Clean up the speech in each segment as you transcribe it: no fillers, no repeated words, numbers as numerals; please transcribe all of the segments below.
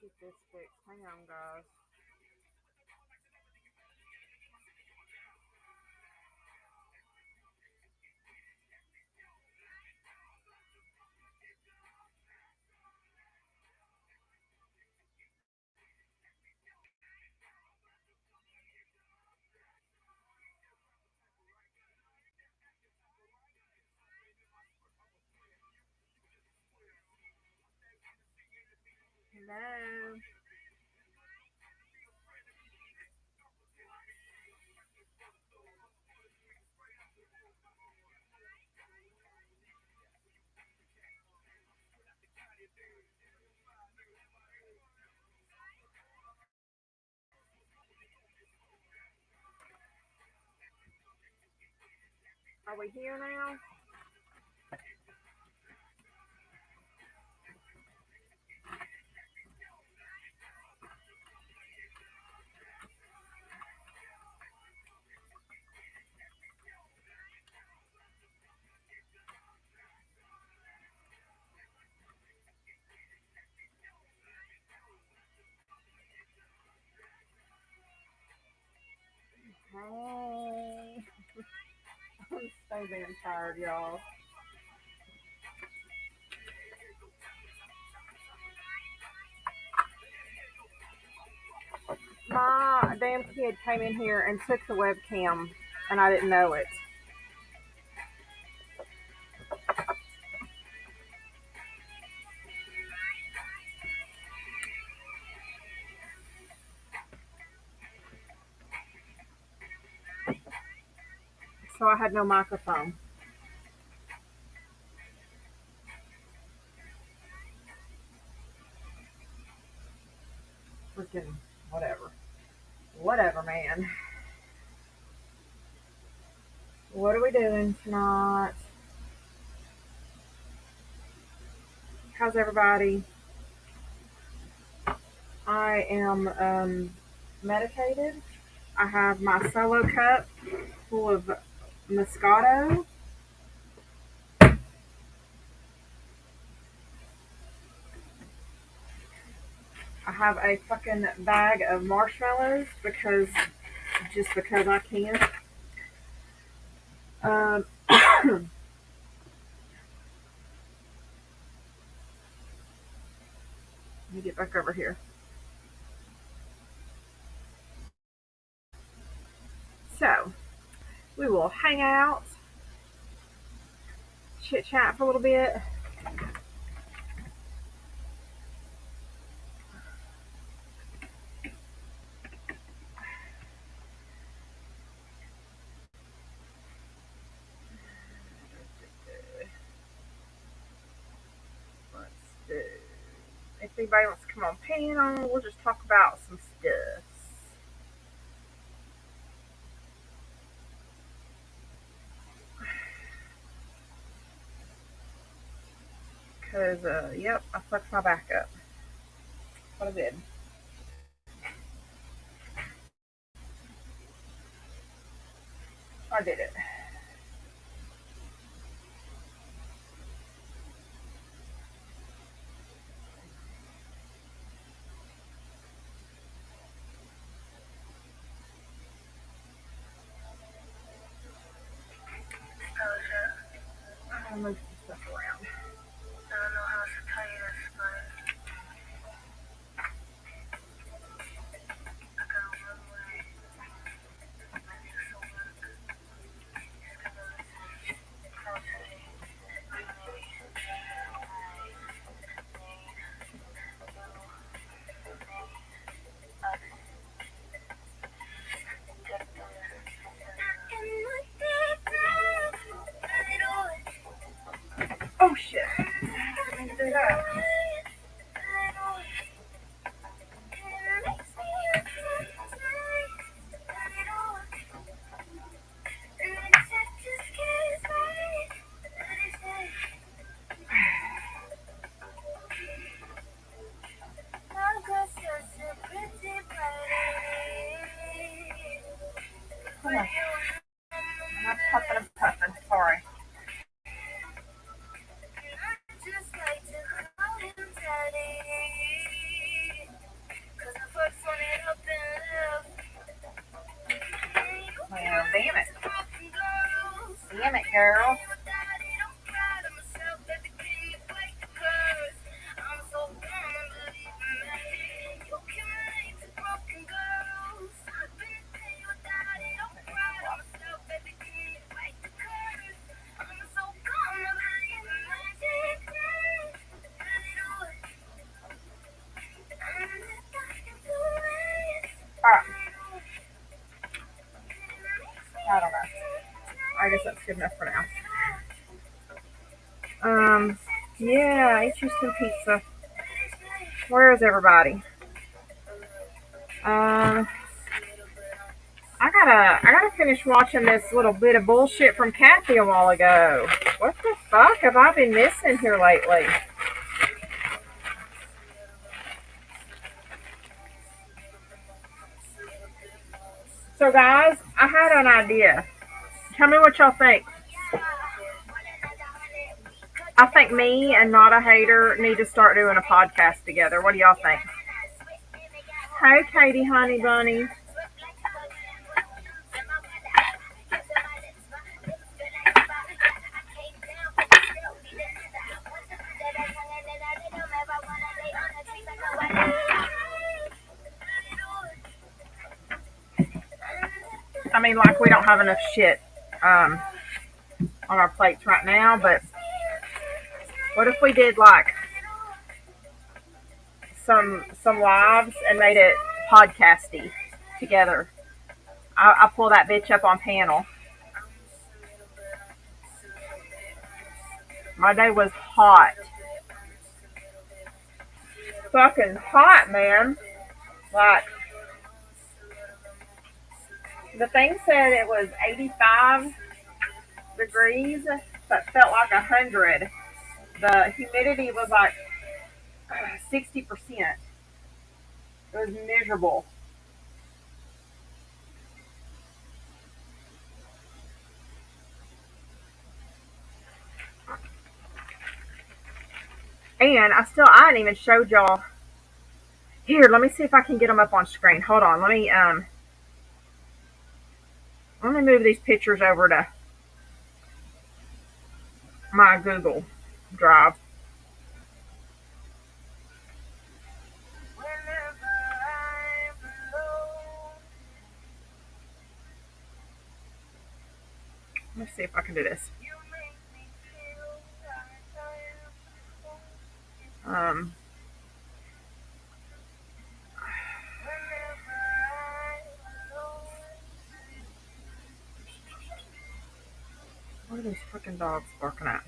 get this fixed. Hang on, guys. Hello. Are we here now? Hey. I'm so damn tired, y'all. My damn kid came in here and took the webcam, and I didn't know it. So I had no microphone. Freaking whatever. Whatever, man. What are we doing tonight? How's everybody? I am medicated. I have my solo cup full of Moscato. I have a fucking bag of marshmallows because just because I can. Let me get back over here. So we will hang out, chit chat for a little bit. Let's do. If anybody wants to come on panel, we'll just talk about some stuff. Cause yep, I fucked my back up. What I did. I did it. I'm gonna move some stuff around. I don't know how to tell you this, but I got one way. I need some work. Just gonna listen. Okay. Oh shit. I didn't do that. Come on. I'm not puffing and puffing. Sorry. Alright, I don't know. I guess that's good enough for now. Um, yeah, eat you some pizza. Where is everybody? Um, I gotta finish watching this little bit of bullshit from Kathy a while ago. What the fuck have I been missing here lately? So guys, I had an idea. Tell me what y'all think. I think me and Not a Hater need to start doing a podcast together. What do y'all think? Hey, Katie, honey bunny. I mean, like we don't have enough shit um, on our plates right now, but what if we did like some lives and made it podcasty together? I pull that bitch up on panel. My day was hot, fucking hot, man. Like the thing said it was 85 degrees, but felt like 100. The humidity was like 60%. It was miserable. And I hadn't even showed y'all. Here, let me see if I can get them up on screen. Hold on, let me move these pictures over to my Google Drive. Let me see if I can do this. Um, what are these fucking dogs barking at?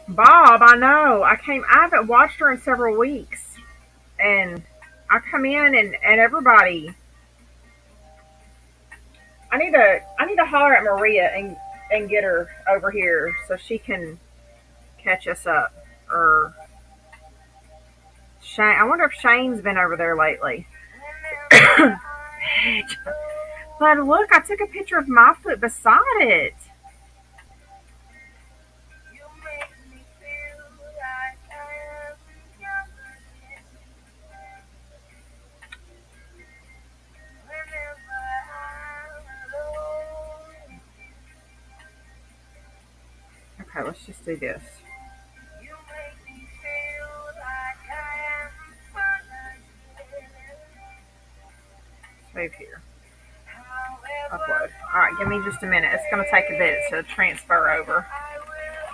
Bob, I know. I haven't watched her in several weeks. And I come in and everybody, I need to holler at Maria and get her over here so she can catch us up. Or Shane, I wonder if Shane's been over there lately. But look, I took a picture of my foot beside it. Okay, let's just do this. Save here. Upload. Alright, give me just a minute. It's going to take a bit to transfer over.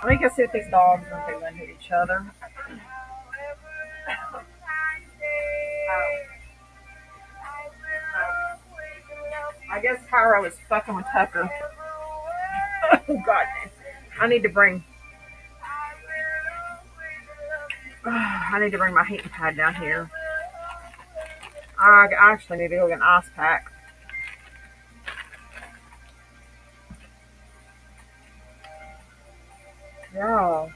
Let me go see if these dogs are doing to each other. I guess Cairo is fucking with Tucker. Oh, God. I need to bring. I need to bring my heating pad down here. I actually need to go get an ice pack. Yeah.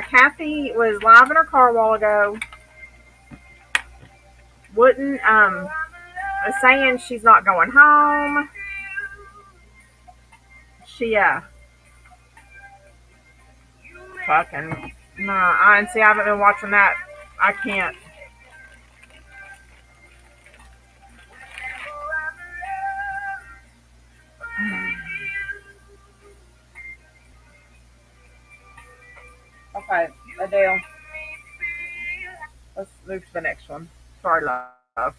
Kathy was live in her car a while ago. Wouldn't, was saying she's not going home. She, fucking, nah, I haven't been watching that. I can't. Okay, Adele. Let's move to the next one. Sorry, love.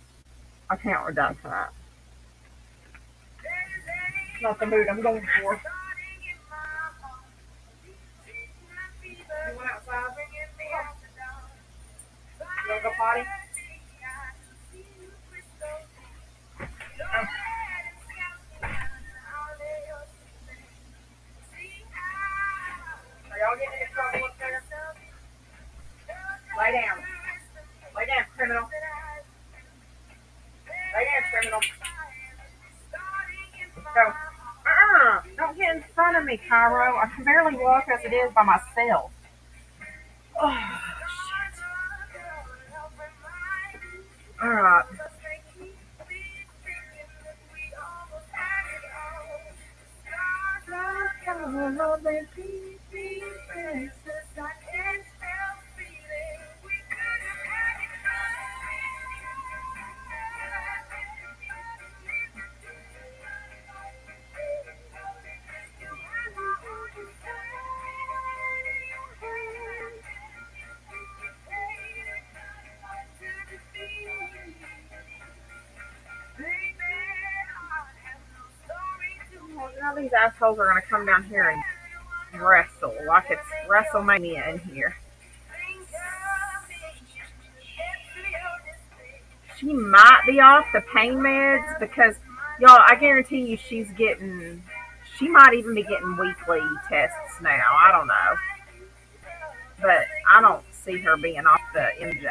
I can't redact that. Not the mood I'm going for. You went outside? Lay down. Lay down, criminal. Lay down, criminal. Go. Don't get in front of me, Cairo. I can barely walk as it is by myself. Oh, all right. Well, now these assholes are gonna come down here and wrestle like it's WrestleMania in here. She might be off the pain meds because y'all, I guarantee you she might even be getting weekly tests now. I don't know. But I don't see her being off the MJ.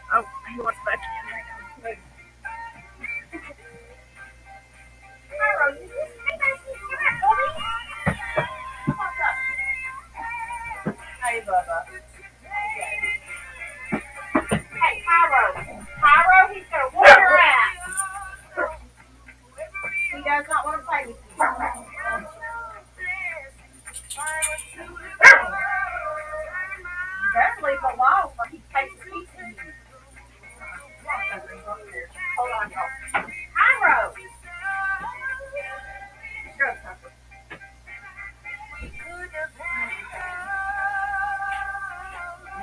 Oh, he wants back in. Hey, Bubba. Hey, Cairo. Cairo, he's gonna whoop your ass. He does not want to play with you. You better leave him alone or he takes a piece of you. Hold on, y'all. Cairo. Go, Tucker.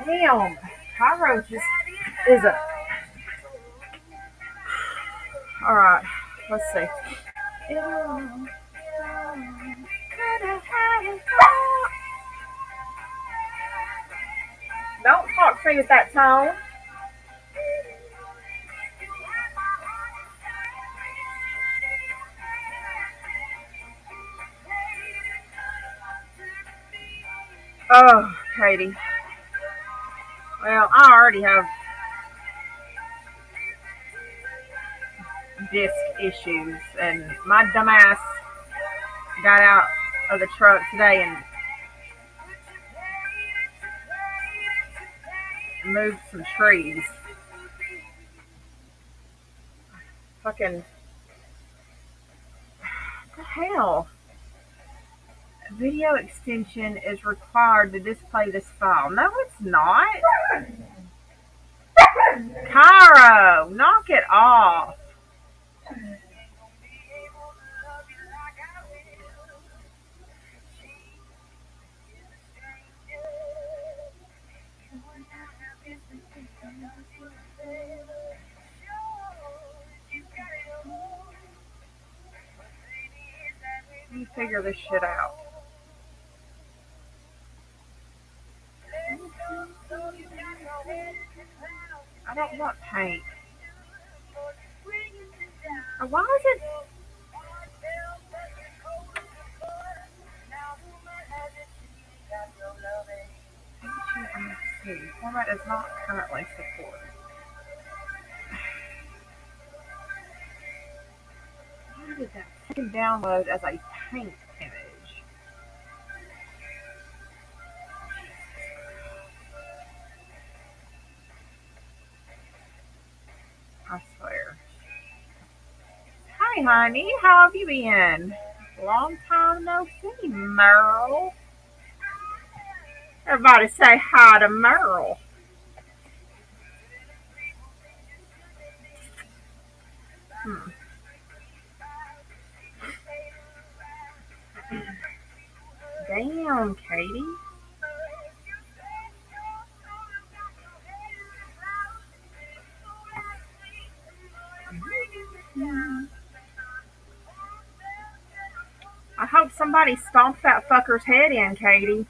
Damn. Cairo just is a. Alright, let's see. Don't talk to me with that tone. Oh, Katie. Well, I already have disc issues, and my dumbass got out of the truck today and moved some trees. Fucking. What the hell? Video extension is required to display this file. No, it's not. Cairo, knock it off. Let me figure this shit out. I don't want paint. Why is it? Format is not currently supported. Why did that fucking download as a paint image? I swear. Hi, honey. How have you been? Long time no see, Merle. Everybody say hi to Merle. Damn, Katie. hope somebody stomped that fucker's head in, Katie.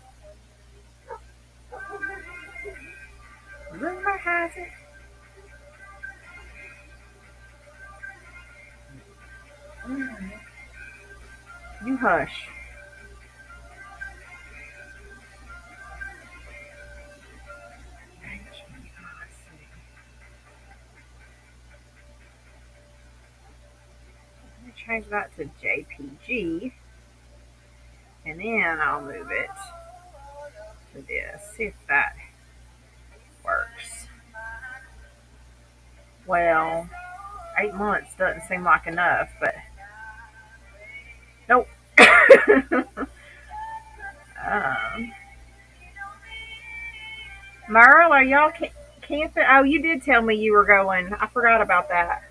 Rumor has it. You hush. Let me change that to JPG. And then I'll move it to this. See if that works. Well, 8 months doesn't seem like enough, but nope. um, Merle, are y'all camping? Oh, you did tell me you were going. I forgot about that.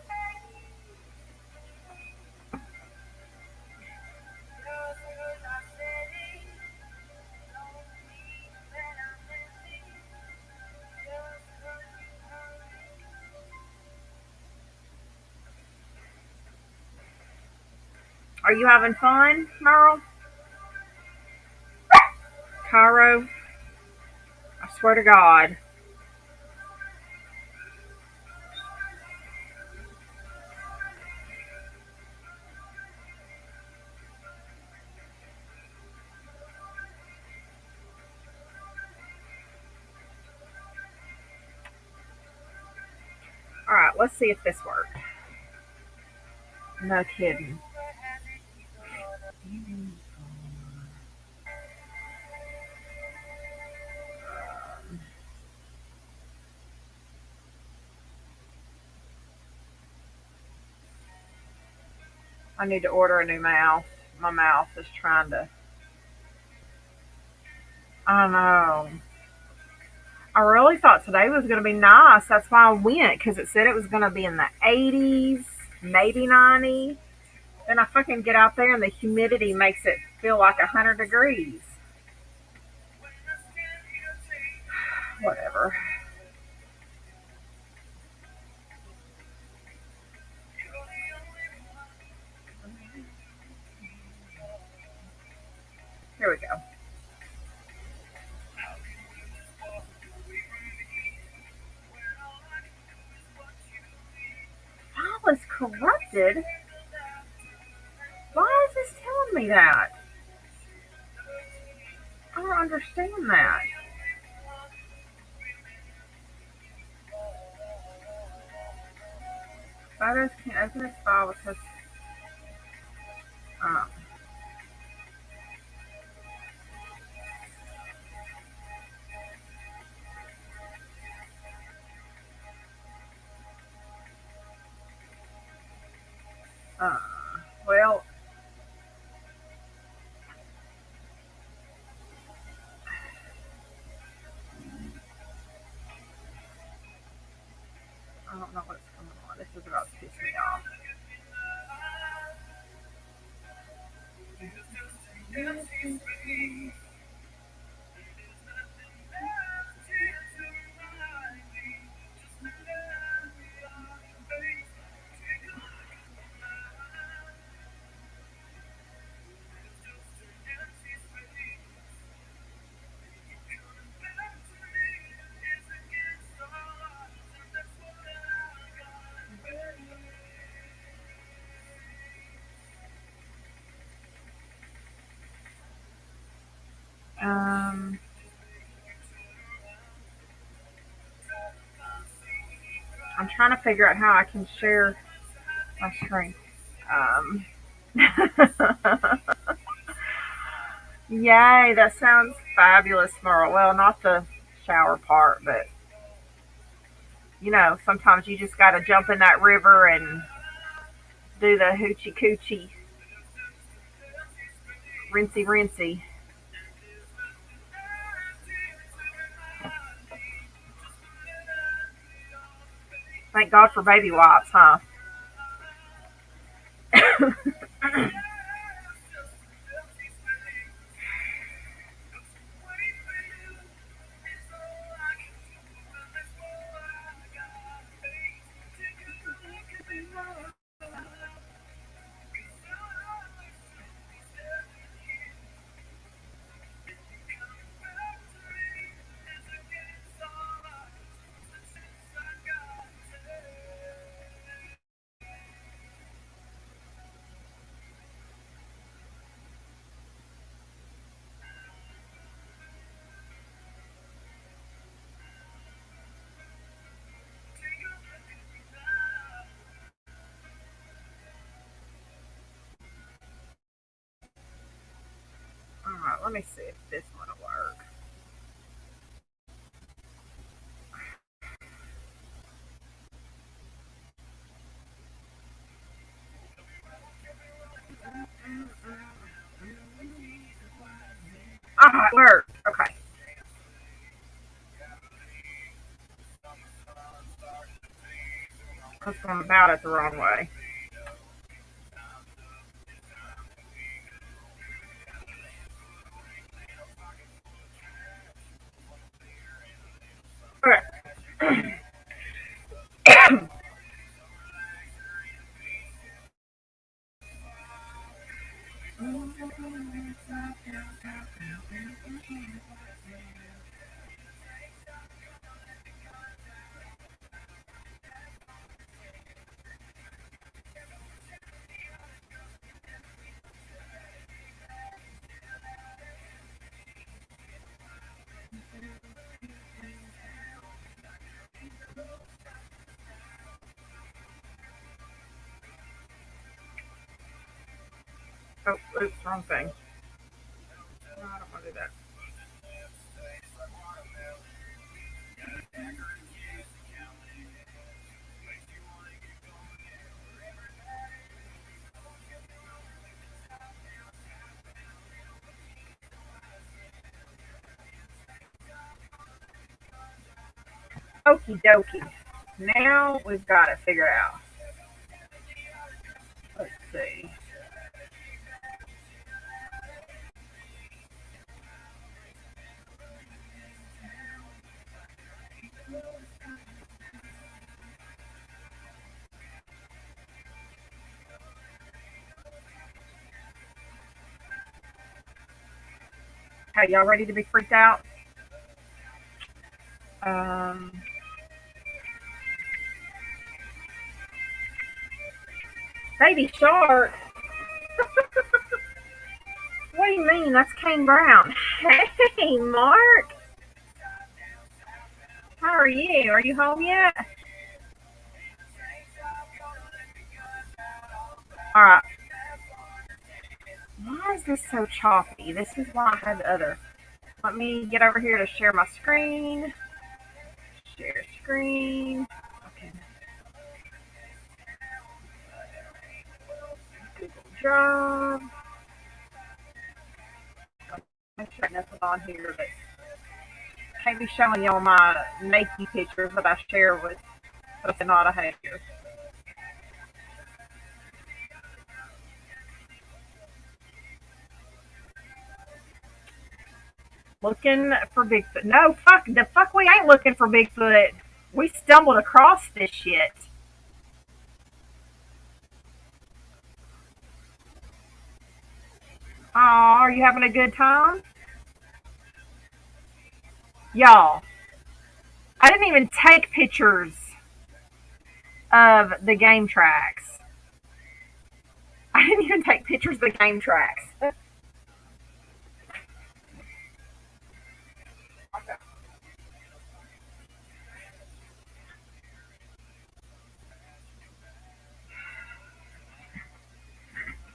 Are you having fun, Merle? Cairo? I swear to God. All right, let's see if this works. No kidding. I need to order a new mouse. My mouse is trying to. I don't know. I really thought today was going to be nice. That's why I went, because it said it was going to be in the 80s, maybe 90. Then I fucking get out there and the humidity makes it feel like 100 degrees. Whatever. Here we go. File is corrupted? Why is this telling me that? I don't understand that. Photos can't open this file because. Uh, uh, well, I don't know what's going on. This is about to piss me off. Um, I'm trying to figure out how I can share my screen. Um, Yay, that sounds fabulous, Merle. Well, not the shower part, but sometimes you just got to jump in that river and do the hoochie coochie, rinsey rinsey. Thank God for baby wipes, huh? Let me see if this one will work. Ah, it worked. Okay. I was going about it the wrong way. Okay. Oh, oops, wrong thing. No, I don't want to do that. Okie dokie. Now we've got it figured out. Let's see. Hey, y'all ready to be freaked out? Um, Baby Shark. What do you mean? That's Kane Brown. Hey, Mark. How are you? Are you home yet? All right. Why is this so choppy? This is why I had the other. Let me get over here to share my screen. Share screen. Okay. Google Drive. Make sure nothing on here that can't be showing y'all my Nike pictures that I share with us and not a hater. Looking for Bigfoot. No, fuck. The fuck we ain't looking for Bigfoot. We stumbled across this shit. Oh, are you having a good time? Y'all, I didn't even take pictures of the game tracks. I didn't even take pictures of the game tracks.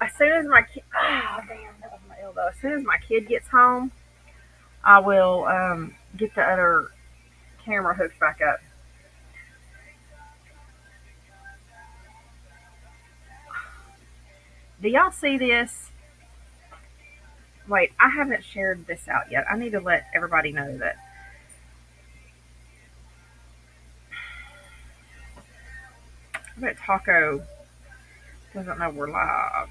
As soon as my kid, oh damn, that was my elbow. As soon as my kid gets home, I will get the other camera hooked back up. Do y'all see this? Wait, I haven't shared this out yet. I need to let everybody know that. I bet Taco doesn't know we're live.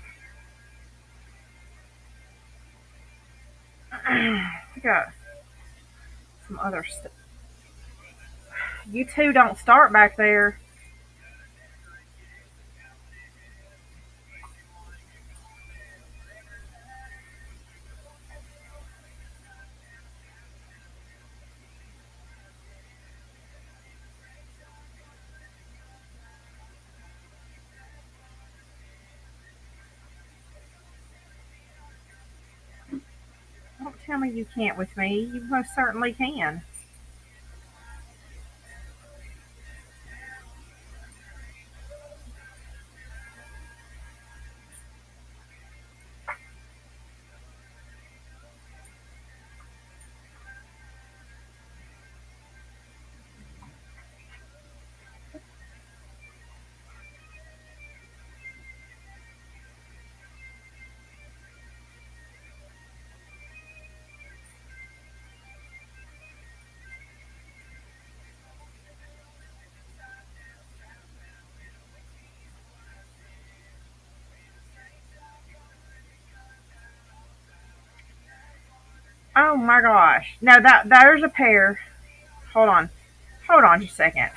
We got some other stuff. You two don't start back there. Don't tell me you can't with me. You most certainly can. Oh my gosh. No, that there's a pair. Hold on. Hold on just a second.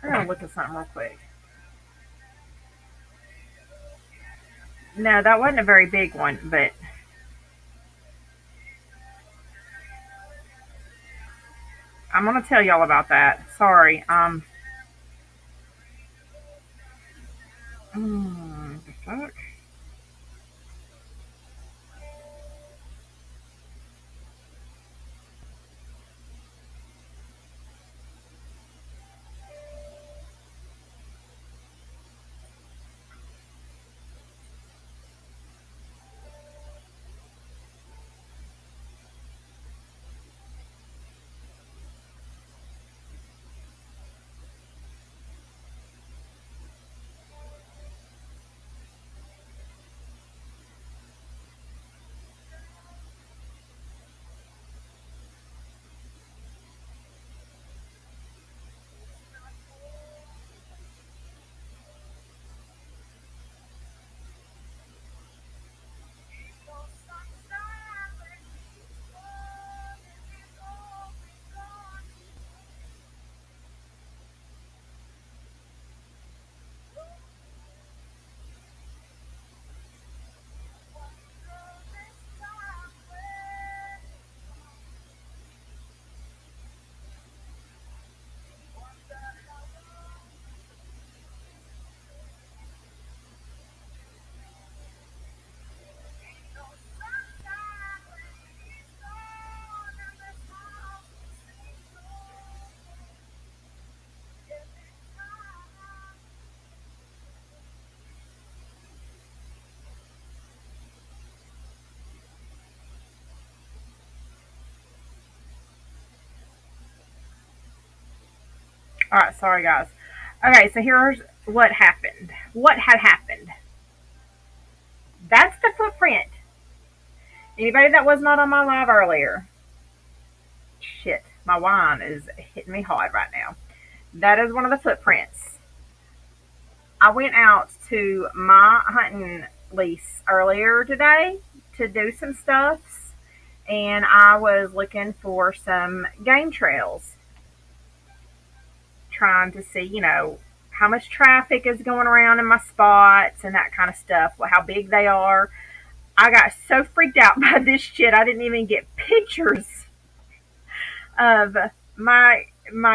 I'm gonna look at something real quick. No, that wasn't a very big one, but I'm gonna tell y'all about that. Sorry. The fuck? All right, sorry guys. Okay, so here's what happened. What had happened? That's the footprint. Anybody that was not on my live earlier, shit, my wine is hitting me hard right now. That is one of the footprints. I went out to my hunting lease earlier today to do some stuffs, and I was looking for some game trails, trying to see, how much traffic is going around in my spots and that kind of stuff, how big they are. I got so freaked out by this shit, I didn't even get pictures of my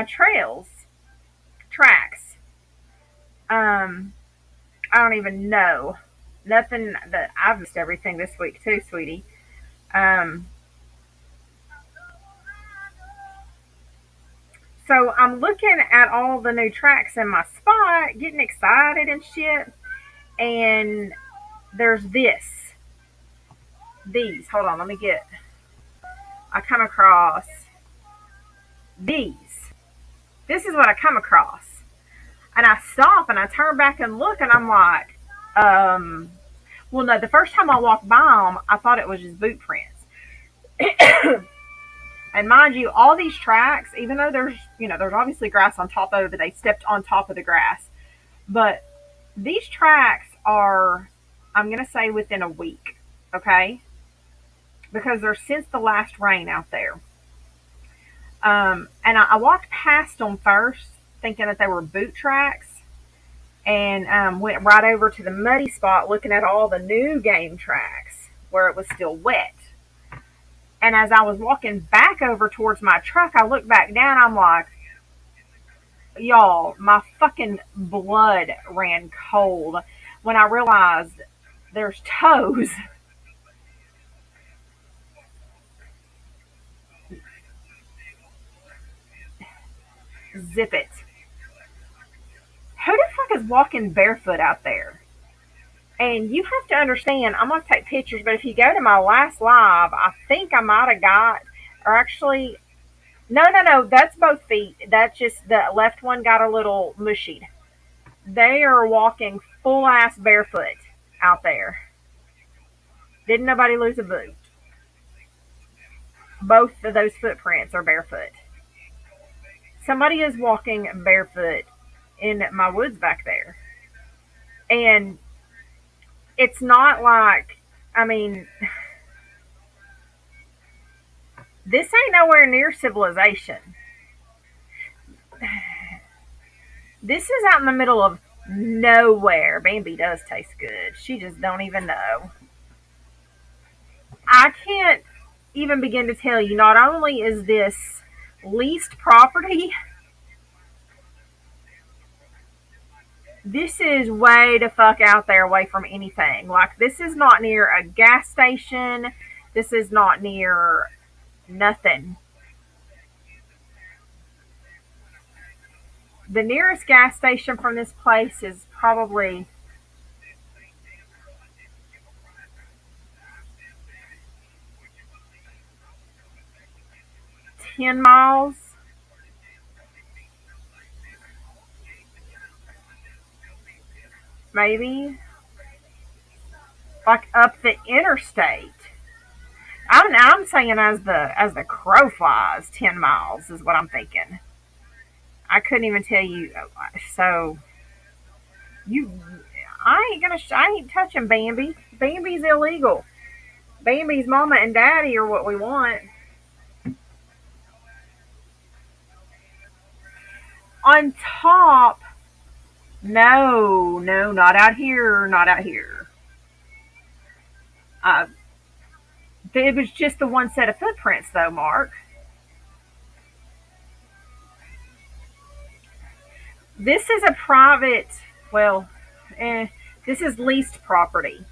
trails, tracks. Um, I don't even know. Nothing that I've missed everything this week too, sweetie. Um, so I'm looking at all the new tracks in my spot, getting excited and shit. And there's these. Hold on, let me get. I come across these. This is what I come across, and I stop and I turn back and look, and I'm like, well, no. The first time I walked by them, I thought it was just boot prints. And mind you, all these tracks, even though there's obviously grass on top of it, they stepped on top of the grass. But these tracks are, I'm gonna say, within a week, okay? Because they're since the last rain out there. And I walked past them first, thinking that they were boot tracks, and went right over to the muddy spot, looking at all the new game tracks where it was still wet. And as I was walking back over towards my truck, I looked back down. I'm like, y'all, my fucking blood ran cold when I realized there's toes. Zip it. Who the fuck is walking barefoot out there? And you have to understand, I'm going to take pictures, but if you go to my last live, I think I might have got, or actually, no, no, no, that's both feet. That's just the left one got a little mushied. They are walking full ass barefoot out there. Didn't nobody lose a boot. Both of those footprints are barefoot. Somebody is walking barefoot in my woods back there. And it's not like, I mean, this ain't nowhere near civilization. This is out in the middle of nowhere. Bambi does taste good. She just don't even know. I can't even begin to tell you, not only is this leased property, this is way the fuck out there away from anything. Like, this is not near a gas station. This is not near nothing. The nearest gas station from this place is probably 10 miles, maybe, like up the interstate. I'm saying as the crow flies, 10 miles is what I'm thinking. I couldn't even tell you. So you, I ain't touching Bambi. Bambi's illegal. Bambi's mama and daddy are what we want. On top, no, no, not out here, not out here. Uh, it was just the one set of footprints, though, Mark. This is a private, well, this is leased property.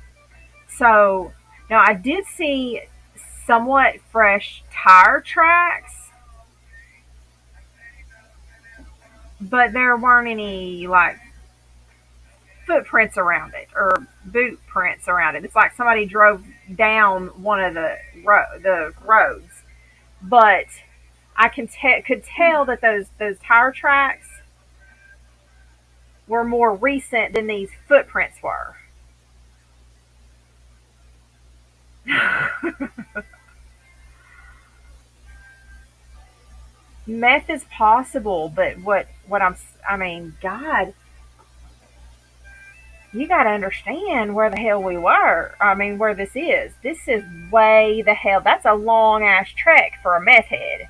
So now I did see somewhat fresh tire tracks, but there weren't any like footprints around it or boot prints around it. It's like somebody drove down one of the roads, but I could tell that those tire tracks were more recent than these footprints were. Meth is possible, but I mean, God, you got to understand where the hell we were. I mean, where this is. This is way the hell. That's a long ass trek for a meth head.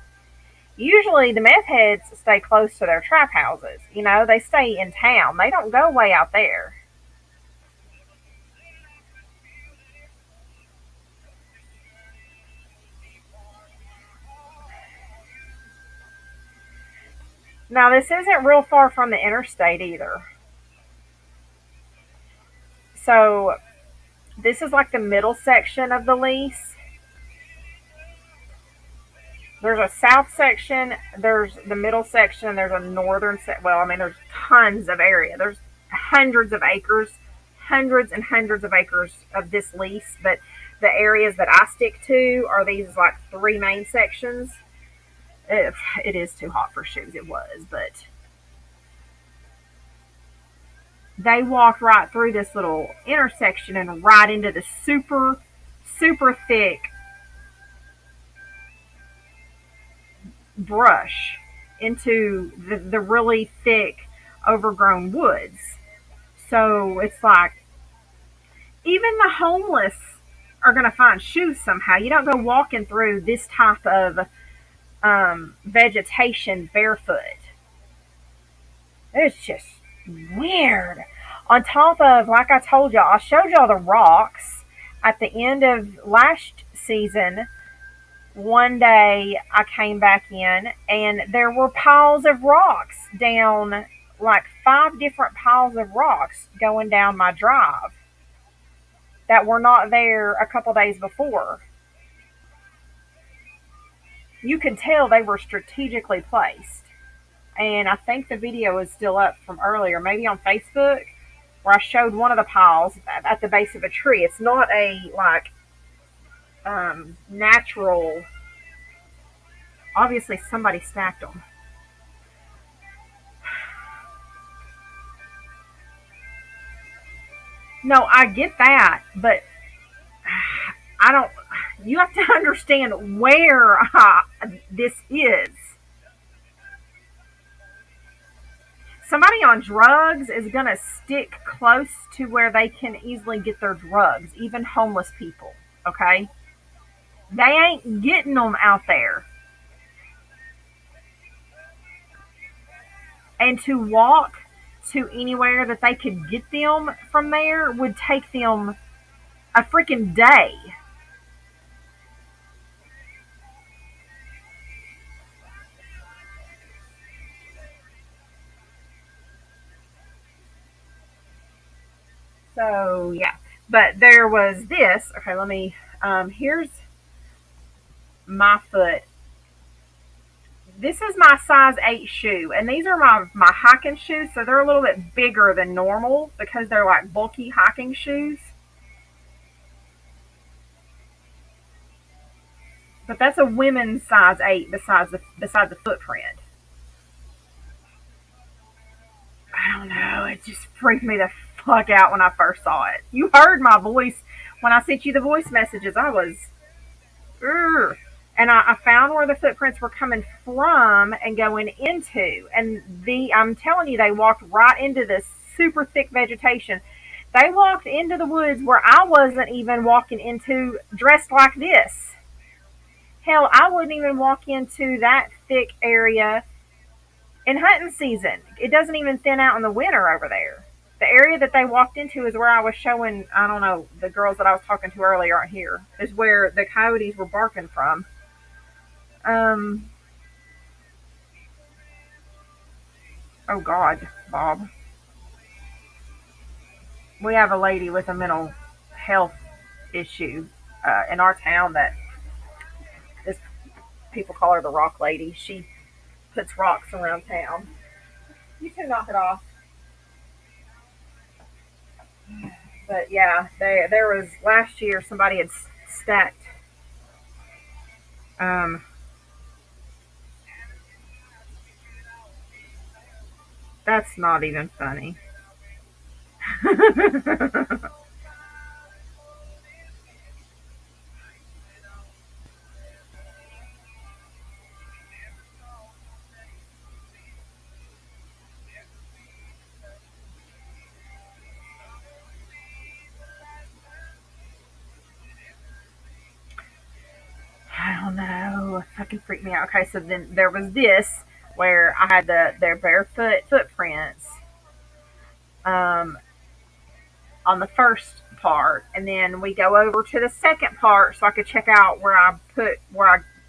Usually, the meth heads stay close to their trap houses. You know, they stay in town. They don't go way out there. Now, this isn't real far from the interstate either. So, this is like the middle section of the lease. There's a south section, there's the middle section, and there's a northern section. Well, I mean, there's tons of area. There's hundreds of acres, hundreds and hundreds of acres of this lease. But the areas that I stick to are these like three main sections. It is too hot for shoes, it was, but they walked right through this little intersection and right into the super, super thick brush, into the really thick, overgrown woods. So it's like even the homeless are going to find shoes somehow. You don't go walking through this type of vegetation barefoot. It's just weird. On top of, like I told y'all, I showed y'all the rocks at the end of last season. One day I came back in and there were piles of rocks down, like five different piles of rocks going down my drive that were not there a couple days before. You could tell they were strategically placed. And I think the video is still up from earlier, maybe on Facebook, where I showed one of the piles at the base of a tree. It's not a like natural. Obviously, somebody stacked them. No, I get that, but I don't. You have to understand where this is. Somebody on drugs is going to stick close to where they can easily get their drugs, even homeless people. Okay? They ain't getting them out there. And to walk to anywhere that they could get them from there would take them a freaking day. So, yeah. But there was this. Okay, let me. Here's my foot. This is my size 8 shoe, and these are my hiking shoes, so they're a little bit bigger than normal because they're like bulky hiking shoes. But that's a women's size 8 besides the footprint. I don't know. It just freaked me the fuck out when I first saw it. You heard my voice when I sent you the voice messages. I was, Urgh. And I found where the footprints were coming from and going into. And I'm telling you, they walked right into this super thick vegetation. They walked into the woods where I wasn't even walking into dressed like this. Hell, I wouldn't even walk into that thick area in hunting season. It doesn't even thin out in the winter over there. The area that they walked into is where I was showing, I don't know, the girls that I was talking to earlier aren't here, is where the coyotes were barking from. Um, oh God, Bob. We have a lady with a mental health issue in our town that is, people call her the rock lady. She puts rocks around town. You can knock it off. But yeah, there was last year somebody had stacked. Um, that's not even funny. I don't know. Fucking freaked me out. Okay, so then there was this where I had their barefoot footprints um, on the first part, and then we go over to the second part so I could check out where I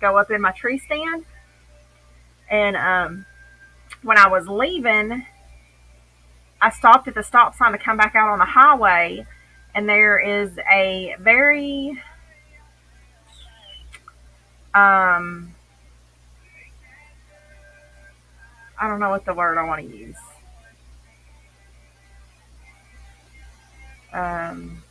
go up in my tree stand. And when I was leaving, I stopped at the stop sign to come back out on the highway, and there is a very um, I don't know what the word I want to use. Um,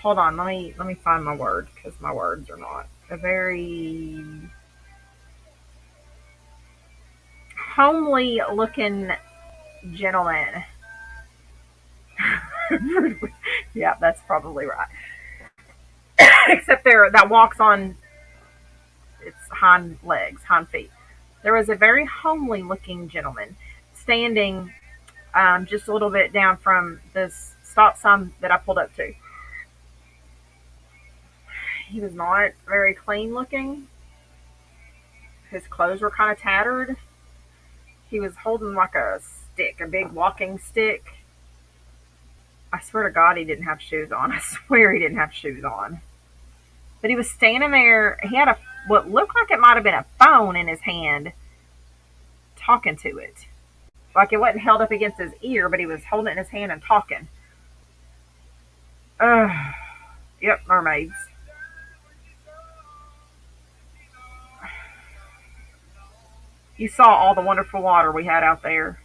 hold on, let me find my word because my words are not a very homely looking gentleman. Yeah, that's probably right. Except there that walks on its hind legs, hind feet. There was a very homely looking gentleman standing just a little bit down from this stop sign that I pulled up to. He was not very clean looking. His clothes were kind of tattered. He was holding like a stick, a big walking stick. I swear to God, he didn't have shoes on. I swear he didn't have shoes on. But he was standing there. He had what looked like it might have been a phone in his hand, talking to it. Like it wasn't held up against his ear, but he was holding it in his hand and talking. Ugh. Yep, mermaids. You saw all the wonderful water we had out there.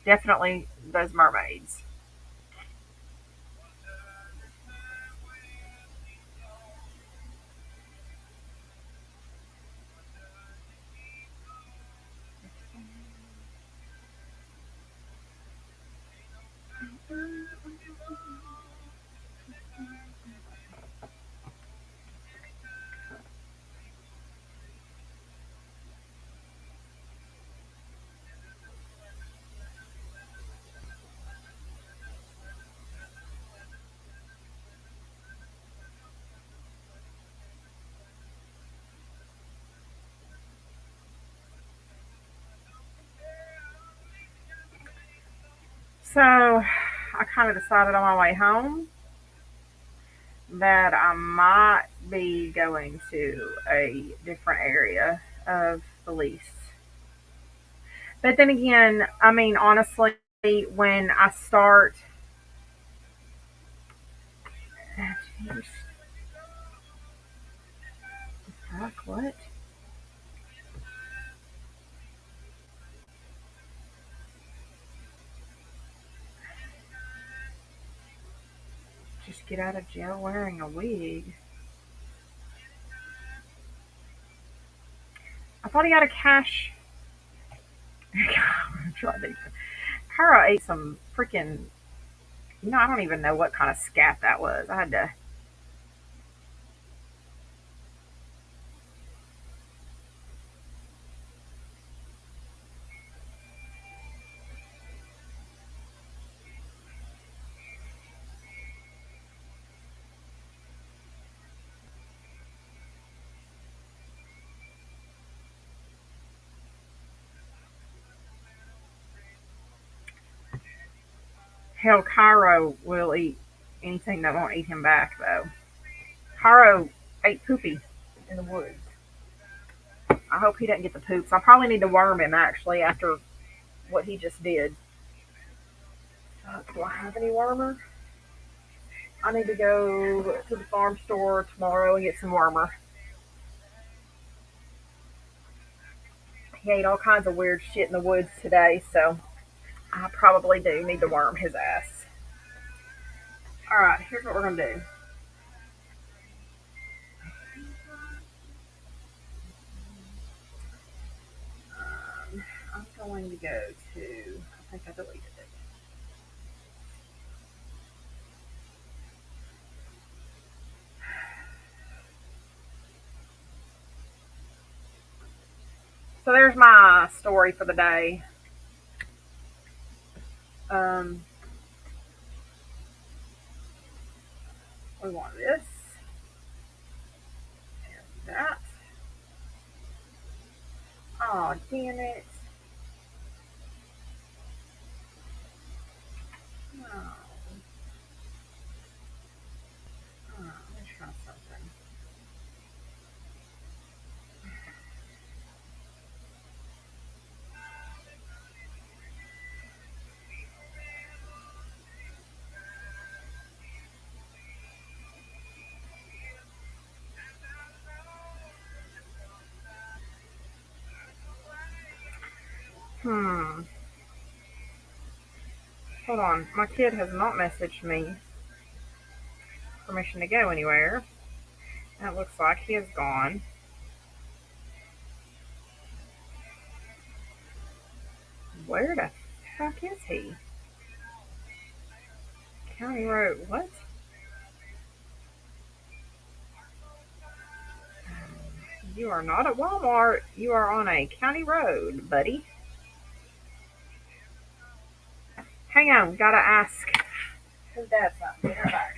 Definitely those mermaids. So I kind of decided on my way home that I might be going to a different area of the lease. But then again, I mean, honestly, when I start, fuck, what? Just get out of jail wearing a wig. I thought he had a cash. Kara ate some freaking. I don't even know what kind of scat that was. I had to. Hell, Cairo will eat anything that won't eat him back, though. Cairo ate poopy in the woods. I hope he doesn't get the poops. I probably need to worm him, actually, after what he just did. Do I have any wormer? I need to go to the farm store tomorrow and get some wormer. He ate all kinds of weird shit in the woods today, so I probably do need to worm his ass. All right, here's what we're gonna do. I'm going to go to. I think I deleted it. So there's my story for the day. Um, we want this and that. Oh, damn it. Oh, let's try something. Hmm. Hold on. My kid has not messaged me permission to go anywhere. And it looks like he is gone. Where the fuck is he? County Road. What? You are not at Walmart. You are on a county road, buddy. Hang on. Gotta ask. His dad's not here. Back.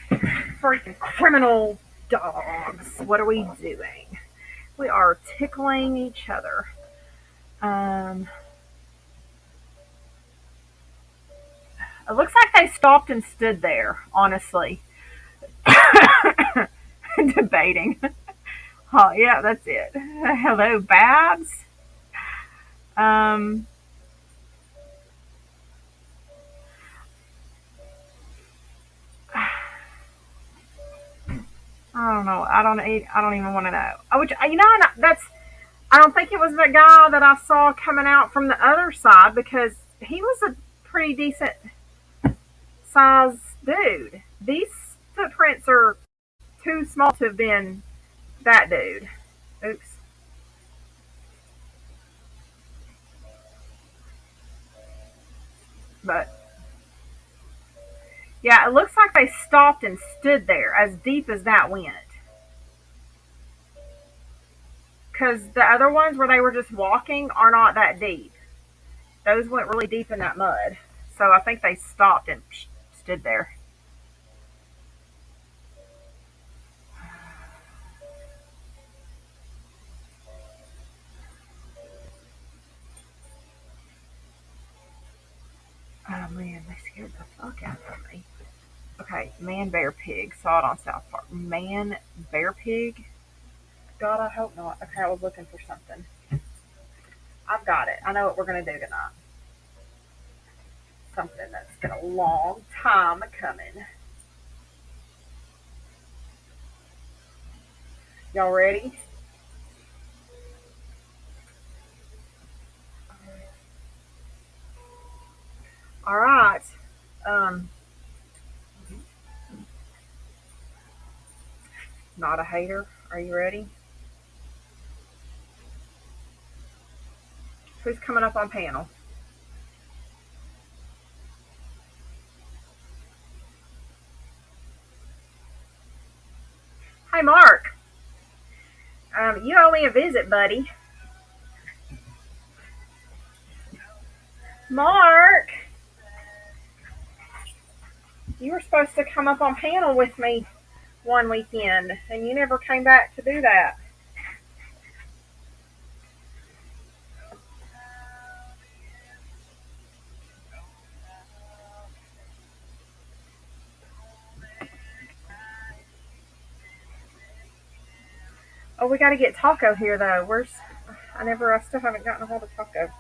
Freaking criminal dogs. What are we doing? We are tickling each other. Um, it looks like they stopped and stood there, honestly. Debating. Oh, yeah, that's it. Hello, Babs. Um, I don't know. I don't even want to know. Which that's. I don't think it was the guy that I saw coming out from the other side because he was a pretty decent sized dude. These footprints are too small to have been that dude. Oops. But yeah, it looks like they stopped and stood there as deep as that went. Because the other ones where they were just walking are not that deep. Those went really deep in that mud. So I think they stopped and stood there. Oh man, they scared the fuck out of me. Okay, man, bear, pig. Saw it on South Park. Man, bear, pig. God, I hope not. Okay, I was looking for something. I've got it. I know what we're gonna do tonight. Something that's been a long time coming. Y'all ready? All right. Um, not a hater. Are you ready? Who's coming up on panel? Hey, Mark. You owe me a visit, buddy. Mark, you were supposed to come up on panel with me one weekend, and you never came back to do that. Oh, we got to get Taco here though. I still haven't gotten a hold of Taco.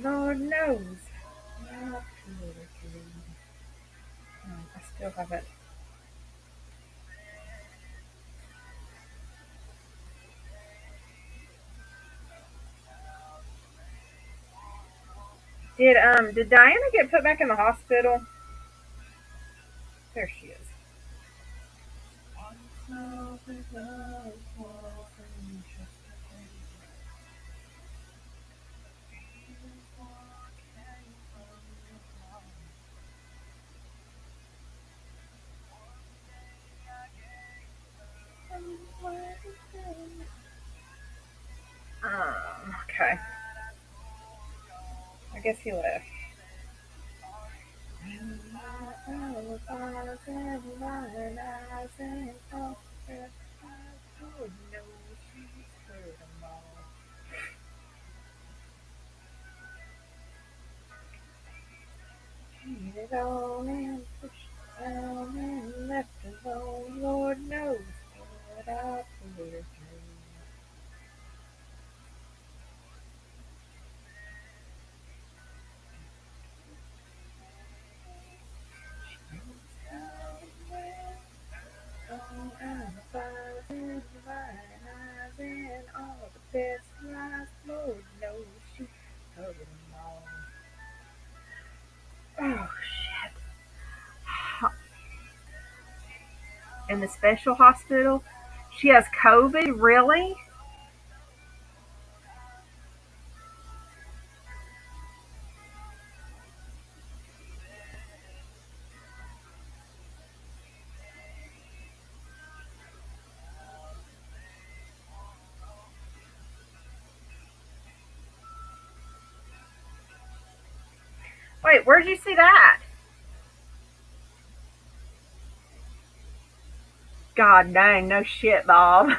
Lord knows. I still haven't. Did Diana get put back in the hospital? There she is. Okay. I guess he left. Cheated on and pushed down and left alone. Lord knows what I put her through. Oh, and the fires in the right eyes and all the best lies. Lord knows she covered them all. Oh, shit. In the special hospital? She has COVID? Really? Wait, where'd you see that? God dang, no shit, Bob.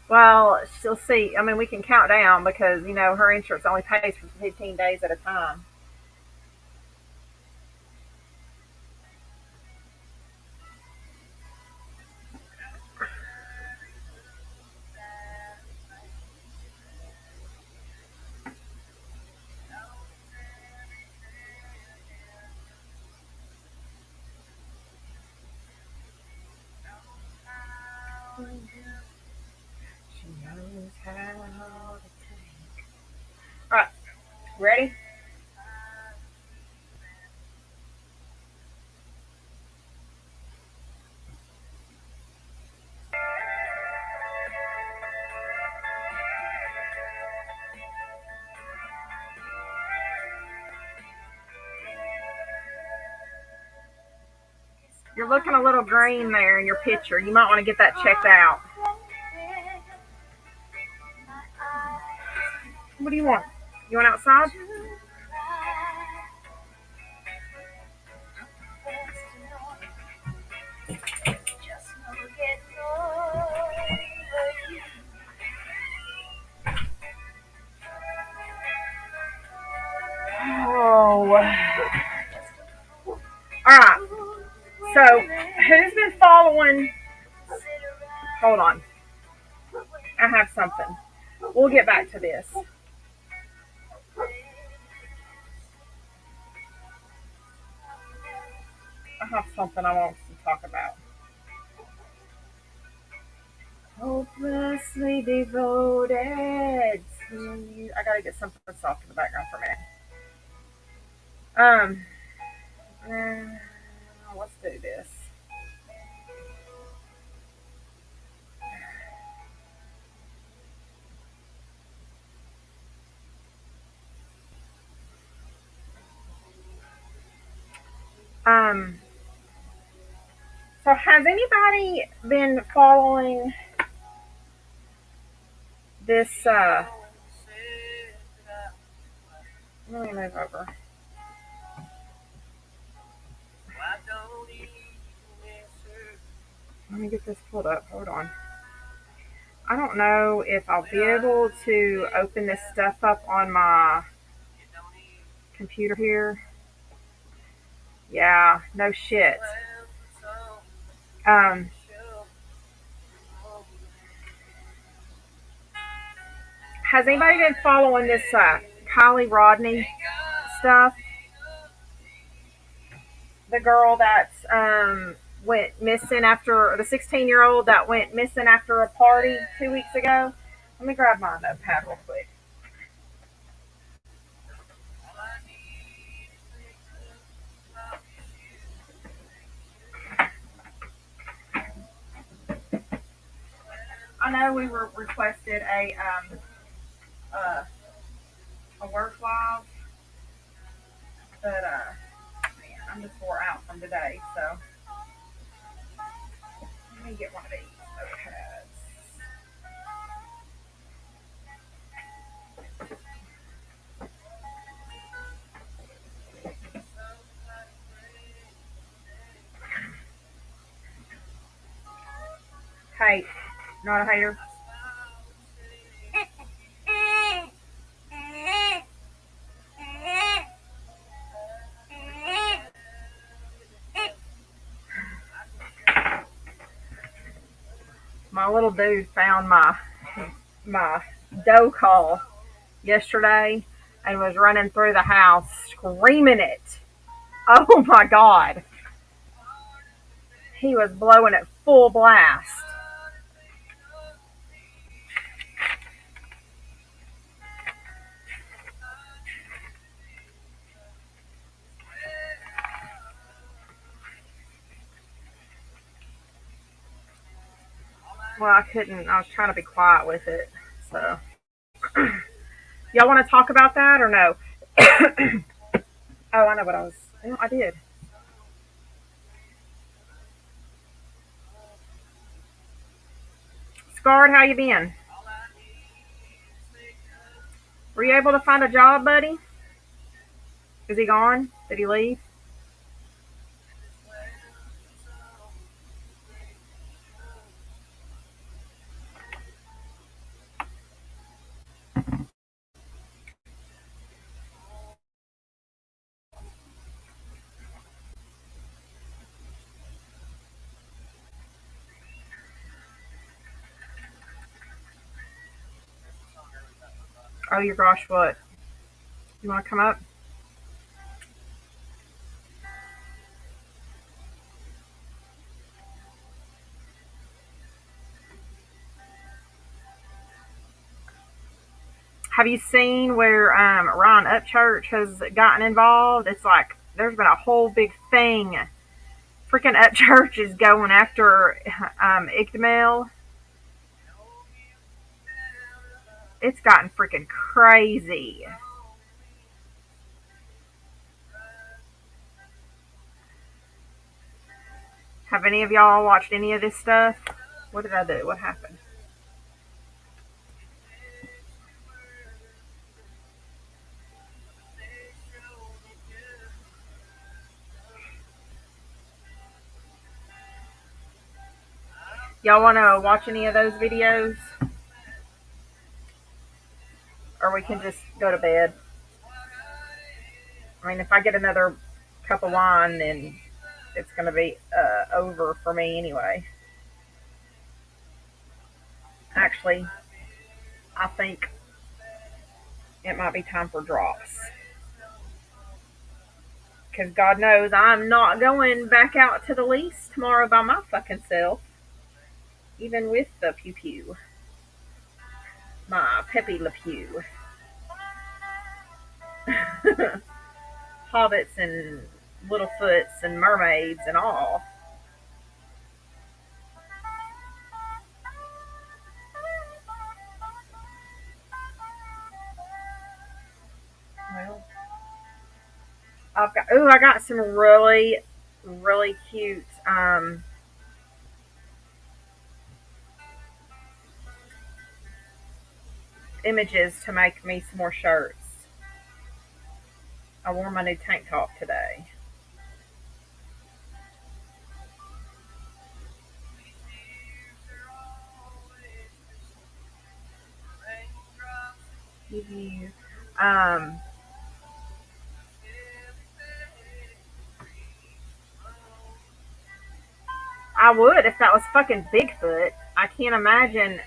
Well, she'll see. I mean, we can count down because, her insurance only pays for 15 days at a time. She knows how to take. All right, ready? You're looking a little green there in your picture. You might want to get that checked out. What do you want? You want outside? Oh. All right. So, who's been following? Hold on. I have something. We'll get back to this. I have something I want to talk about. Hopelessly devoted to you. I gotta get something soft in the background for a minute. Um, let's do this. Um, so has anybody been following this? Let me move over. Let me get this pulled up. Hold on. I don't know if I'll be able to open this stuff up on my computer here. Yeah, no shit. Um, has anybody been following this Kylie Rodney stuff? The girl that went missing after the 16-year-old that went missing after a party 2 weeks ago. Let me grab my notepad real quick. I know we were requested uh, a work live, but man, I'm just wore out from today. So let me get one of these notepads. Hey, not a hater. My little dude found my dough call yesterday and was running through the house screaming it. Oh my god. He was blowing it full blast. Well, I couldn't. I was trying to be quiet with it. So, y'all want to talk about that or no? Oh, I know what I was. I did. Scarred, how you been? Were you able to find a job, buddy? Is he gone? Did he leave? Oh, your gosh, what? You want to come up? Have you seen where Ryan Upchurch has gotten involved? It's like there's been a whole big thing. Freaking Upchurch is going after Ichdemel. It's gotten freaking crazy. Have any of y'all watched any of this stuff? What did I do? What happened? Y'all want to watch any of those videos? Or we can just go to bed. I mean, if I get another cup of wine, then it's going to be over for me anyway. Actually, I think it might be time for drops. Because God knows I'm not going back out to the lease tomorrow by my fucking self, even with the pew pew. My Pepe Le Pew. Hobbits and Littlefoots and mermaids and all. Well, I got some really, really cute images to make me some more shirts. I wore my new tank top today. Give you, um, I would if that was fucking Bigfoot. I can't imagine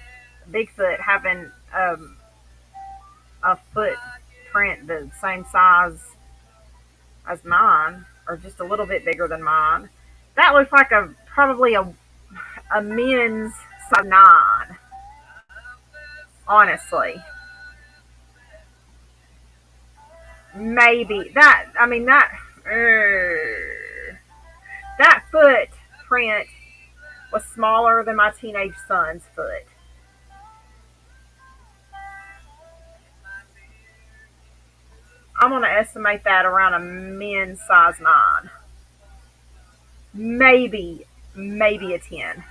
Bigfoot having a footprint the same size as mine, or just a little bit bigger than mine. That looks like a probably a men's size nine. Honestly, maybe that. I mean that footprint was smaller than my teenage son's foot. I'm gonna estimate that around a men's size nine, maybe a 10.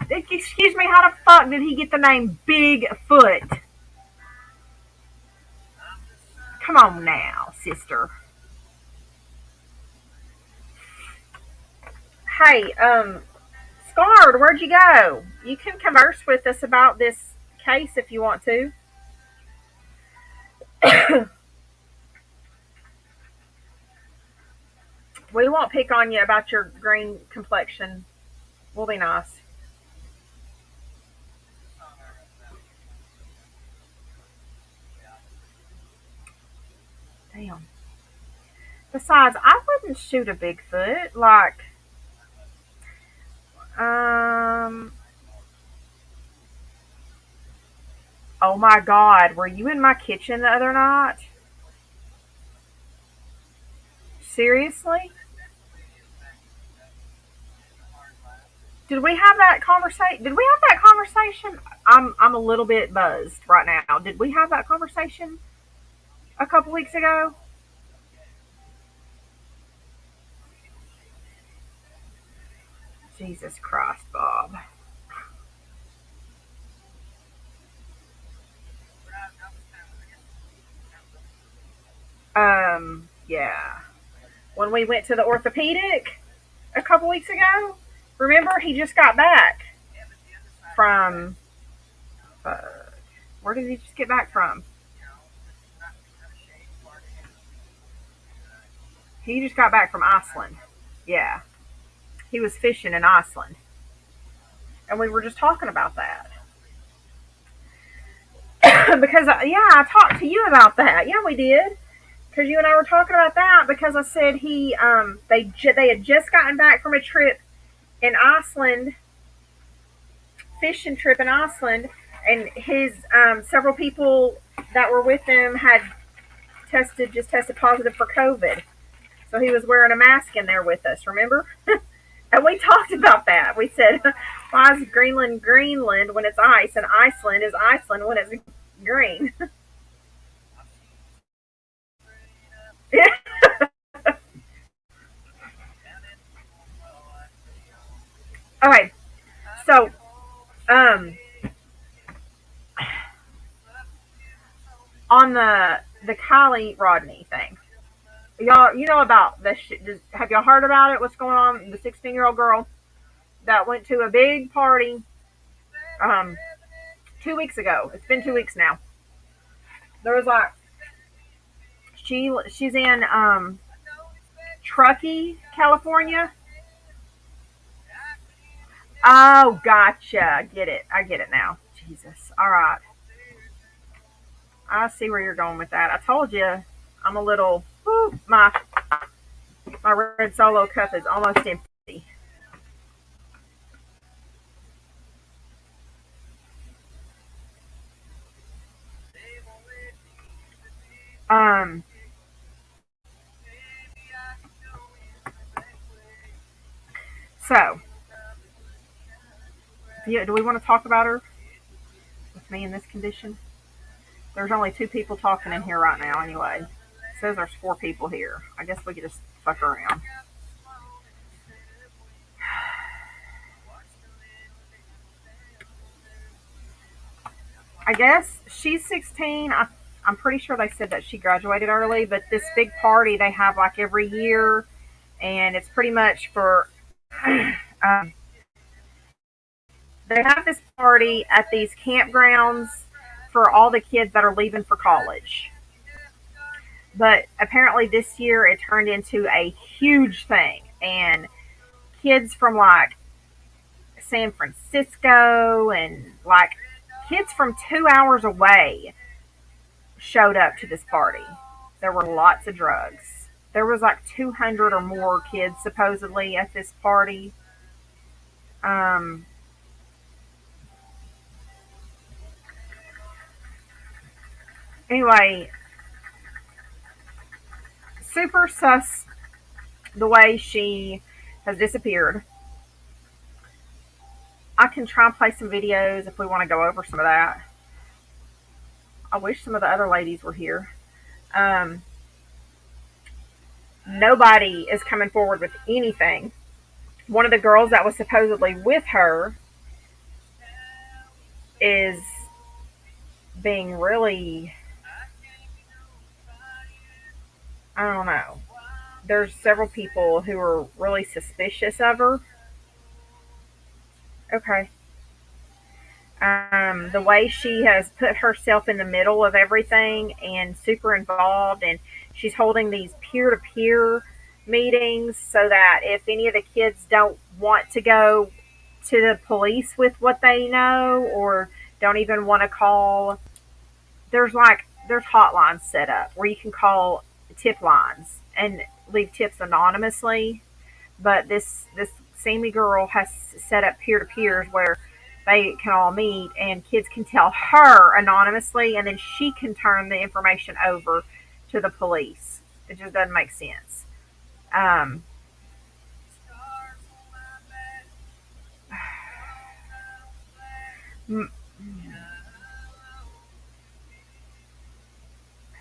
Excuse me, how the fuck did he get the name Bigfoot? Come on now, sister. Hey, Scarred, where'd you go? You can converse with us about this case if you want to. We won't pick on you about your green complexion. We'll be nice. Damn. Besides, I wouldn't shoot a Bigfoot. Like, um, oh my God, were you in my kitchen the other night? Seriously? Did we have that conversation? Did we have that conversation? I'm a little bit buzzed right now. Did we have that conversation a couple weeks ago? Jesus Christ, Bob. Yeah. When we went to the orthopedic a couple weeks ago, remember he just got back from, uh, where did he just get back from? He just got back from Iceland. Yeah. He was fishing in Iceland. And we were just talking about that. Because, yeah, I talked to you about that. Yeah, we did. Because you and I were talking about that because I said they had just gotten back from a trip in Iceland, fishing trip in Iceland, and his several people that were with him had tested positive for COVID. So he was wearing a mask in there with us. Remember? And we talked about that. We said, why is Greenland Greenland when it's ice, and Iceland is Iceland when it's green? Okay, so um, on the Kylie Rodney thing, y'all, you know about this? Have y'all heard about it? What's going on? The 16-year-old girl that went to a big party 2 weeks ago. It's been 2 weeks now. There was like she's in Truckee, California. Oh, gotcha. Get it. I get it now. Jesus. All right. I see where you're going with that. I told you I'm a little. Whew, my red solo cup is almost empty. Um. So, do we want to talk about her with me in this condition? There's only two people talking in here right now, anyway. It says there's four people here. I guess we could just fuck around. I guess she's 16. I'm pretty sure they said that she graduated early, but this big party they have like every year, and it's pretty much for. um, they have this party at these campgrounds for all the kids that are leaving for college. But apparently this year it turned into a huge thing, and kids from like San Francisco and like kids from 2 hours away showed up to this party. There were lots of drugs. There was like 200 or more kids supposedly at this party. Um, anyway, super sus the way she has disappeared. I can try and play some videos if we want to go over some of that. I wish some of the other ladies were here. Um, Nobody is coming forward with anything. One of the girls that was supposedly with her is being really, I don't know. There's several people who are really suspicious of her. Okay. The way she has put herself in the middle of everything and super involved, and she's holding these peer to peer meetings so that if any of the kids don't want to go to the police with what they know or don't even want to call, there's hotlines set up where you can call tip lines and leave tips anonymously. But this Sammy girl has set up peer to peers where they can all meet and kids can tell her anonymously and then she can turn the information over to the police. It just doesn't make sense. Um,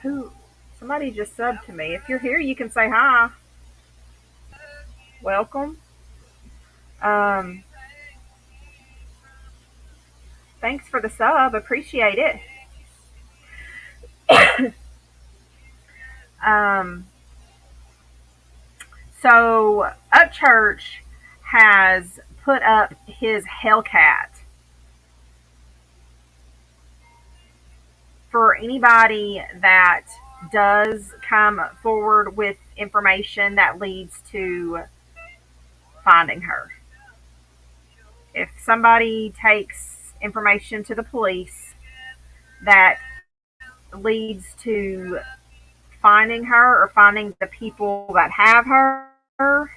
who? Somebody just subbed to me. If you're here, you can say hi. Welcome. Um, Thanks for the sub. Appreciate it. Um, so Upchurch has put up his Hellcat for anybody that does come forward with information that leads to finding her. If somebody takes information to the police that leads to finding her or finding the people that have her.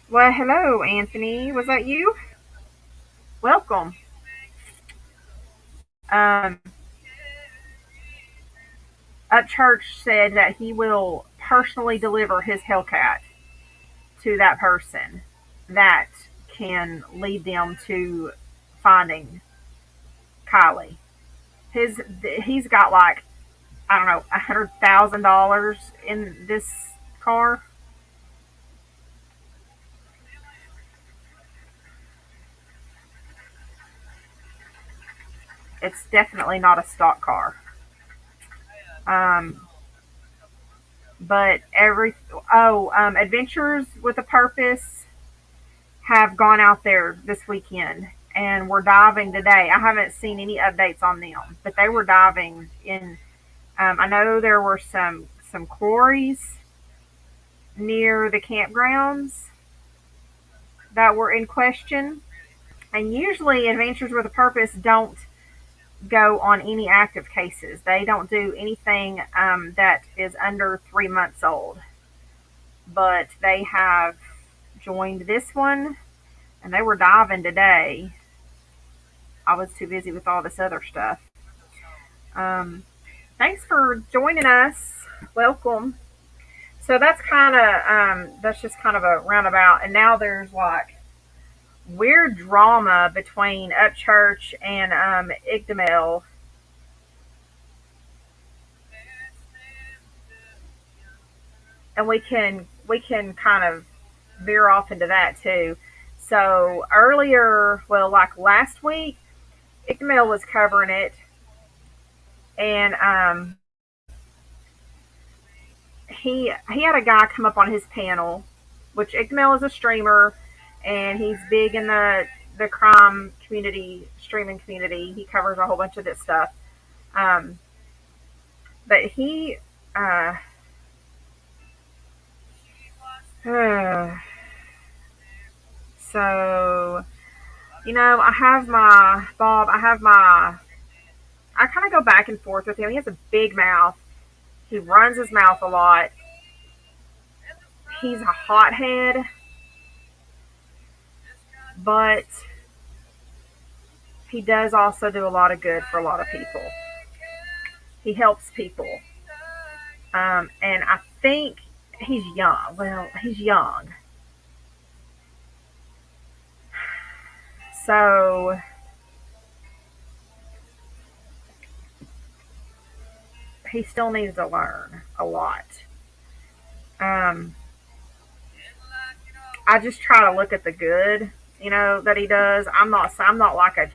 Well, hello, Anthony. Was that you? Welcome. Um, Upchurch said that he will personally deliver his Hellcat to that person that can lead them to finding Kylie. His he's got like I don't know $100,000 in this car. It's definitely not a stock car. Um, but Adventures with a Purpose have gone out there this weekend and we're diving today. I haven't seen any updates on them, but they were diving in. I know there were some quarries near the campgrounds that were in question, and usually Adventures with a Purpose don't go on any active cases. They don't do anything that is under 3 months old. But they have joined this one and they were diving today. I was too busy with all this other stuff. Um, Thanks for joining us. Welcome. So that's just kind of a roundabout. And now there's like weird drama between Upchurch and Igdamel, and we can kind of veer off into that too. So earlier, well, like last week, Igdamel was covering it, and he had a guy come up on his panel, which Igdamel is a streamer, and he's big in the crime community, streaming community. He covers a whole bunch of this stuff. Um, but he, uh, so I have my Bob. I kind of go back and forth with him. He has a big mouth. He runs his mouth a lot. He's a hothead, but he does also do a lot of good for a lot of people. He helps people. And I think he's young. Well, he's young. So he still needs to learn a lot. Um, I just try to look at the good, that he does. I'm not like a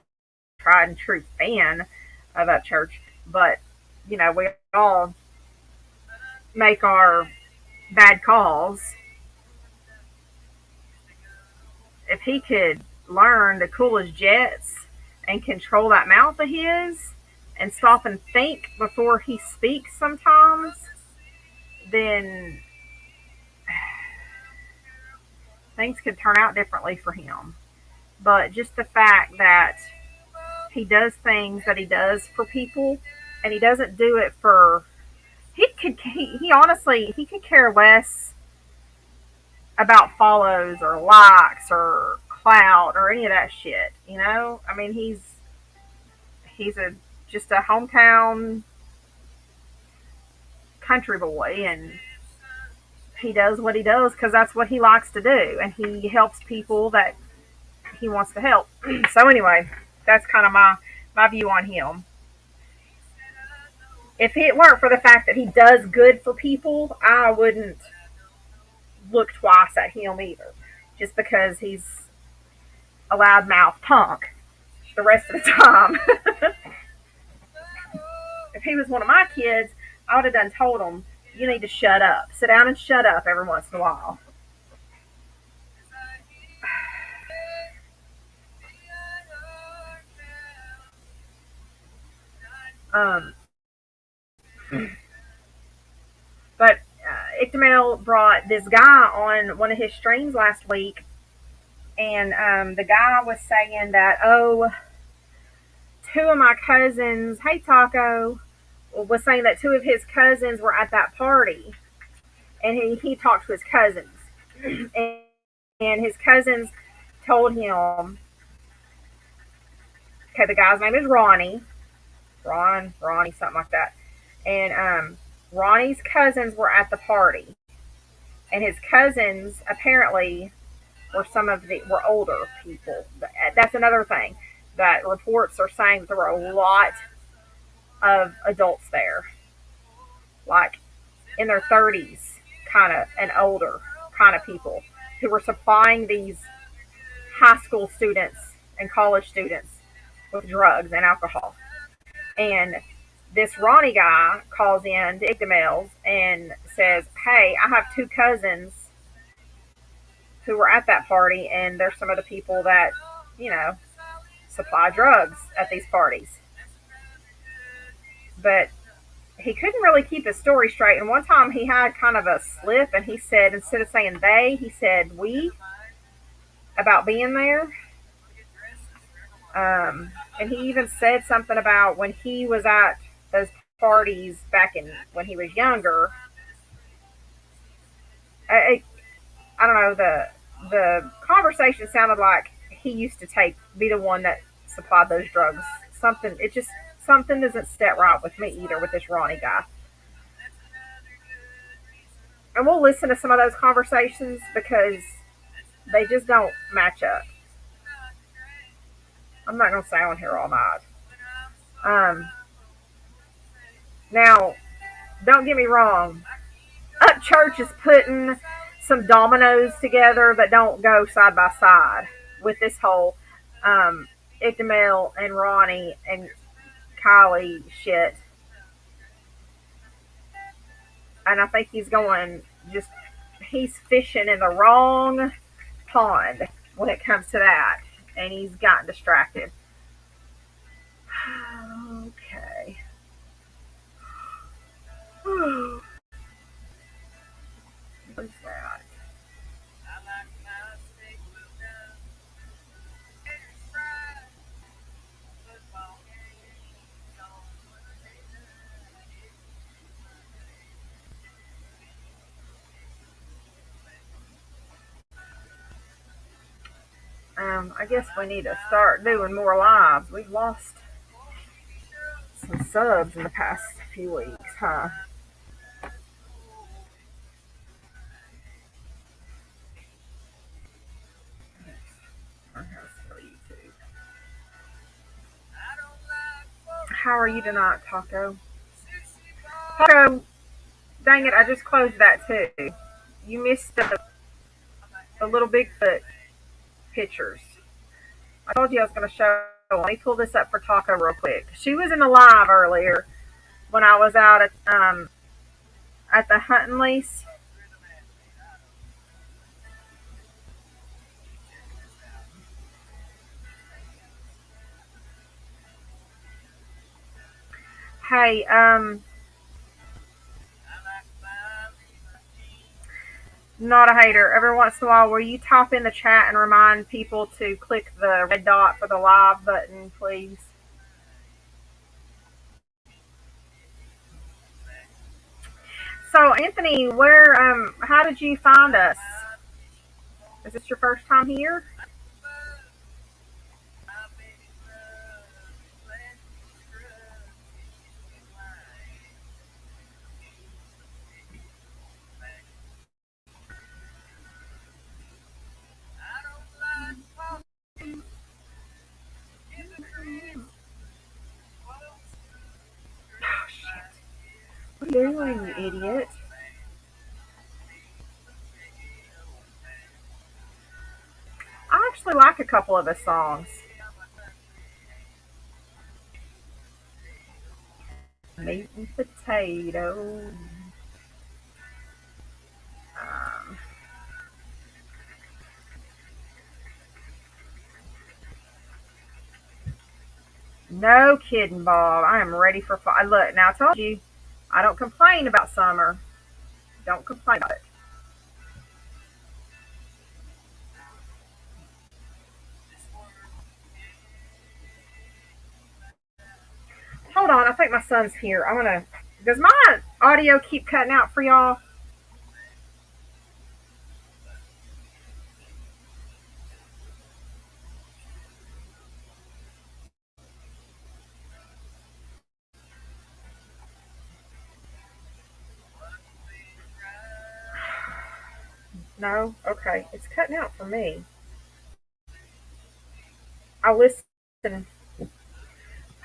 tried and true fan of that church, but we all make our bad calls. If he could learn to cool his jets and control that mouth of his and stop and think before he speaks sometimes, then things could turn out differently for him. But just the fact that he does things that he does for people, and he doesn't do it for he honestly he could care less about follows or likes or clout or any of that shit. I mean, he's a just a hometown country boy, and he does what he does because that's what he likes to do, and he helps people that he wants to help. So anyway, that's kind of my view on him. If it weren't for the fact that he does good for people, I wouldn't look twice at him either. Just because he's a loudmouth punk the rest of the time. If he was one of my kids, I would have done told him, you need to shut up. Sit down and shut up every once in a while. Um, but Ictamel brought this guy on one of his streams last week, and the guy was saying that, oh, two of my cousins, hey Taco, was saying that two of his cousins were at that party, and he talked to his cousins, and, and his cousins told him, okay, the guy's name is Ronnie, Ronnie, something like that, and Ronnie's cousins were at the party, and his cousins apparently were older people. That's another thing that reports are saying that there were a lot of adults there, like in their 30s, kind of, and older kind of people who were supplying these high school students and college students with drugs and alcohol. And this Ronnie guy calls in to Igdamels and says, hey, I have two cousins who were at that party, and there's some of the people that, you know, supply drugs at these parties. But he couldn't really keep his story straight. And one time he had kind of a slip, and he said, instead of saying they, he said we about being there. And he even said something about when he was at those parties back in when he was younger. I, I don't know, the conversation sounded like he used to be the one that supplied those drugs. Something doesn't set right with me either with this Ronnie guy. And we'll listen to some of those conversations because they just don't match up. I'm not gonna stay on here all night. Um, Now, don't get me wrong. Up Church is putting some dominoes together that don't go side by side with this whole um, Ictamel and Ronnie and Kylie shit. And I think he's fishing in the wrong pond when it comes to that. And he's gotten distracted. Okay. What's that? I guess we need to start doing more lives. We've lost some subs in the past few weeks, huh? How are you tonight, Taco? Taco, dang it, I just closed that too. You missed the little Bigfoot pictures. I told you I was going to show. Let me pull this up for Taco real quick. She was in the live earlier when I was out at the hunting lease. Hey, not a hater. Every once in a while, will you type in the chat and remind people to click the red dot for the live button, please? So, Anthony, how did you find us? Is this your first time here? Oh, shit. What are you doing, you idiot? I actually like a couple of his songs. Meat and potato. Um, no kidding, Bob. I am ready for fall. Look, now I told you, I don't complain about summer. Don't complain about it. Hold on, I think my son's here. I'm gonna. Does my audio keep cutting out for y'all? No. Okay, it's cutting out for me. I listen.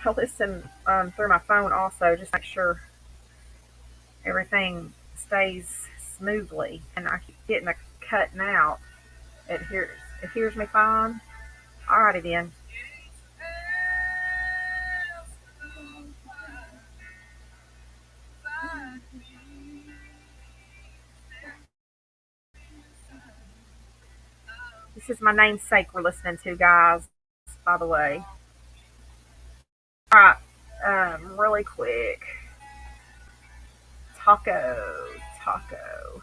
I listen through my phone also, just to make sure everything stays smoothly. And I keep getting a cutting out. It hears me fine. Alrighty then. This is my namesake we're listening to, guys. By the way. Alright. Really quick. Taco. Taco.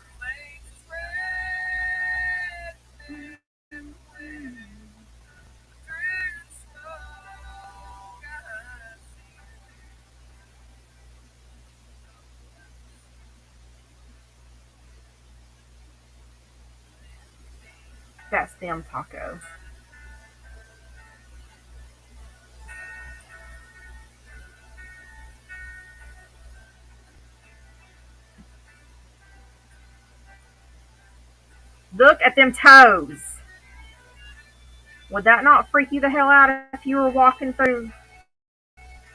That's them tacos. Look at them toes. Would that not freak you the hell out if you were walking through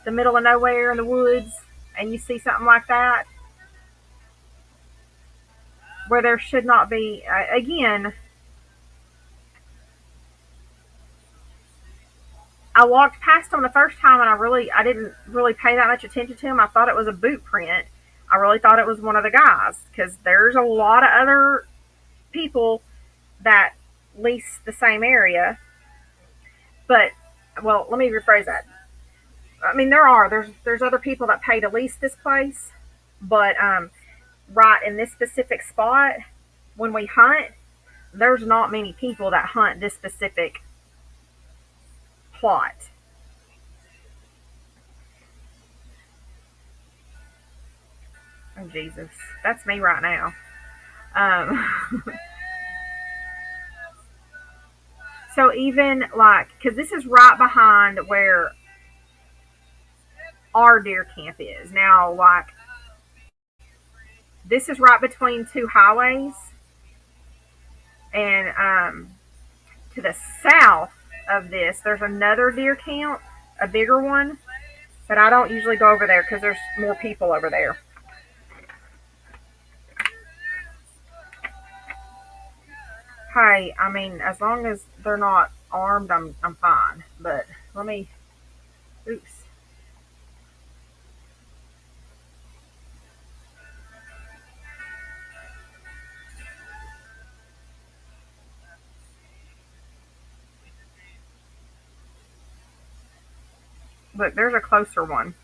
the middle of nowhere in the woods and you see something like that where there should not be? Again, I walked past them the first time and I didn't really pay that much attention to him. I thought it was a boot print. I really thought it was one of the guys because there's a lot of other people that lease the same area. But well, let me rephrase that. I mean, there's other people that pay to lease this place, but right in this specific spot, when we hunt, there's not many people that hunt this specific plot. Oh Jesus, that's me right now. Um, so even like, because this is right behind where our deer camp is now. Like this is right between two highways, and to the south of this, there's another deer camp, a bigger one, but I don't usually go over there because there's more people over there. Hey, I mean, as long as they're not armed, I'm fine. But let me. Oops. Look, there's a closer one.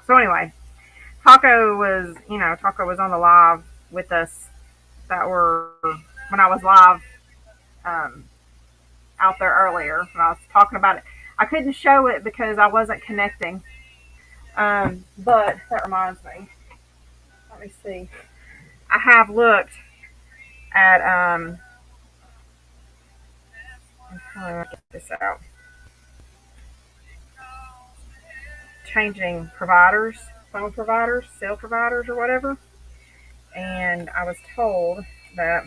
So anyway, Taco was on the live with us that were when I was live um, out there earlier when I was talking about it. I couldn't show it because I wasn't connecting. But that reminds me. Let me see. I have looked at how do I get this out? Changing providers, phone providers, cell providers, or whatever. And I was told that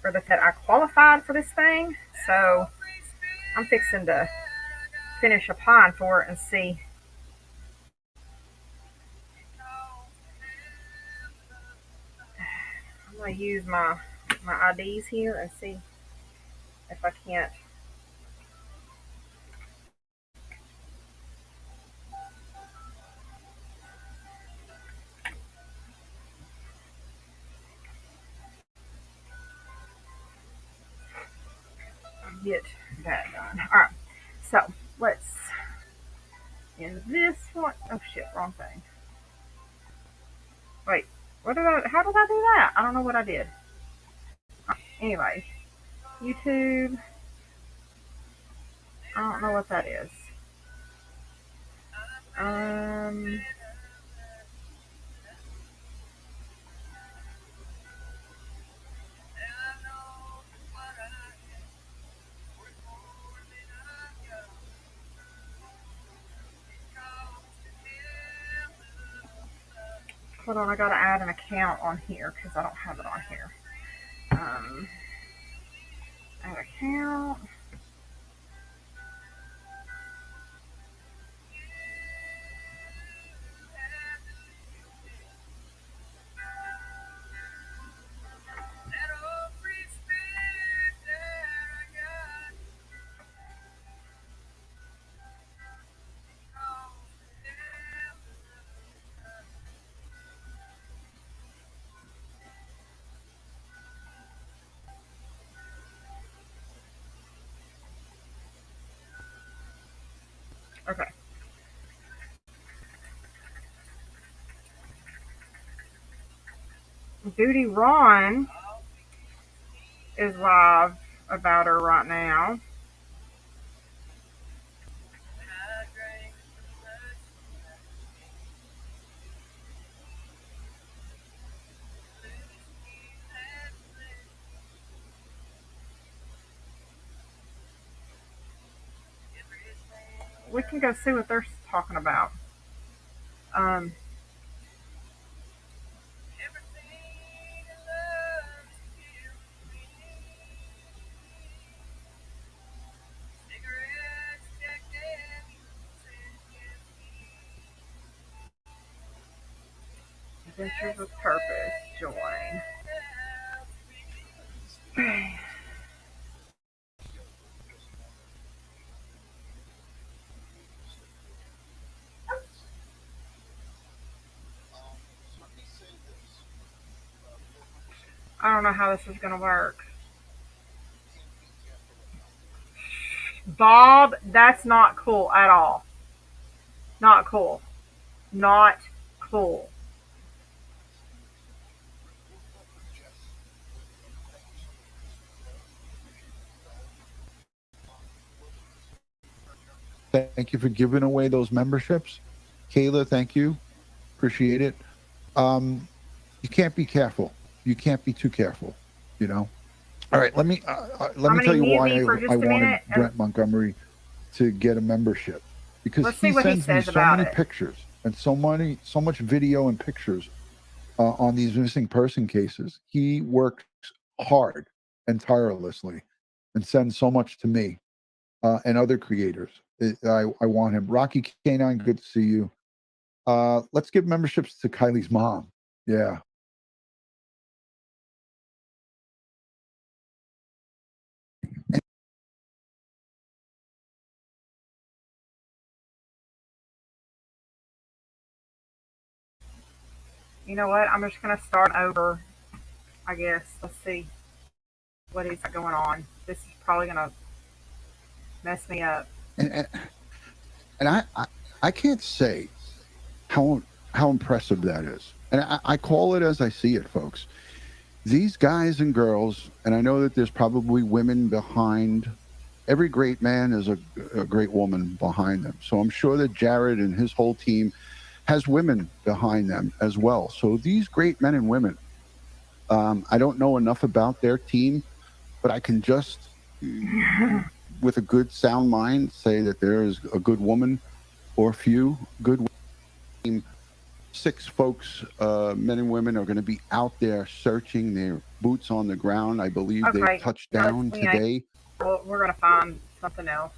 for the that I qualified for this thing. So I'm fixing to finish applying for it and see. I'm gonna use my IDs here and see if I can't get that done. All right. So let's in this one. Oh shit, wrong thing. Wait, what did I? How did I do that? I don't know what I did. Anyway, YouTube. I don't know what that is. Um, Hold on, I gotta add an account on here because I don't have it on here. Um, Add account. Okay. Duty Ron is live about her right now. We can go see what they're talking about. Um, Adventures with Purpose. Join. I don't know how this is gonna work. Bob, that's not cool at all. Not cool. Not cool. Thank you for giving away those memberships. Kayla, thank you. Appreciate it. You can't be careful. You can't be too careful, you know? All right, let I'm me gonna tell you mute why me for I just a wanted minute and Brent Montgomery to get a membership, because let's see he what he sends me says so about many it. pictures and so much video and pictures on these missing person cases. He works hard and tirelessly and sends so much to me and other creators. I want him. Rocky Canine, good to see you. Let's give memberships to Kylie's mom. Yeah. You know what? I'm just gonna start over. I guess. Let's see what he's got going on. This is probably gonna mess me up. And and I can't say how impressive that is. And I call it as I see it, folks. These guys and girls, and I know that there's probably women behind every great man is a great woman behind them. So I'm sure that Jared and his whole team has women behind them as well. So these great men and women, I don't know enough about their team, but I can just, with a good sound mind, say that there is a good woman or a few good women 6 folks, men and women, are going to be out there searching, their boots on the ground. I believe Okay. they've touched down We ain't. today. Well, we're gonna find something else.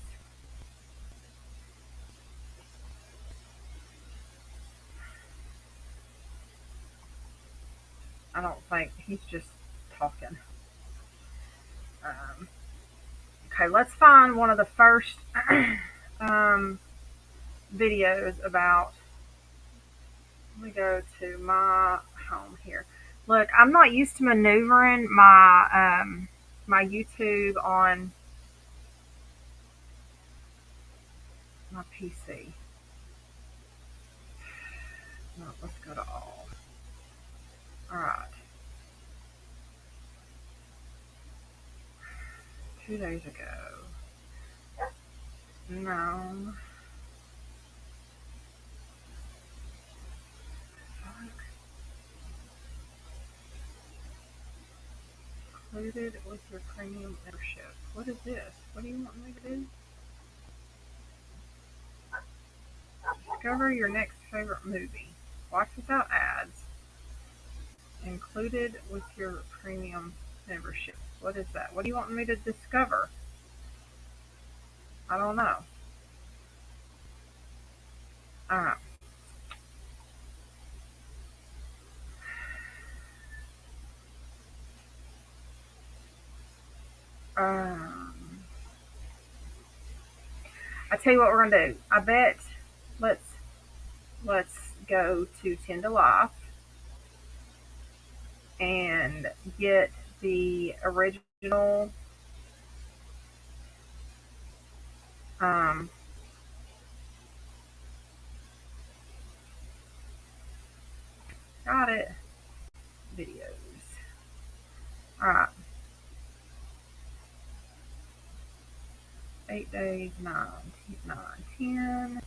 I don't think he's just talking. Um, okay, let's find one of the first um, videos about. Let me go to my home here. Look, I'm not used to maneuvering my YouTube on my PC. No, let's go to all. All right. 2 days ago. No. Fuck. Included with your premium membership. What is this? What do you want me to do? Discover your next favorite movie. Watch without ads. Included with your premium membership. What is that? What do you want me to discover? I don't know. Alright. Um, I tell you what we're gonna do. I bet let's go to 10 to Life and get the original um, got it videos. Alright. 8 days, 10.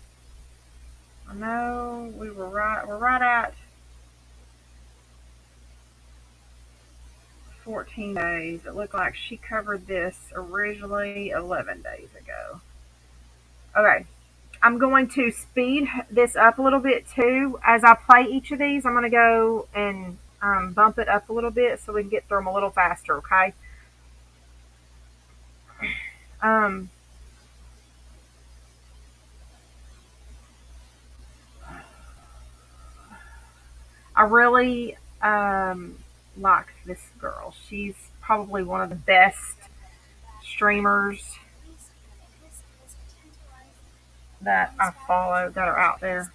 I know we're right at 14 days. It looked like she covered this originally 11 days ago. Okay, I'm going to speed this up a little bit too. As I play each of these, I'm going to go and bump it up a little bit so we can get through them a little faster, okay? Um, I really like this girl. She's probably one of the best streamers that I follow that are out there.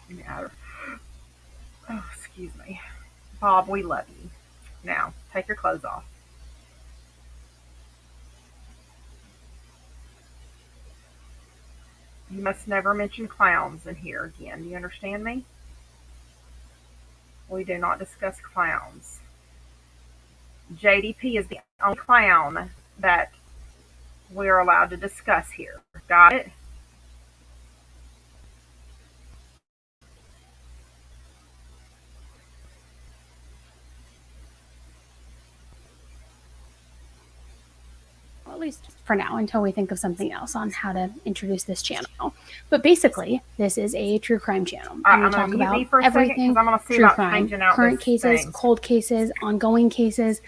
Yeah. Oh, excuse me. Bob, we love you. Now, take your clothes off. You must never mention clowns in here again. Do you understand me? We do not discuss clowns. JDP is the only clown that we're allowed to discuss here. Got it? At least for now, until we think of something else on how to introduce this channel. But basically, this is a true crime channel. And we talk about everything true crime, current cases, cold cases, ongoing cases,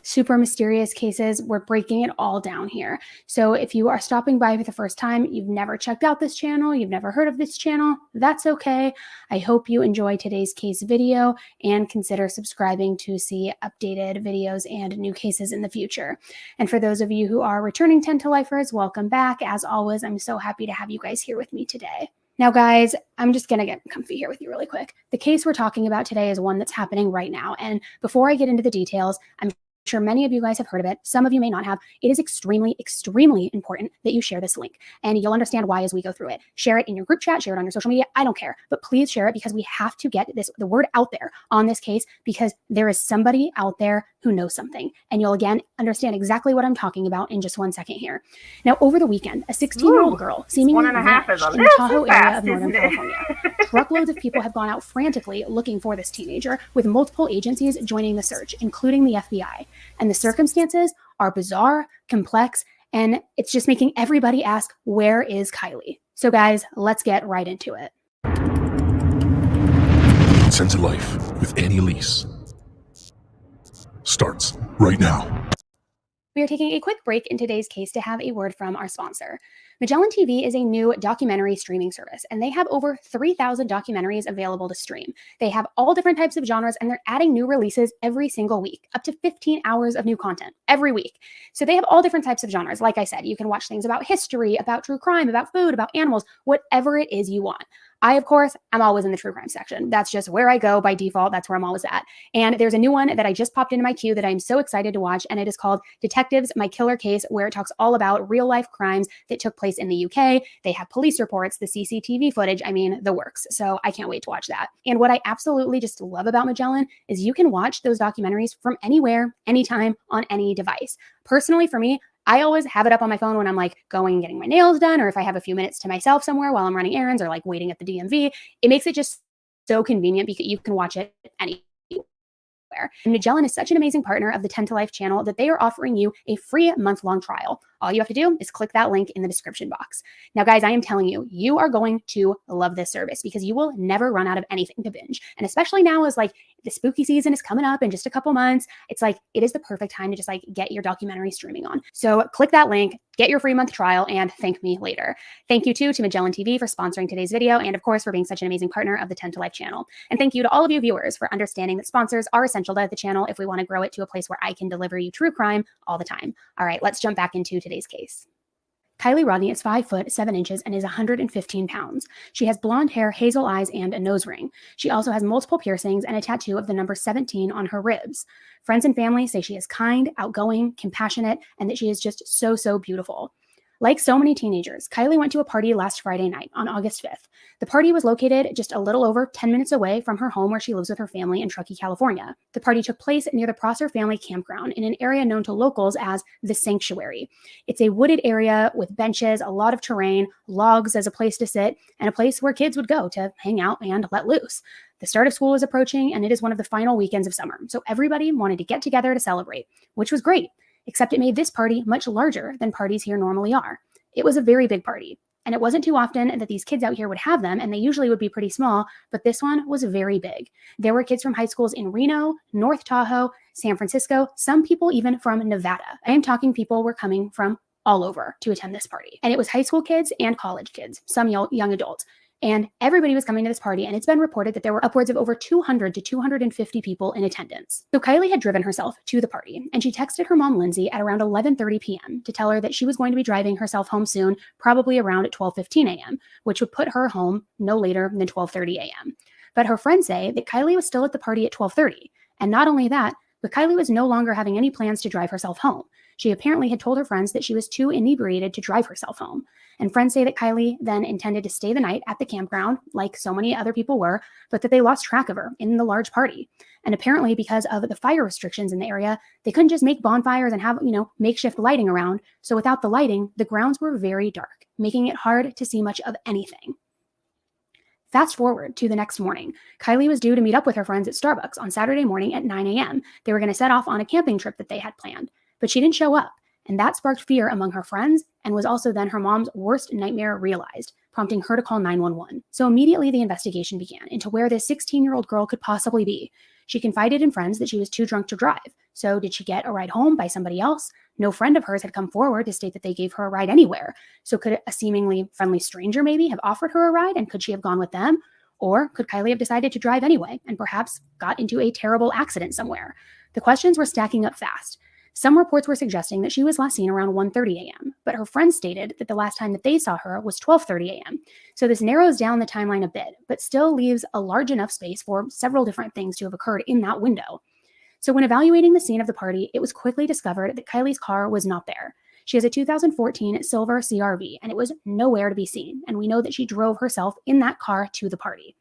super mysterious cases. We're breaking it all down here. So if you are stopping by for the first time, you've never checked out this channel, you've never heard of this channel, that's okay. I hope you enjoy today's case video and consider subscribing to see updated videos and new cases in the future. And for those of you who are returning 10 to Lifers, welcome back. As always, I'm so happy to have you guys here with me today. Now, guys, I'm just going to get comfy here with you really quick. The case we're talking about today is one that's happening right now. And before I get into the details, I'm sure many of you guys have heard of it. Some of you may not have. It is extremely, extremely important that you share this link. And you'll understand why as we go through it. Share it in your group chat, share it on your social media. I don't care. But please share it because we have to get the word out there on this case because there is somebody out there who knows something. And you'll again understand exactly what I'm talking about in just 1 second here. Now, over the weekend, a 16-year-old girl seemingly vanished in the Tahoe area of Northern California. Truckloads of people have gone out frantically looking for this teenager, with multiple agencies joining the search, including the FBI. And the circumstances are bizarre, complex, and it's just making everybody ask, where is Kylie? So guys, let's get right into it. Consent to Life with Annie Elise starts right now. We are taking a quick break in today's case to have a word from our sponsor. Magellan TV is a new documentary streaming service, and they have over 3,000 documentaries available to stream. They have all different types of genres, and they're adding new releases every single week, up to 15 hours of new content every week. So they have all different types of genres. Like I said, you can watch things about history, about true crime, about food, about animals, whatever it is you want. I, of course, am always in the true crime section. That's just where I go by default. That's where I'm always at. And there's a new one that I just popped into my queue that I'm so excited to watch, and it is called Detectives, My Killer Case, where it talks all about real life crimes that took place in the UK. They have police reports, the CCTV footage, I mean, the works. So I can't wait to watch that. And what I absolutely just love about Magellan is you can watch those documentaries from anywhere, anytime, on any device. Personally, for me, I always have it up on my phone when I'm like going and getting my nails done, or if I have a few minutes to myself somewhere while I'm running errands or like waiting at the DMV. It makes it just so convenient because you can watch it anywhere. And Magellan is such an amazing partner of the 10 to Life channel that they are offering you a free month-long trial. All you have to do is click that link in the description box. Now, guys, I am telling you, you are going to love this service because you will never run out of anything to binge. And especially now as like the spooky season is coming up in just a couple months, it's like, it is the perfect time to just like get your documentary streaming on. So click that link, get your free month trial, and thank me later. Thank you too to Magellan TV for sponsoring today's video, and of course for being such an amazing partner of the 10 to Life channel. And thank you to all of you viewers for understanding that sponsors are essential to the channel if we want to grow it to a place where I can deliver you true crime all the time. All right, let's jump back into today's case. Kylie Rodney is 5 foot 7 inches and is 115 pounds. She has blonde hair, hazel eyes, and a nose ring. She also has multiple piercings and a tattoo of the number 17 on her ribs. Friends and family say she is kind, outgoing, compassionate, and that she is just so beautiful. Like so many teenagers, Kylie went to a party last Friday night on August 5th. The party was located just a little over 10 minutes away from her home where she lives with her family in Truckee, California. The party took place near the Prosser Family Campground in an area known to locals as the Sanctuary. It's a wooded area with benches, a lot of terrain, logs as a place to sit, and a place where kids would go to hang out and let loose. The start of school is approaching, and it is one of the final weekends of summer, so everybody wanted to get together to celebrate, which was great. Except it made this party much larger than parties here normally are. It was a very big party, and it wasn't too often that these kids out here would have them, and they usually would be pretty small, but this one was very big. There were kids from high schools in Reno, North Tahoe, San Francisco, some people even from Nevada. I am talking people were coming from all over to attend this party. And it was high school kids and college kids, some young adults. And everybody was coming to this party, and it's been reported that there were upwards of over 200 to 250 people in attendance. So Kylie had driven herself to the party, and she texted her mom, Lindsay, at around 11:30 p.m. to tell her that she was going to be driving herself home soon, probably around 12:15 a.m., which would put her home no later than 12:30 a.m. But her friends say that Kylie was still at the party at 12:30. And not only that, but Kylie was no longer having any plans to drive herself home. She apparently had told her friends that she was too inebriated to drive herself home. And friends say that Kylie then intended to stay the night at the campground, like so many other people were, but that they lost track of her in the large party. And apparently because of the fire restrictions in the area, they couldn't just make bonfires and have, makeshift lighting around. So without the lighting, the grounds were very dark, making it hard to see much of anything. Fast forward to the next morning. Kylie was due to meet up with her friends at Starbucks on Saturday morning at 9 a.m. They were going to set off on a camping trip that they had planned, but she didn't show up. And that sparked fear among her friends and was also then her mom's worst nightmare realized, prompting her to call 911. So immediately the investigation began into where this 16-year-old girl could possibly be. She confided in friends that she was too drunk to drive. So did she get a ride home by somebody else? No friend of hers had come forward to state that they gave her a ride anywhere. So could a seemingly friendly stranger maybe have offered her a ride, and could she have gone with them? Or could Kylie have decided to drive anyway and perhaps got into a terrible accident somewhere? The questions were stacking up fast. Some reports were suggesting that she was last seen around 1:30 a.m., but her friends stated that the last time that they saw her was 12:30 a.m. So this narrows down the timeline a bit, but still leaves a large enough space for several different things to have occurred in that window. So when evaluating the scene of the party, it was quickly discovered that Kylie's car was not there. She has a 2014 silver CR-V, and it was nowhere to be seen, and we know that she drove herself in that car to the party.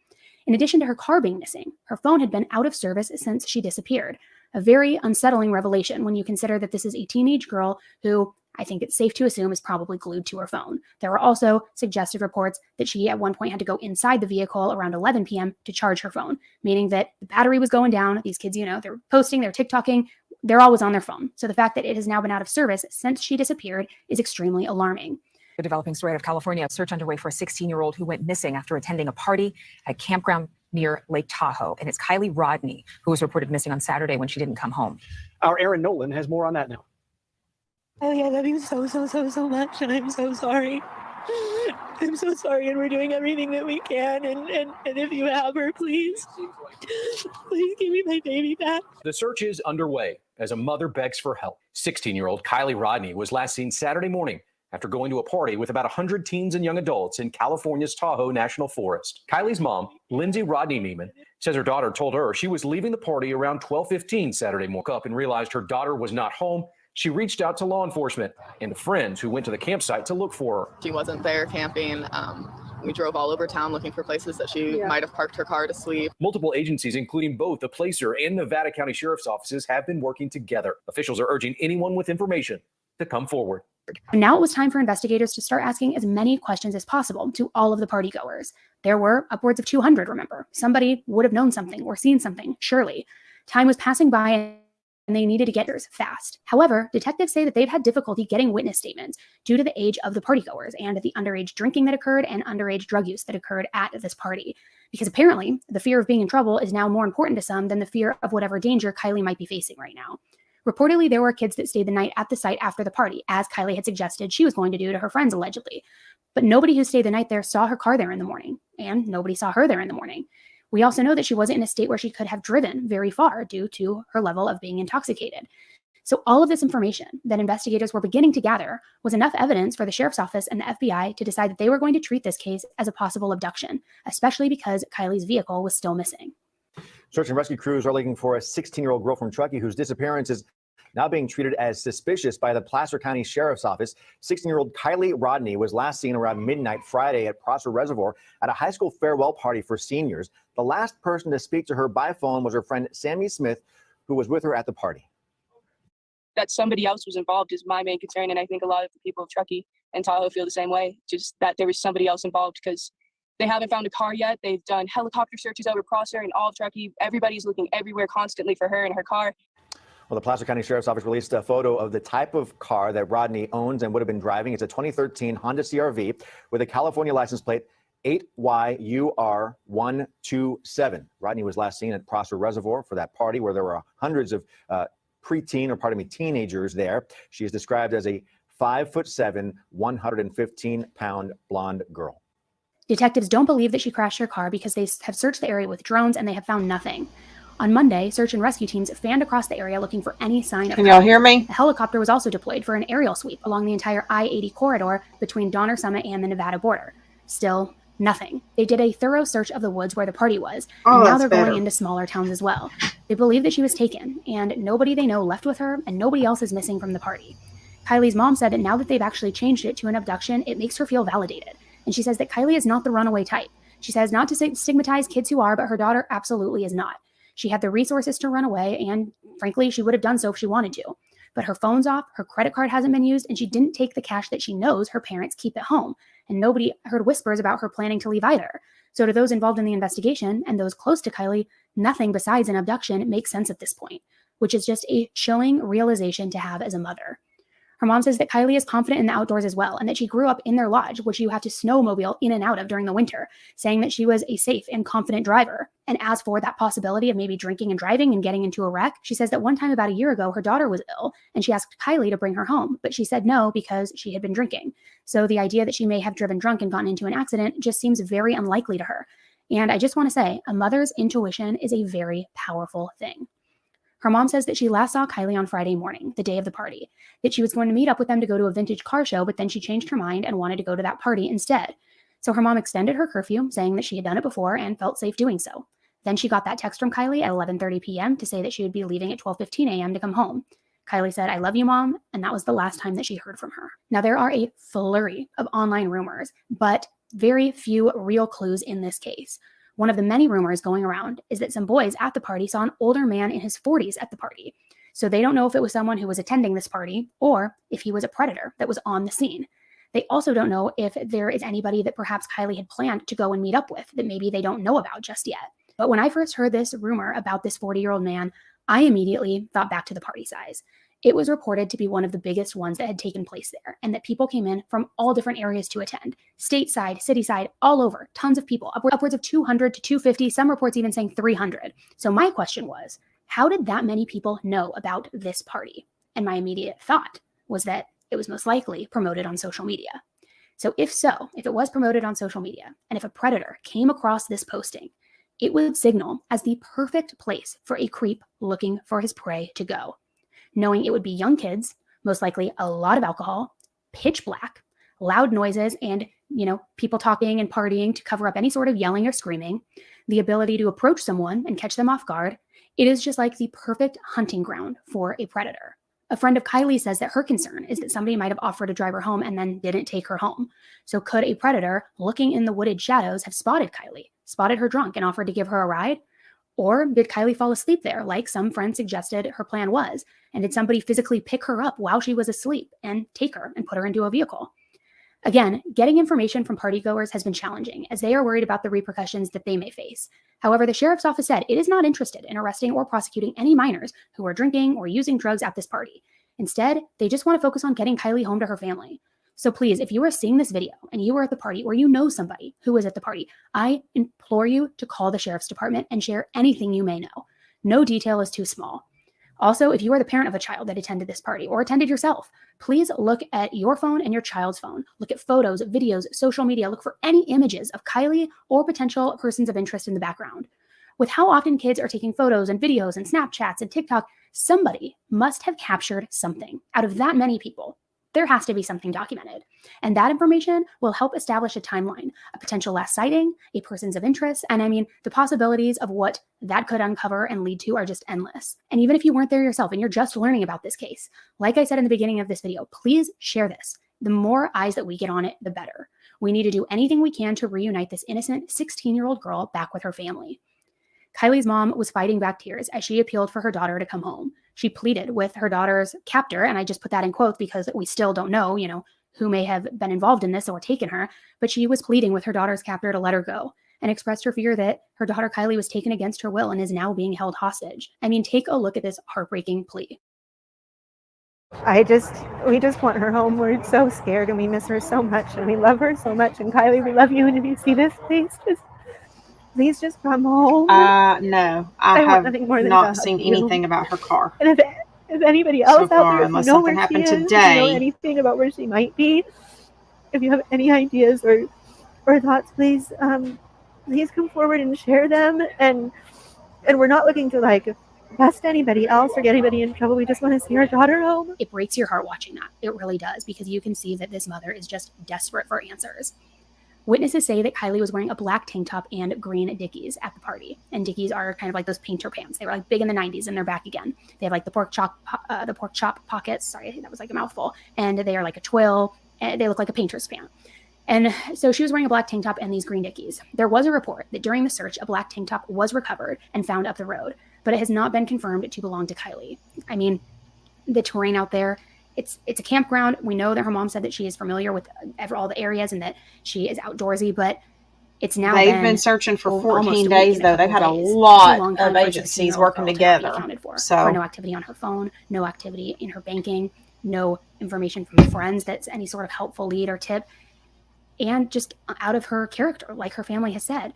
In addition to her car being missing, her phone had been out of service since she disappeared. A very unsettling revelation when you consider that this is a teenage girl who, I think it's safe to assume, is probably glued to her phone. There were also suggested reports that she at one point had to go inside the vehicle around 11 p.m. to charge her phone, meaning that the battery was going down. These kids, they're posting, they're TikToking, they're always on their phone. So the fact that it has now been out of service since she disappeared is extremely alarming. A developing story out of California, a search underway for a 16-year-old who went missing after attending a party at a campground near Lake Tahoe. And it's Kylie Rodney, who was reported missing on Saturday when she didn't come home. Our Aaron Nolan has more on that now. Kylie, I love you so much, and I'm so sorry. I'm so sorry, and we're doing everything that we can. And if you have her, please give me my baby back. The search is underway as a mother begs for help. 16-year-old Kylie Rodney was last seen Saturday morning after going to a party with about 100 teens and young adults in California's Tahoe National Forest. Kylie's mom, Lindsay Rodney Neiman, says her daughter told her she was leaving the party around 12:15 Saturday morning. Woke up and realized her daughter was not home. She reached out to law enforcement and to friends who went to the campsite to look for her. She wasn't there camping. We drove all over town looking for places that she might have parked her car to sleep. Multiple agencies, including both the Placer and Nevada County Sheriff's offices, have been working together. Officials are urging anyone with information to come forward. Now it was time for investigators to start asking as many questions as possible to all of the partygoers. There were upwards of 200, remember. Somebody would have known something or seen something, surely. Time was passing by and they needed to get yours fast. However, detectives say that they've had difficulty getting witness statements due to the age of the partygoers and the underage drinking that occurred and underage drug use that occurred at this party. Because apparently, the fear of being in trouble is now more important to some than the fear of whatever danger Kylie might be facing right now. Reportedly, there were kids that stayed the night at the site after the party, as Kylie had suggested she was going to do to her friends allegedly. But nobody who stayed the night there saw her car there in the morning, and nobody saw her there in the morning. We also know that she wasn't in a state where she could have driven very far due to her level of being intoxicated. So all of this information that investigators were beginning to gather was enough evidence for the sheriff's office and the FBI to decide that they were going to treat this case as a possible abduction, especially because Kylie's vehicle was still missing. Search and rescue crews are looking for a 16-year-old girl from Truckee whose disappearance is now being treated as suspicious by the Placer County Sheriff's Office. 16-year-old Kylie Rodney was last seen around midnight Friday at Prosser Reservoir at a high school farewell party for seniors. The last person to speak to her by phone was her friend Sammy Smith, who was with her at the party. That somebody else was involved is my main concern, and I think a lot of the people of Truckee and Tahoe feel the same way, just that there was somebody else involved, because they haven't found a car yet. They've done helicopter searches over Prosser and all of Truckee. Everybody's looking everywhere constantly for her and her car. Well, the Placer County Sheriff's Office released a photo of the type of car that Rodney owns and would have been driving. It's a 2013 Honda CR-V with a California license plate 8YUR127. Rodney was last seen at Prosser Reservoir for that party where there were hundreds of teenagers there. She is described as a 5'7", 115-pound blonde girl. Detectives don't believe that she crashed her car because they have searched the area with drones and they have found nothing. On Monday, search and rescue teams fanned across the area looking for any sign of her. Can y'all hear me? A helicopter was also deployed for an aerial sweep along the entire I-80 corridor between Donner Summit and the Nevada border. Still, nothing. They did a thorough search of the woods where the party was, and now they're going into smaller towns as well. They believe that she was taken, and nobody they know left with her, and nobody else is missing from the party. Kylie's mom said that now that they've actually changed it to an abduction, it makes her feel validated. And she says that Kylie is not the runaway type. She says not to stigmatize kids who are, but her daughter absolutely is not. She had the resources to run away, and frankly, she would have done so if she wanted to. But her phone's off, her credit card hasn't been used, and she didn't take the cash that she knows her parents keep at home. And nobody heard whispers about her planning to leave either. So to those involved in the investigation and those close to Kylie, nothing besides an abduction makes sense at this point, which is just a chilling realization to have as a mother. Her mom says that Kylie is confident in the outdoors as well, and that she grew up in their lodge, which you have to snowmobile in and out of during the winter, saying that she was a safe and confident driver. And as for that possibility of maybe drinking and driving and getting into a wreck, she says that one time about a year ago, her daughter was ill, and she asked Kylie to bring her home, but she said no because she had been drinking. So the idea that she may have driven drunk and gotten into an accident just seems very unlikely to her. And I just want to say, a mother's intuition is a very powerful thing. Her mom says that she last saw Kylie on Friday morning, the day of the party, that she was going to meet up with them to go to a vintage car show, but then she changed her mind and wanted to go to that party instead. So her mom extended her curfew, saying that she had done it before and felt safe doing so. Then she got that text from Kylie at 11:30 p.m. to say that she would be leaving at 12:15 a.m. to come home. Kylie said, "I love you, Mom," and that was the last time that she heard from her. Now, there are a flurry of online rumors, but very few real clues in this case. One of the many rumors going around is that some boys at the party saw an older man in his 40s at the party. So they don't know if it was someone who was attending this party or if he was a predator that was on the scene. They also don't know if there is anybody that perhaps Kylie had planned to go and meet up with that maybe they don't know about just yet. But when I first heard this rumor about this 40-year-old man, I immediately thought back to the party size. It was reported to be one of the biggest ones that had taken place there, and that people came in from all different areas to attend. Stateside, cityside, all over, tons of people, upwards of 200 to 250, some reports even saying 300. So my question was, how did that many people know about this party? And my immediate thought was that it was most likely promoted on social media. So if it was promoted on social media, and if a predator came across this posting, it would signal as the perfect place for a creep looking for his prey to go, knowing it would be young kids, most likely a lot of alcohol, pitch black, loud noises, and, people talking and partying to cover up any sort of yelling or screaming, the ability to approach someone and catch them off guard. It is just like the perfect hunting ground for a predator. A friend of Kylie says that her concern is that somebody might have offered to drive her home and then didn't take her home. So could a predator looking in the wooded shadows have spotted Kylie, spotted her drunk and offered to give her a ride? Or did Kylie fall asleep there, like some friends suggested her plan was? And did somebody physically pick her up while she was asleep and take her and put her into a vehicle? Again, getting information from partygoers has been challenging, as they are worried about the repercussions that they may face. However, the sheriff's office said it is not interested in arresting or prosecuting any minors who are drinking or using drugs at this party. Instead, they just want to focus on getting Kylie home to her family. So please, if you are seeing this video and you were at the party or you know somebody who was at the party, I implore you to call the sheriff's department and share anything you may know. No detail is too small. Also, if you are the parent of a child that attended this party or attended yourself, please look at your phone and your child's phone. Look at photos, videos, social media. Look for any images of Kylie or potential persons of interest in the background. With how often kids are taking photos and videos and Snapchats and TikTok, somebody must have captured something. Out of that many people, there has to be something documented. And that information will help establish a timeline, a potential last sighting, a persons of interest. And the possibilities of what that could uncover and lead to are just endless. And even if you weren't there yourself and you're just learning about this case, like I said in the beginning of this video, please share this. The more eyes that we get on it, the better. We need to do anything we can to reunite this innocent 16-year-old girl back with her family. Kylie's mom was fighting back tears as she appealed for her daughter to come home. She pleaded with her daughter's captor, and I just put that in quotes because we still don't know, who may have been involved in this or taken her, but she was pleading with her daughter's captor to let her go and expressed her fear that her daughter Kylie was taken against her will and is now being held hostage. Take a look at this heartbreaking plea. We just want her home. We're so scared and we miss her so much and we love her so much. And Kylie, we love you. And if you see this, please just come home. No, I have not seen anything about her car. And if anybody else so out far, there, unless if you know something where happened she is, today, if you know anything about where she might be, if you have any ideas or thoughts, please come forward and share them. And we're not looking to bust anybody else or get anybody in trouble. We just want to see our daughter home. It breaks your heart watching that. It really does, because you can see that this mother is just desperate for answers. Witnesses say that Kylie was wearing a black tank top and green Dickies at the party. And Dickies are kind of like those painter pants. They were big in the 90s and they're back again. They have the pork chop pockets. Sorry, that was a mouthful. And they are like a twill. And they look like a painter's pant. And so she was wearing a black tank top and these green Dickies. There was a report that during the search, a black tank top was recovered and found up the road, but it has not been confirmed to belong to Kylie. The terrain out there, it's a campground. We know that her mom said that she is familiar with all the areas and that she is outdoorsy, but it's now they've been searching for 14 days, though. They've had a lot of agencies working together. For no activity on her phone, no activity in her banking, no information from friends that's any sort of helpful lead or tip, and just out of her character, like her family has said.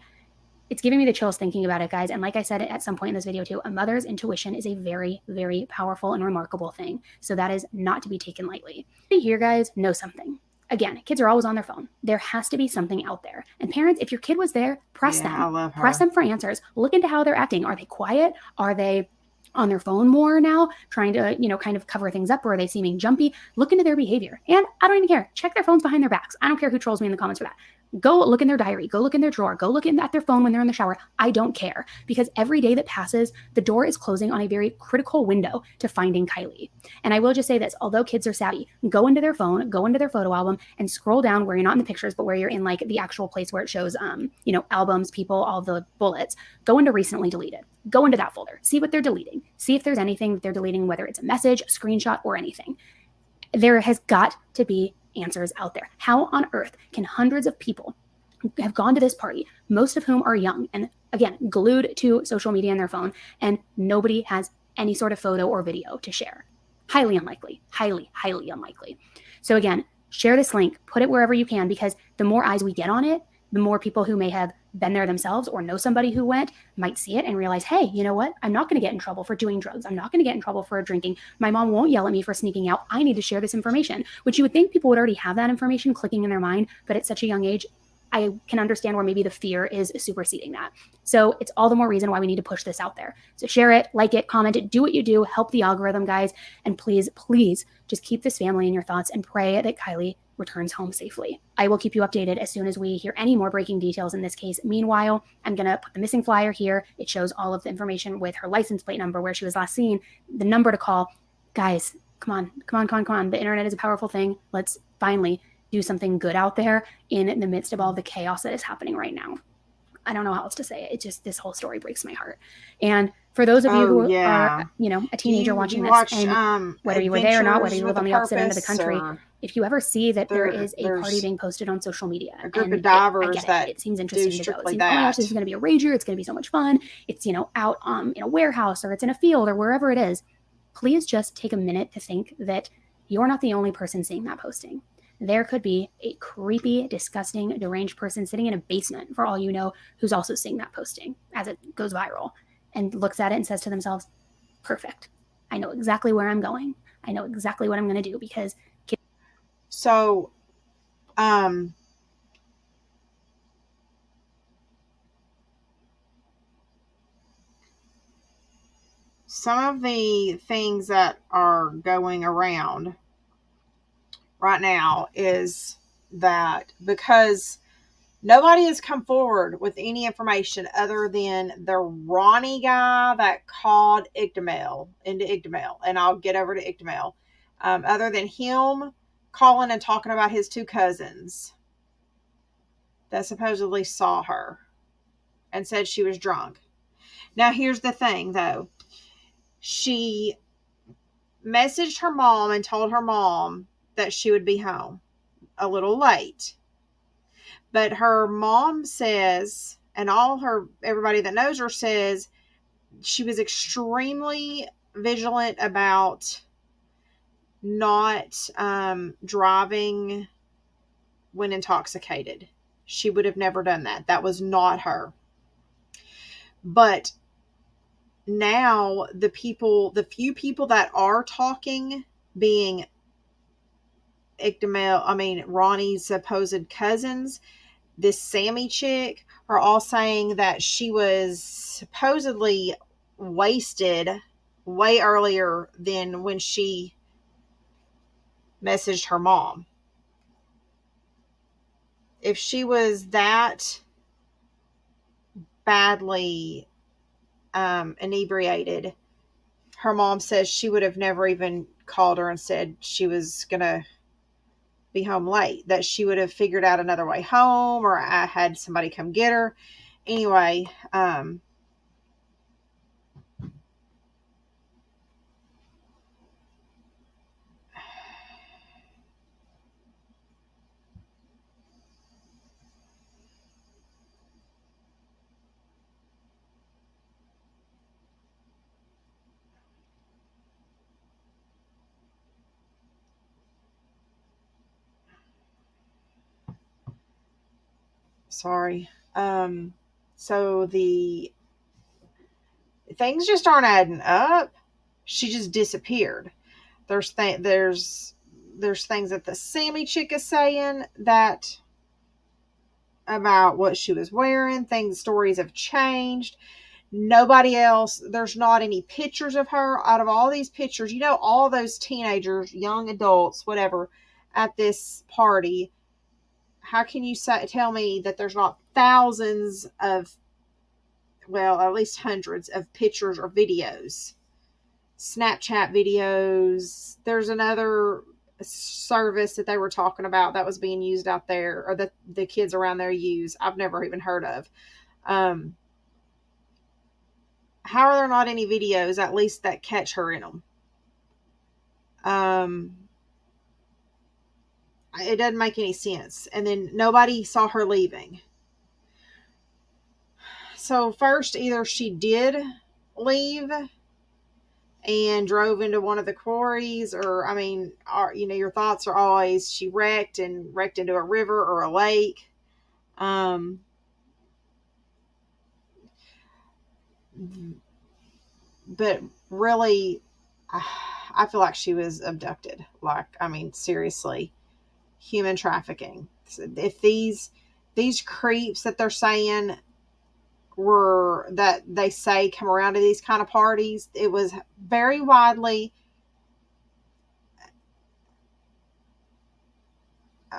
It's giving me the chills thinking about it, guys. And like I said at some point in this video too, a mother's intuition is a very, very powerful and remarkable thing. So that is not to be taken lightly. Here, guys, know something. Again, kids are always on their phone. There has to be something out there. And parents, if your kid was there, press them. Press them for answers. Look into how they're acting. Are they quiet? Are they on their phone more now, trying to, kind of cover things up? Or are they seeming jumpy? Look into their behavior. And I don't even care. Check their phones behind their backs. I don't care who trolls me in the comments for that. Go look in their diary. Go look in their drawer. Go look at their phone when they're in the shower. I don't care, because every day that passes, the door is closing on a very critical window to finding Kylie. And I will just say this, although kids are savvy, go into their phone, go into their photo album and scroll down where you're not in the pictures, but where you're in the actual place where it shows, albums, people, all the bullets. Go into recently deleted. Go into that folder. See what they're deleting. See if there's anything that they're deleting, whether it's a message, a screenshot, or anything. There has got to be answers out there. How on earth can hundreds of people have gone to this party, most of whom are young and, again, glued to social media and their phone, and nobody has any sort of photo or video to share? Highly unlikely. Highly, highly unlikely. So again, share this link, put it wherever you can, because the more eyes we get on it, the more people who may have been there themselves or know somebody who went might see it and realize, hey, you know what? I'm not going to get in trouble for doing drugs. I'm not going to get in trouble for drinking. My mom won't yell at me for sneaking out. I need to share this information, which you would think people would already have that information clicking in their mind. But at such a young age, I can understand where maybe the fear is superseding that. So it's all the more reason why we need to push this out there. So share it, like it, comment it, do what you do, help the algorithm, guys. And please, please just keep this family in your thoughts and pray that Kylie returns home safely. I will keep you updated as soon as we hear any more breaking details in this case. Meanwhile, I'm going to put the missing flyer here. It shows all of the information with her license plate number, where she was last seen, the number to call. Guys, come on. The internet is a powerful thing. Let's finally do something good out there in the midst of all the chaos that is happening right now. I don't know how else to say it. It just, this whole story breaks my heart. And for those of you who are, a teenager watching this, and whether you were there or not, whether you live on the opposite end of the country, if you ever see that there is a party being posted on social media, a group of divers it seems interesting to go. It seems, oh my gosh, this is going to be a rager. It's going to be so much fun. It's, out in a warehouse, or it's in a field, or wherever it is. Please just take a minute to think that you're not the only person seeing that posting. There could be a creepy, disgusting, deranged person sitting in a basement, for all you know, who's also seeing that posting as it goes viral and looks at it and says to themselves, perfect. I know exactly where I'm going. I know exactly what I'm going to do, because so, some of the things that are going around right now is that because nobody has come forward with any information other than the Ronnie guy that called Igdamail, and I'll get over to Igdamail, other than him calling and talking about his two cousins that supposedly saw her and said she was drunk. Now, here's the thing, though. She messaged her mom and told her mom that she would be home a little late. But her mom says, and everybody that knows her says, she was extremely vigilant about not driving when intoxicated. She would have never done that. That was not her. But now the few people that are talking, being Ronnie's supposed cousins, this Sammy chick, are all saying that she was supposedly wasted way earlier than when she messaged her mom. If she was that badly inebriated, her mom says she would have never even called her and said she was going to be home late, that she would have figured out another way home, or I had somebody come get her. Anyway, sorry. So the things just aren't adding up. She just disappeared. There's things that the Sammy chick is saying that about what she was wearing. Stories have changed. Nobody else, there's not any pictures of her. Out of all these pictures, all those teenagers, young adults, whatever, at this party, how can you tell me that there's not thousands of, well, at least hundreds of pictures or videos? Snapchat videos. There's another service that they were talking about that was being used out there, or that the kids around there use. I've never even heard of. How are there not any videos, at least, that catch her in them? It doesn't make any sense. And then nobody saw her leaving. So first, either she did leave and drove into one of the quarries, or I mean, your thoughts are always she wrecked into a river or a lake. But really, I feel like she was abducted. Like, I mean, seriously, human trafficking. If these creeps that they're saying that they say come around to these kind of parties, it was very widely.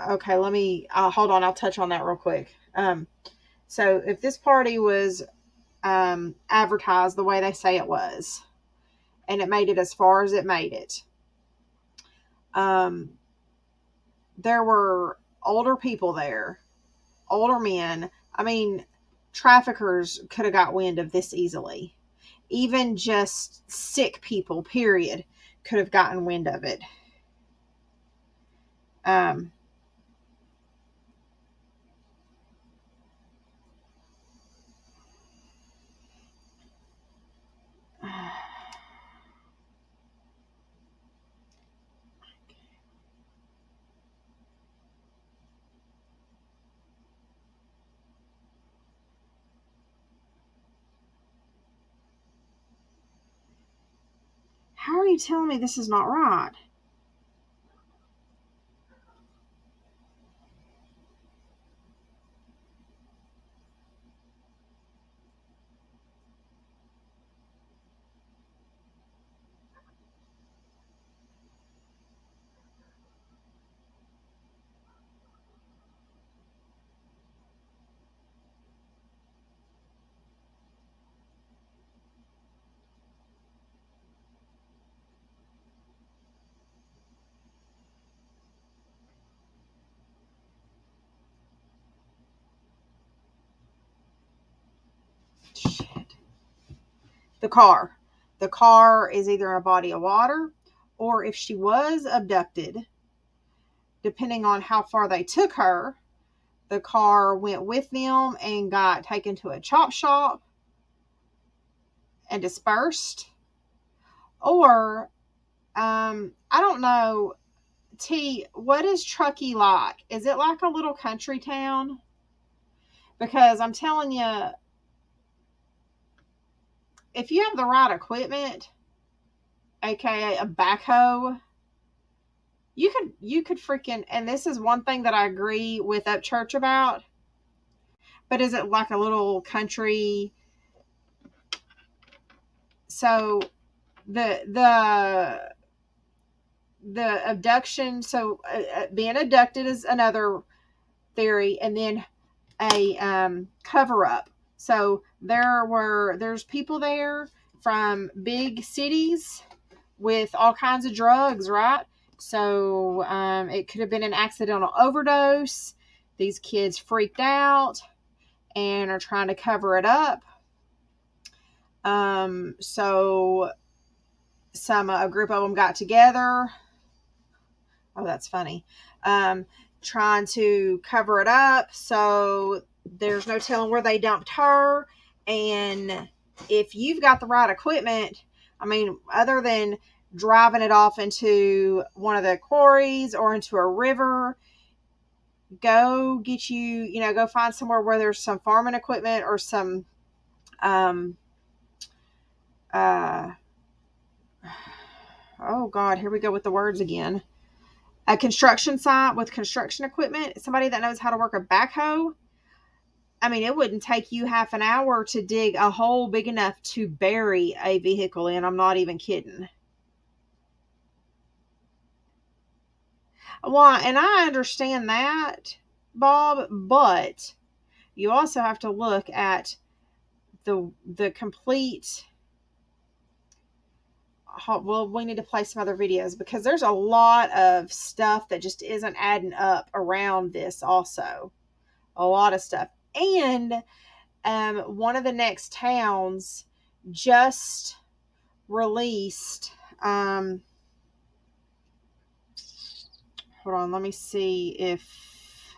Okay, let me hold on. I'll touch on that real quick. So if this party was advertised the way they say it was, and it made it as far as it made it, there were older people there, older men. I mean, traffickers could have got wind of this easily. Even just sick people, period, could have gotten wind of it. How are you telling me this is not right? Shit. The car is either in a body of water, or if she was abducted, depending on how far they took her, the car went with them and got taken to a chop shop and dispersed. Or I don't know, T, what is Truckee like? Is it like a little country town? Because I'm telling you, if you have the right equipment, aka a backhoe, you could freaking, and this is one thing that I agree with Upchurch about, but is it like a little country? So the abduction, so being abducted is another theory, and then a cover up. So there's people there from big cities with all kinds of drugs, right? So it could have been an accidental overdose. These kids freaked out and are trying to cover it up. So a group of them got together. Oh, that's funny. Trying to cover it up. So there's no telling where they dumped her. And if you've got the right equipment, I mean, other than driving it off into one of the quarries or into a river, go get go find somewhere where there's some farming equipment or some, oh God, here we go with the words again. A construction site with construction equipment, somebody that knows how to work a backhoe. I mean, it wouldn't take you half an hour to dig a hole big enough to bury a vehicle in. I'm not even kidding. Well, and I understand that, Bob, but you also have to look at the complete. Well, we need to play some other videos because there's a lot of stuff that just isn't adding up around this also. A lot of stuff. And one of the next towns just released, hold on, let me see if,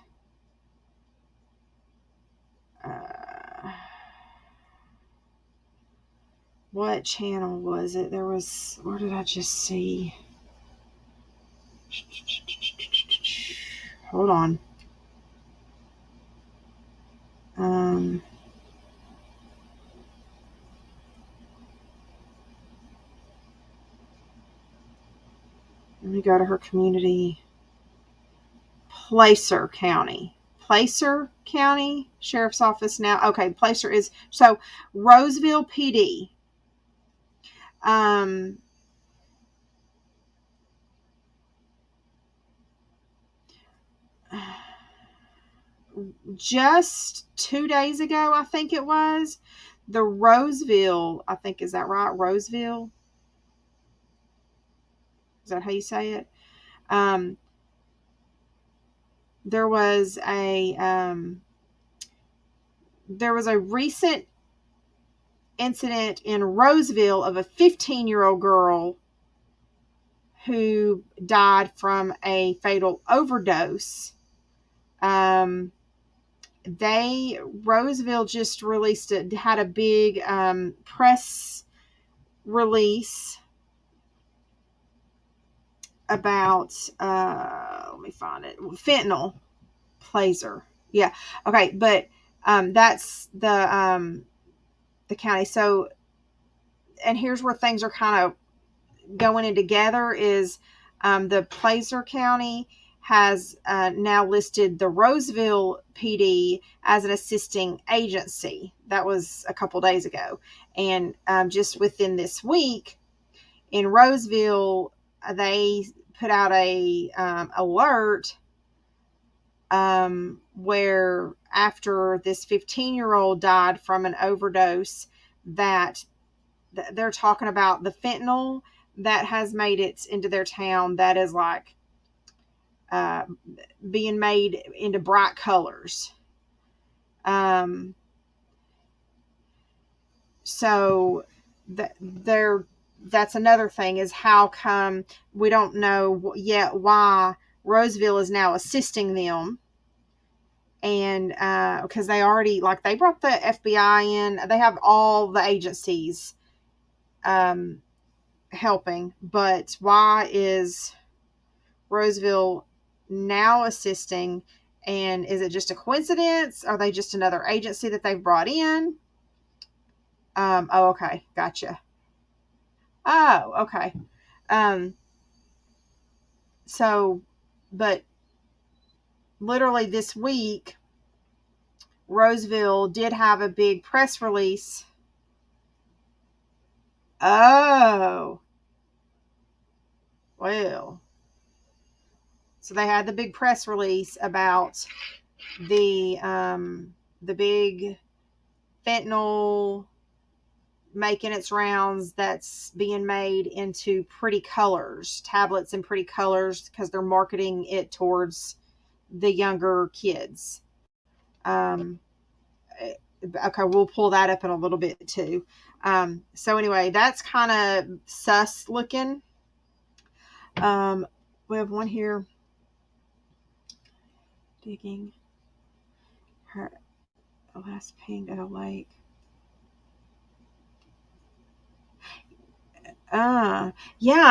what channel was it? Where did I just see? Hold on. Let me go to her community. Placer County Sheriff's Office now. Okay, Placer is, so Roseville PD. Just 2 days ago, I think it was, the Roseville, I think, is that right? Roseville? Is that how you say it? There was a recent incident in Roseville of a 15-year-old girl who died from a fatal overdose. Roseville just had a big press release about, let me find it, fentanyl. Placer. Yeah. Okay. But that's the county. So, and here's where things are kind of going in together is the Placer County has now listed the Roseville PD as an assisting agency. That was a couple days ago. And just within this week in Roseville, they put out a alert where after this 15-year-old died from an overdose, that they're talking about the fentanyl that has made it into their town that is like being made into bright colors. So that's another thing, is how come we don't know yet why Roseville is now assisting them. And because they already, like, they brought the FBI in, they have all the agencies helping, but why is Roseville now assisting? And is it just a coincidence? Are they just another agency that they've brought in? Oh, okay, gotcha. Oh, okay. So, but literally this week, Roseville did have a big press release. Oh, well. So they had the big press release about the big fentanyl making its rounds that's being made into pretty colors, tablets in pretty colors, because they're marketing it towards the younger kids. Okay, we'll pull that up in a little bit too. So anyway, that's kind of sus looking. We have one here. Digging her last pinged at a lake. Yeah,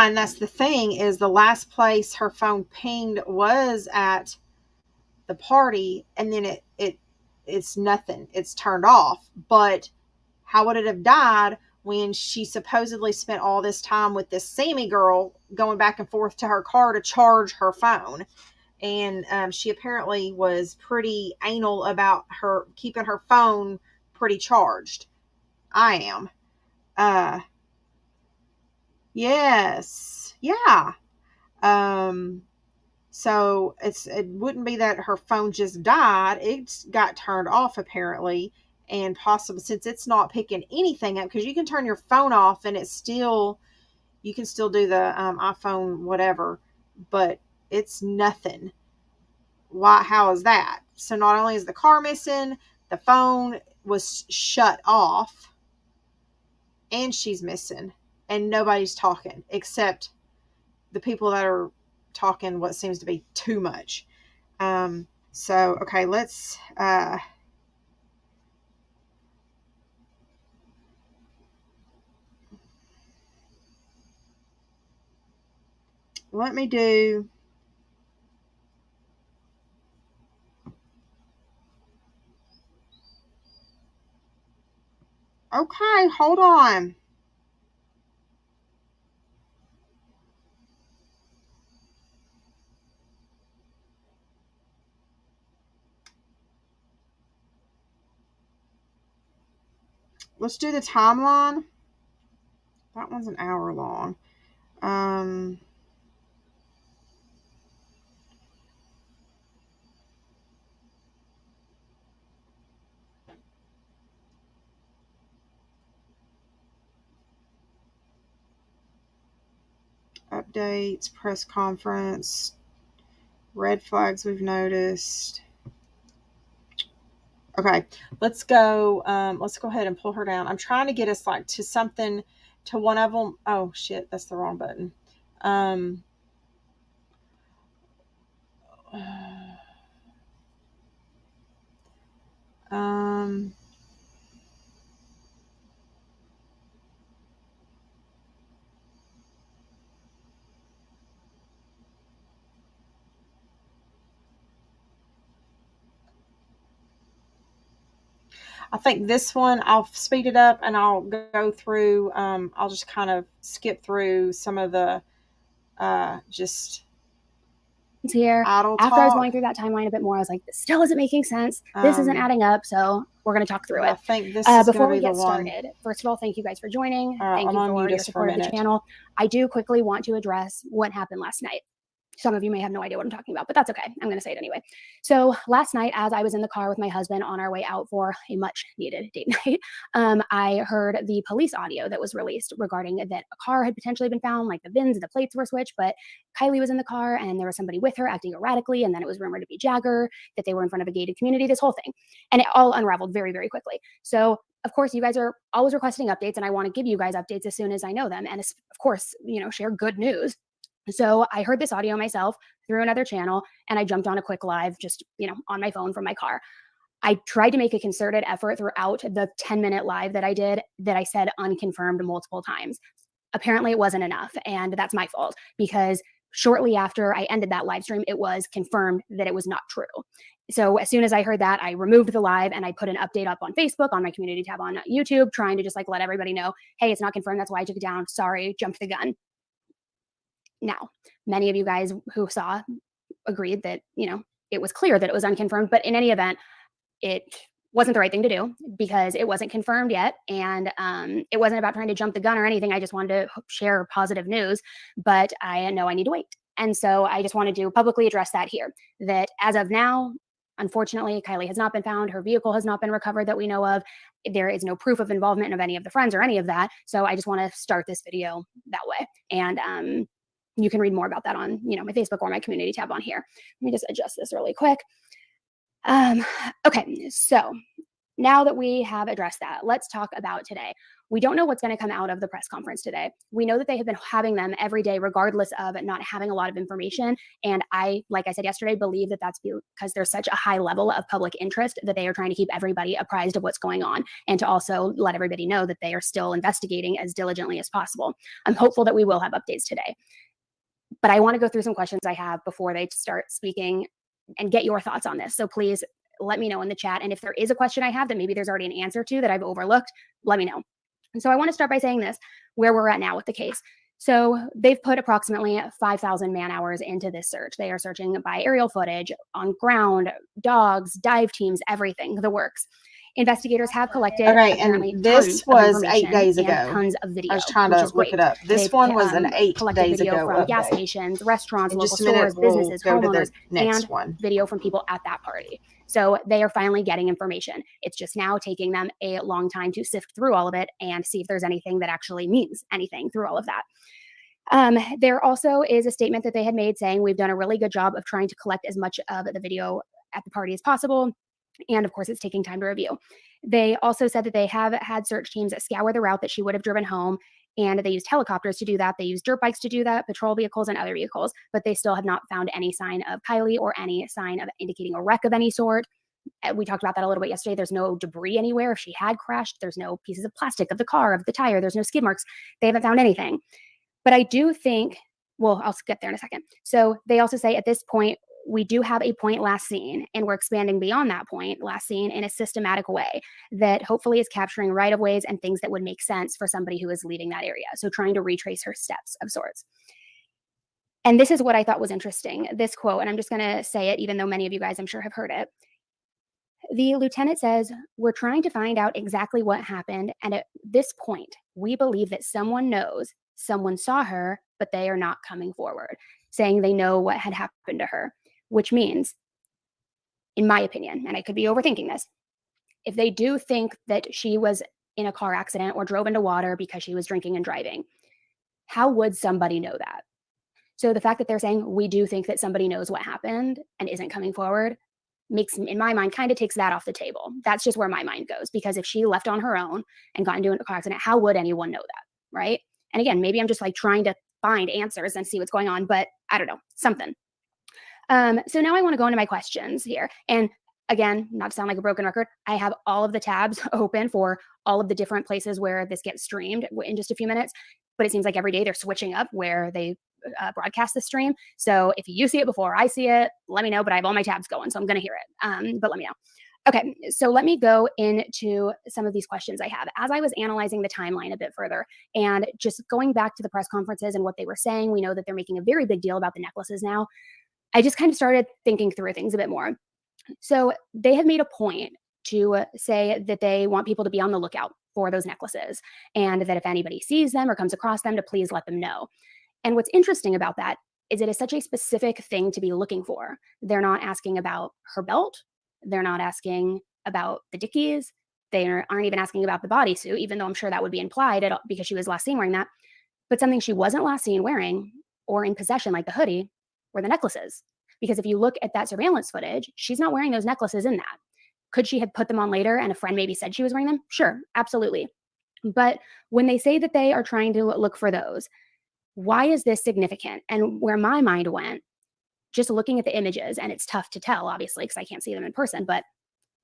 and that's the thing, is the last place her phone pinged was at the party, and then it's nothing. It's turned off. But how would it have died when she supposedly spent all this time with this Sammy girl going back and forth to her car to charge her phone? And she apparently was pretty anal about her keeping her phone pretty charged. I am. Yes. Yeah. So it wouldn't be that her phone just died. It got turned off apparently, and possibly, since it's not picking anything up, because you can turn your phone off and you can still do the iPhone whatever, but it's nothing. Why? How is that? So not only is the car missing, the phone was shut off, and she's missing, and nobody's talking except the people that are talking what seems to be too much. So okay, let's let me do. Okay, hold on. Let's do the timeline. That one's an hour long. Updates, press conference, red flags we've noticed. Okay, let's go. Let's go ahead and pull her down. I'm trying to get us like to something, to one of them. Oh shit, that's the wrong button. I think this one, I'll speed it up and I'll go through, I'll just kind of skip through some of the, just here. Idle After talk. I was going through that timeline a bit more, I was like, this still isn't making sense. This isn't adding up. So we're going to talk through it. I think this is before we be get the one. started, first of all, thank you guys for joining. Thank I'm you on for mute your just for support a of the minute. channel. I do quickly want to address what happened last night. Some of you may have no idea what I'm talking about, but that's okay. I'm going to say it anyway. So last night, as I was in the car with my husband on our way out for a much needed date night, I heard the police audio that was released regarding that a car had potentially been found, like the VINs and the plates were switched, but Kylie was in the car and there was somebody with her acting erratically. And then it was rumored to be Jagger, that they were in front of a gated community, this whole thing. And it all unraveled very, very quickly. So of course, you guys are always requesting updates and I want to give you guys updates as soon as I know them. And of course, share good news. So I heard this audio myself through another channel and I jumped on a quick live just, on my phone from my car. I tried to make a concerted effort throughout the 10-minute live that I did that I said unconfirmed multiple times. Apparently it wasn't enough. And that's my fault because shortly after I ended that live stream, it was confirmed that it was not true. So as soon as I heard that, I removed the live and I put an update up on Facebook, on my community tab on YouTube, trying to just let everybody know, hey, it's not confirmed. That's why I took it down. Sorry, jumped the gun. Now, many of you guys who saw agreed that, it was clear that it was unconfirmed, but in any event, it wasn't the right thing to do because it wasn't confirmed yet. And it wasn't about trying to jump the gun or anything. I just wanted to share positive news, but I know I need to wait. And so I just wanted to publicly address that here, that as of now, unfortunately, Kylie has not been found. Her vehicle has not been recovered that we know of. There is no proof of involvement of any of the friends or any of that. So I just want to start this video that way. And you can read more about that on, my Facebook or my community tab on here. Let me just adjust this really quick. Okay, so now that we have addressed that, let's talk about today. We don't know what's going to come out of the press conference today. We know that they have been having them every day, regardless of not having a lot of information. And I, like I said yesterday, believe that that's because there's such a high level of public interest that they are trying to keep everybody apprised of what's going on and to also let everybody know that they are still investigating as diligently as possible. I'm hopeful that we will have updates today. But I want to go through some questions I have before they start speaking and get your thoughts on this. So please let me know in the chat. And if there is a question I have that maybe there's already an answer to that I've overlooked, let me know. And so I want to start by saying this, where we're at now with the case. So they've put approximately 5,000 man hours into this search. They are searching by aerial footage, on ground, dogs, dive teams, everything, the works. Investigators have collected. Okay, and this was 8 days ago. Tons of video. I was trying to look it up. This one was an 8 days ago from gas stations, restaurants, local stores, businesses, homeowners, and video from people at that party. So they are finally getting information. It's just now taking them a long time to sift through all of it and see if there's anything that actually means anything through all of that. There also is a statement that they had made saying we've done a really good job of trying to collect as much of the video at the party as possible. And of course, it's taking time to review. They also said that they have had search teams scour the route that she would have driven home, and they used helicopters to do that. They used dirt bikes to do that, patrol vehicles and other vehicles, but they still have not found any sign of Kylie or any sign of indicating a wreck of any sort. We talked about that a little bit yesterday. There's no debris anywhere. If she had crashed, there's no pieces of plastic of the car, of the tire. There's no skid marks. They haven't found anything. But I do think well, I'll get there in a second. So they also say at this point, we do have a point last seen, and we're expanding beyond that point last seen in a systematic way that hopefully is capturing right-of-ways and things that would make sense for somebody who is leaving that area. So trying to retrace her steps of sorts. And this is what I thought was interesting, this quote, and I'm just going to say it, even though many of you guys, I'm sure, have heard it. The lieutenant says, we're trying to find out exactly what happened. And at this point, we believe that someone knows, someone saw her, but they are not coming forward, saying they know what had happened to her. Which means, in my opinion, and I could be overthinking this, if they do think that she was in a car accident or drove into water because she was drinking and driving, how would somebody know that? So the fact that they're saying, we do think that somebody knows what happened and isn't coming forward, makes, in my mind, kind of takes that off the table. That's just where my mind goes. Because if she left on her own and got into a car accident, how would anyone know that, right? And again, maybe I'm just like trying to find answers and see what's going on, but I don't know, something. So now I want to go into my questions here. And again, not to sound like a broken record, I have all of the tabs open for all of the different places where this gets streamed in just a few minutes. But it seems like every day they're switching up where they broadcast the stream. So if you see it before I see it, let me know. But I have all my tabs going, so I'm going to hear it. But let me know. Okay, so let me go into some of these questions I have. As I was analyzing the timeline a bit further and just going back to the press conferences and what they were saying, we know that they're making a very big deal about the necklaces now. I just kind of started thinking through things a bit more. So they have made a point to say that they want people to be on the lookout for those necklaces, and that if anybody sees them or comes across them, to please let them know. And what's interesting about that is it is such a specific thing to be looking for. They're not asking about her belt. They're not asking about the dickies. They aren't even asking about the bodysuit, even though I'm sure that would be implied because she was last seen wearing that. But something she wasn't last seen wearing or in possession, like the hoodie, were the necklaces. Because if you look at that surveillance footage, she's not wearing those necklaces in that. Could she have put them on later and a friend maybe said she was wearing them? Sure, absolutely. But when they say that they are trying to look for those, why is this significant? And where my mind went, just looking at the images, and it's tough to tell, obviously, because I can't see them in person, but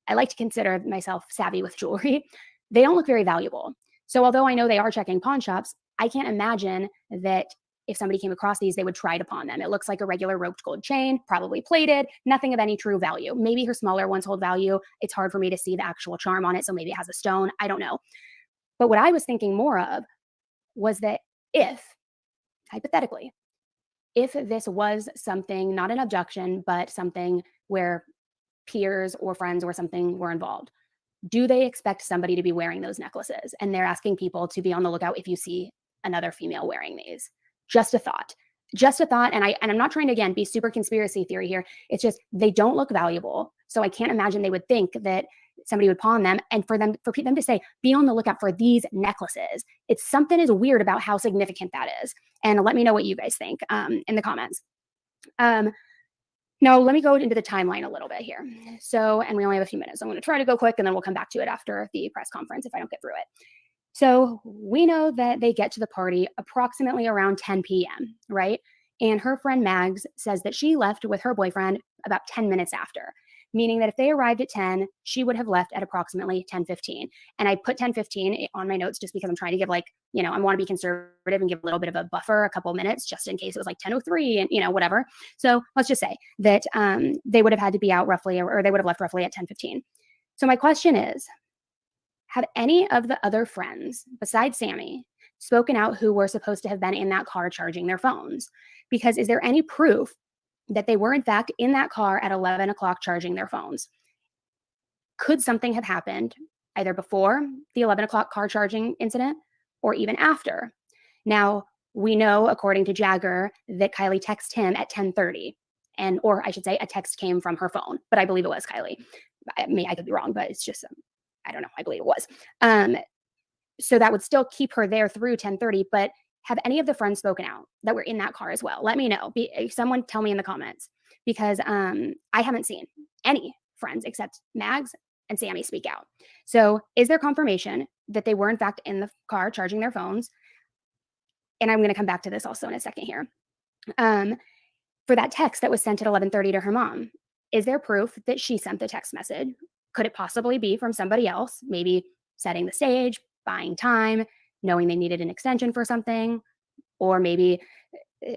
I like to consider myself savvy with jewelry. They don't look very valuable. So although I know they are checking pawn shops, I can't imagine that if somebody came across these, they would try to pawn them. It looks like a regular roped gold chain, probably plated, nothing of any true value. Maybe her smaller ones hold value. It's hard for me to see the actual charm on it, so maybe it has a stone. I don't know. But what I was thinking more of was that if, hypothetically, if this was something, not an abduction, but something where peers or friends or something were involved, do they expect somebody to be wearing those necklaces? And they're asking people to be on the lookout if you see another female wearing these. Just a thought. And I'm not trying to, again, be super conspiracy theory here. It's just they don't look valuable. So I can't imagine they would think that somebody would pawn them. And for them to say, be on the lookout for these necklaces, it's something is weird about how significant that is. And let me know what you guys think in the comments. Now, let me go into the timeline a little bit here. So, and we only have a few minutes. I'm going to try to go quick, and then we'll come back to it after the press conference if I don't get through it. So we know that they get to the party approximately around 10 p.m., right? And her friend Mags says that she left with her boyfriend about 10 minutes after, meaning that if they arrived at 10, she would have left at approximately 10:15. And I put 10:15 on my notes just because I'm trying to give I want to be conservative and give a little bit of a buffer, a couple minutes, just in case it was like 10:03 and, whatever. So let's just say that they would have had to be out roughly, or they would have left roughly at 10:15. So my question is, have any of the other friends besides Sammy spoken out who were supposed to have been in that car charging their phones? Because is there any proof that they were in fact in that car at 11 o'clock charging their phones? Could something have happened either before the 11 o'clock car charging incident or even after? Now, we know, according to Jagger, that Kylie texted him at 10:30, or I should say a text came from her phone, but I believe it was Kylie. I could be wrong, but it's just I don't know. I believe it was. So that would still keep her there through 10:30. But have any of the friends spoken out that were in that car as well? Let me know. Someone tell me in the comments, because I haven't seen any friends except Mags and Sammy speak out. So is there confirmation that they were in fact in the car charging their phones? And I'm going to come back to this also in a second here. For that text that was sent at 11:30 to her mom, is there proof that she sent the text message? Could it possibly be from somebody else, maybe setting the stage, buying time, knowing they needed an extension for something, or maybe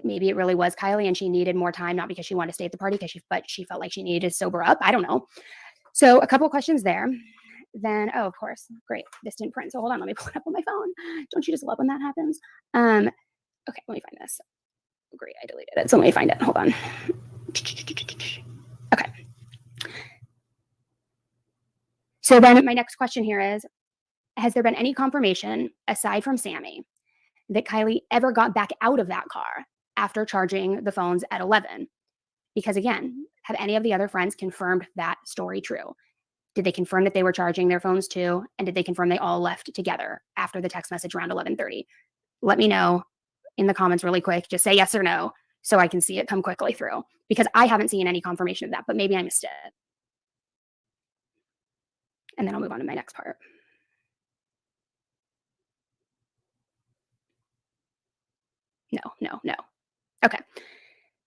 Maybe it really was Kylie and she needed more time, not because she wanted to stay at the party, but she felt like she needed to sober up. I don't know. So a couple of questions there. Then, oh, of course, great. This didn't print. So hold on, let me pull it up on my phone. Don't you just love when that happens? Okay, let me find this. Great, I deleted it. So let me find it. Hold on. Okay. So then my next question here is, has there been any confirmation, aside from Sammy, that Kylie ever got back out of that car after charging the phones at 11? Because again, have any of the other friends confirmed that story true? Did they confirm that they were charging their phones too? And did they confirm they all left together after the text message around 11:30? Let me know in the comments really quick. Just say yes or no so I can see it come quickly through, because I haven't seen any confirmation of that, but maybe I missed it. And then I'll move on to my next part. No. Okay.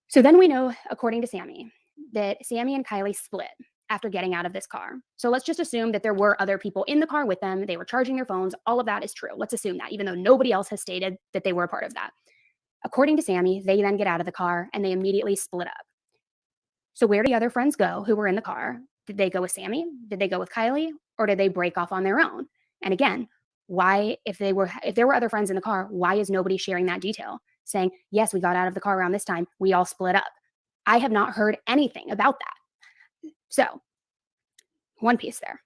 So then we know, according to Sammy, that Sammy and Kylie split after getting out of this car. So let's just assume that there were other people in the car with them. They were charging their phones. All of that is true. Let's assume that, even though nobody else has stated that they were a part of that. According to Sammy, they then get out of the car and they immediately split up. So where do the other friends go who were in the car? Did they go with Sammy? Did they go with Kylie? Or did they break off on their own? And again, why, if there were other friends in the car, why is nobody sharing that detail? Saying, yes, we got out of the car around this time. We all split up. I have not heard anything about that. So, one piece there.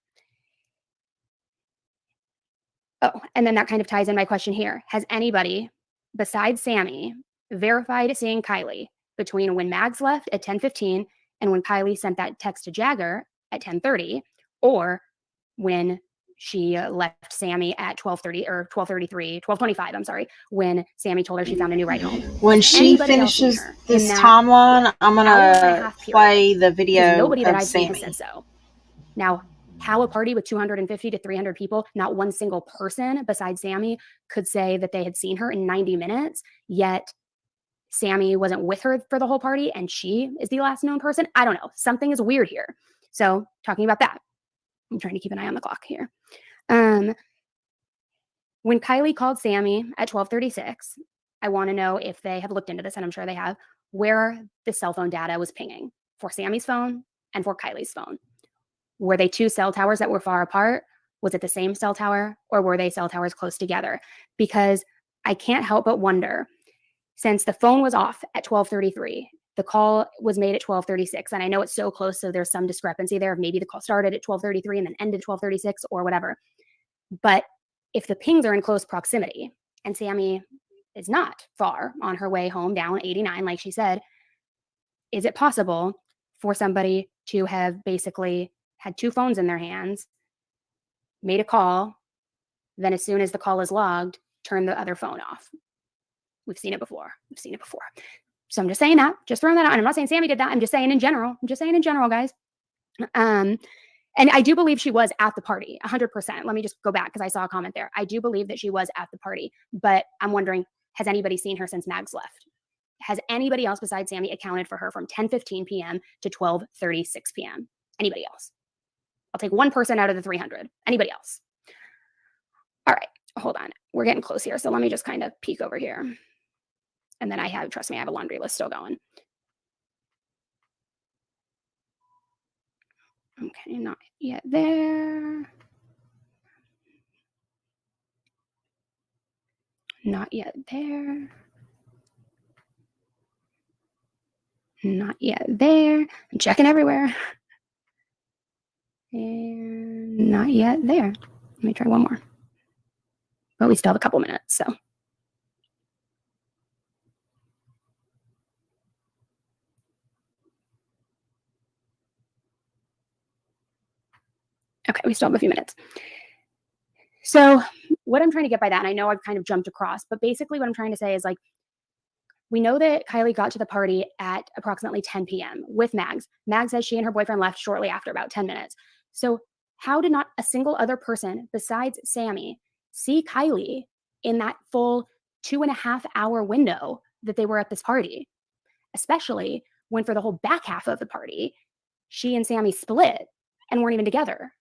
Oh, and then that kind of ties in my question here. Has anybody besides Sammy verified seeing Kylie between when Mags left at 10:15 and when Kylie sent that text to Jagger at 10:30, or when she left Sammy at 12:30 or 12:25, I'm sorry, when Sammy told her she found a new ride home? When she finishes this timeline, I'm going to play the video nobody that of I've seen Sammy. has said so. Now, how a party with 250 to 300 people, not one single person besides Sammy could say that they had seen her in 90 minutes, yet Sammy wasn't with her for the whole party and she is the last known person? I don't know. Something is weird here. So talking about that, I'm trying to keep an eye on the clock here. When Kylie called Sammy at 12:36, I want to know if they have looked into this, and I'm sure they have, where the cell phone data was pinging for Sammy's phone and for Kylie's phone. Were they two cell towers that were far apart? Was it the same cell tower, or were they cell towers close together? Because I can't help but wonder, since the phone was off at 12:33, the call was made at 12:36, and I know it's so close, so there's some discrepancy there. Maybe the call started at 12:33 and then ended 12:36 or whatever. But if the pings are in close proximity and Sammy is not far on her way home down 89, like she said, is it possible for somebody to have basically had two phones in their hands, made a call, then as soon as the call is logged, turn the other phone off? We've seen it before. So I'm just saying that, just throwing that out. And I'm not saying Sammy did that. I'm just saying in general. Guys. And I do believe she was at the party, 100%. Let me just go back because I saw a comment there. I do believe that she was at the party, but I'm wondering, has anybody seen her since Mags left? Has anybody else besides Sammy accounted for her from 10:15 p.m. to 12:36 p.m.? Anybody else? I'll take one person out of the 300. Anybody else? All right, hold on. We're getting close here. So let me just kind of peek over here. And then trust me, I have a laundry list still going. Okay, not yet there. Not yet there. Not yet there. I'm checking everywhere. And not yet there. Let me try one more. But we still have a couple minutes, so. Okay, we still have a few minutes. So what I'm trying to get by that, and I know I've kind of jumped across, but basically what I'm trying to say is, like, we know that Kylie got to the party at approximately 10 p.m. with Mags. Mags says she and her boyfriend left shortly after, about 10 minutes. So how did not a single other person besides Sammy see Kylie in that full 2.5 hour window that they were at this party? Especially when for the whole back half of the party, she and Sammy split and weren't even together.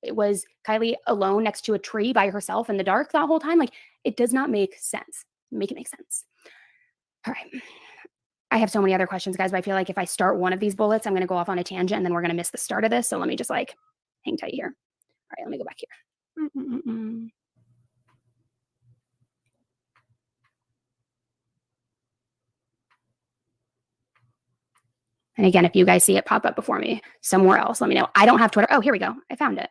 It was Kylie alone next to a tree by herself in the dark that whole time. Like, it does not make sense. Make it make sense. All right. I have so many other questions, guys, but I feel like if I start one of these bullets, I'm going to go off on a tangent and then we're going to miss the start of this. So let me just like hang tight here. All right, let me go back here. And again, if you guys see it pop up before me somewhere else, let me know. I don't have Twitter. Oh, here we go. I found it.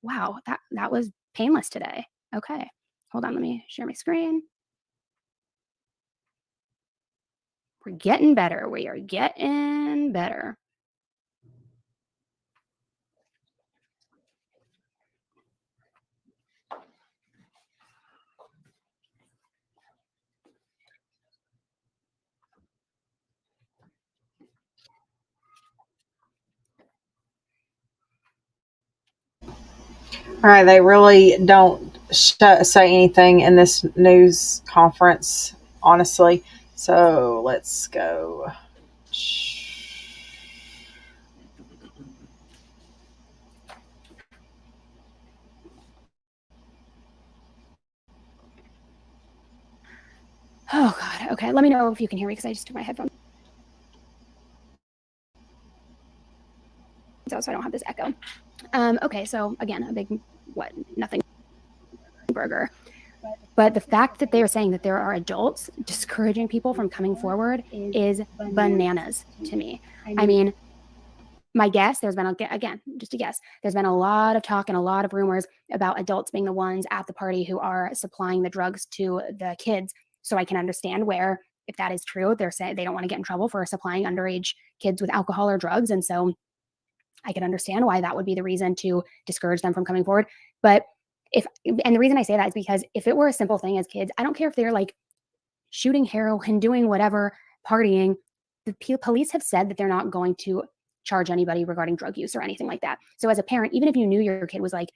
Wow, that was painless today. Okay, hold on. Let me share my screen. We're getting better. We are getting better. All right, they really don't say anything in this news conference, honestly. So let's go. Oh, God. Okay, let me know if you can hear me because I just took my headphones out so I don't have this echo. Okay, so again, a big, nothing burger. But the fact that they are saying that there are adults discouraging people from coming forward is bananas to me. I mean, my guess, there's been, again, just a guess, there's been a lot of talk and a lot of rumors about adults being the ones at the party who are supplying the drugs to the kids. So I can understand where, if that is true, they're saying they don't want to get in trouble for supplying underage kids with alcohol or drugs. And so I can understand why that would be the reason to discourage them from coming forward. But and the reason I say that is because if it were a simple thing as kids, I don't care if they're like shooting heroin, doing whatever, partying. The police have said that they're not going to charge anybody regarding drug use or anything like that. So as a parent, even if you knew your kid was like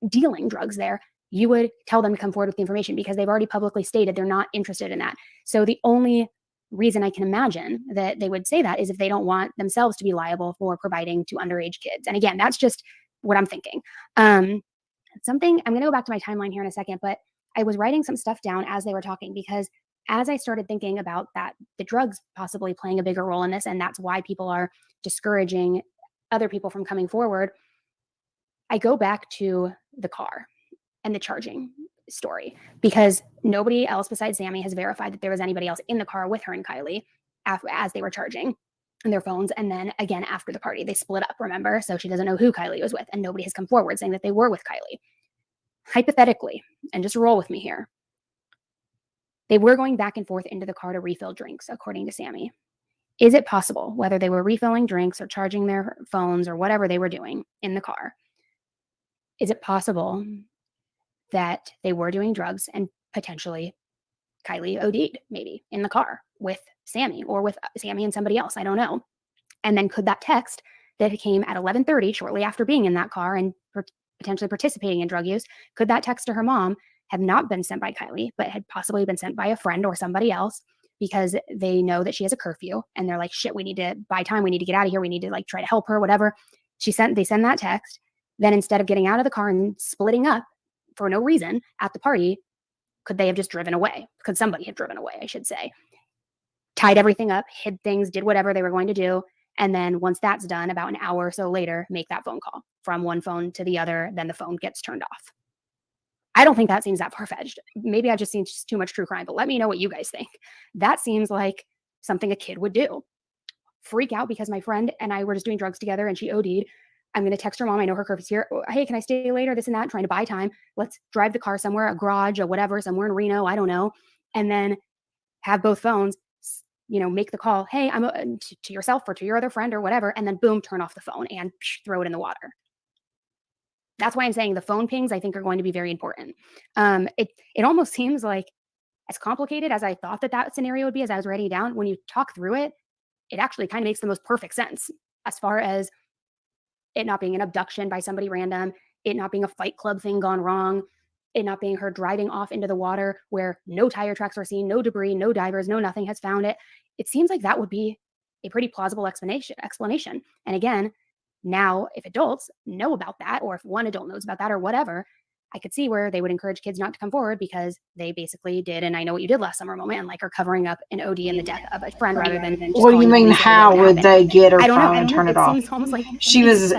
dealing drugs there, you would tell them to come forward with the information because they've already publicly stated they're not interested in that. So the only reason I can imagine that they would say that is if they don't want themselves to be liable for providing to underage kids. And again, that's just what I'm thinking. I'm going to go back to my timeline here in a second, but I was writing some stuff down as they were talking because as I started thinking about that, the drugs possibly playing a bigger role in this, and that's why people are discouraging other people from coming forward, I go back to the car and the charging story because nobody else besides Sammy has verified that there was anybody else in the car with her and Kylie as they were charging their phones. And then again, after the party, they split up, remember? So she doesn't know who Kylie was with and nobody has come forward saying that they were with Kylie. Hypothetically, and just roll with me here, they were going back and forth into the car to refill drinks, according to Sammy. Is it possible, whether they were refilling drinks or charging their phones or whatever they were doing in the car, is it possible that they were doing drugs and potentially Kylie OD'd maybe in the car with Sammy or with Sammy and somebody else? I don't know. And then could that text that came at 11:30, shortly after being in that car and potentially participating in drug use, could that text to her mom have not been sent by Kylie, but had possibly been sent by a friend or somebody else because they know that she has a curfew and they're like, shit, we need to buy time. We need to get out of here. We need to like try to help her, whatever. They send that text. Then instead of getting out of the car and splitting up for no reason at the party, could they have just driven away? Could somebody have driven away, I should say? Tied everything up, hid things, did whatever they were going to do. And then once that's done, about an hour or so later, make that phone call from one phone to the other. Then the phone gets turned off. I don't think that seems that far-fetched. Maybe I've just seen just too much true crime, but let me know what you guys think. That seems like something a kid would do. Freak out because my friend and I were just doing drugs together and she OD'd. I'm going to text her mom. I know her curfew's here. Hey, can I stay later? This and that, trying to buy time. Let's drive the car somewhere, a garage or whatever, somewhere in Reno. I don't know. And then have both phones, make the call. Hey, I'm to yourself or to your other friend or whatever. And then boom, turn off the phone and throw it in the water. That's why I'm saying the phone pings, I think, are going to be very important. It almost seems like as complicated as I thought that scenario would be as I was writing it down. When you talk through it, it actually kind of makes the most perfect sense as far as it not being an abduction by somebody random, it not being a Fight Club thing gone wrong, it not being her driving off into the water where no tire tracks are seen, no debris, no divers, no nothing has found it. It seems like that would be a pretty plausible explanation. And again, now if adults know about that, or if one adult knows about that or whatever, I could see where they would encourage kids not to come forward because they basically did, and I know what you did last summer moment, and like are covering up an OD and the death of a friend rather than just What do you mean? How would they get her phone and turn it off? Seems almost like she was.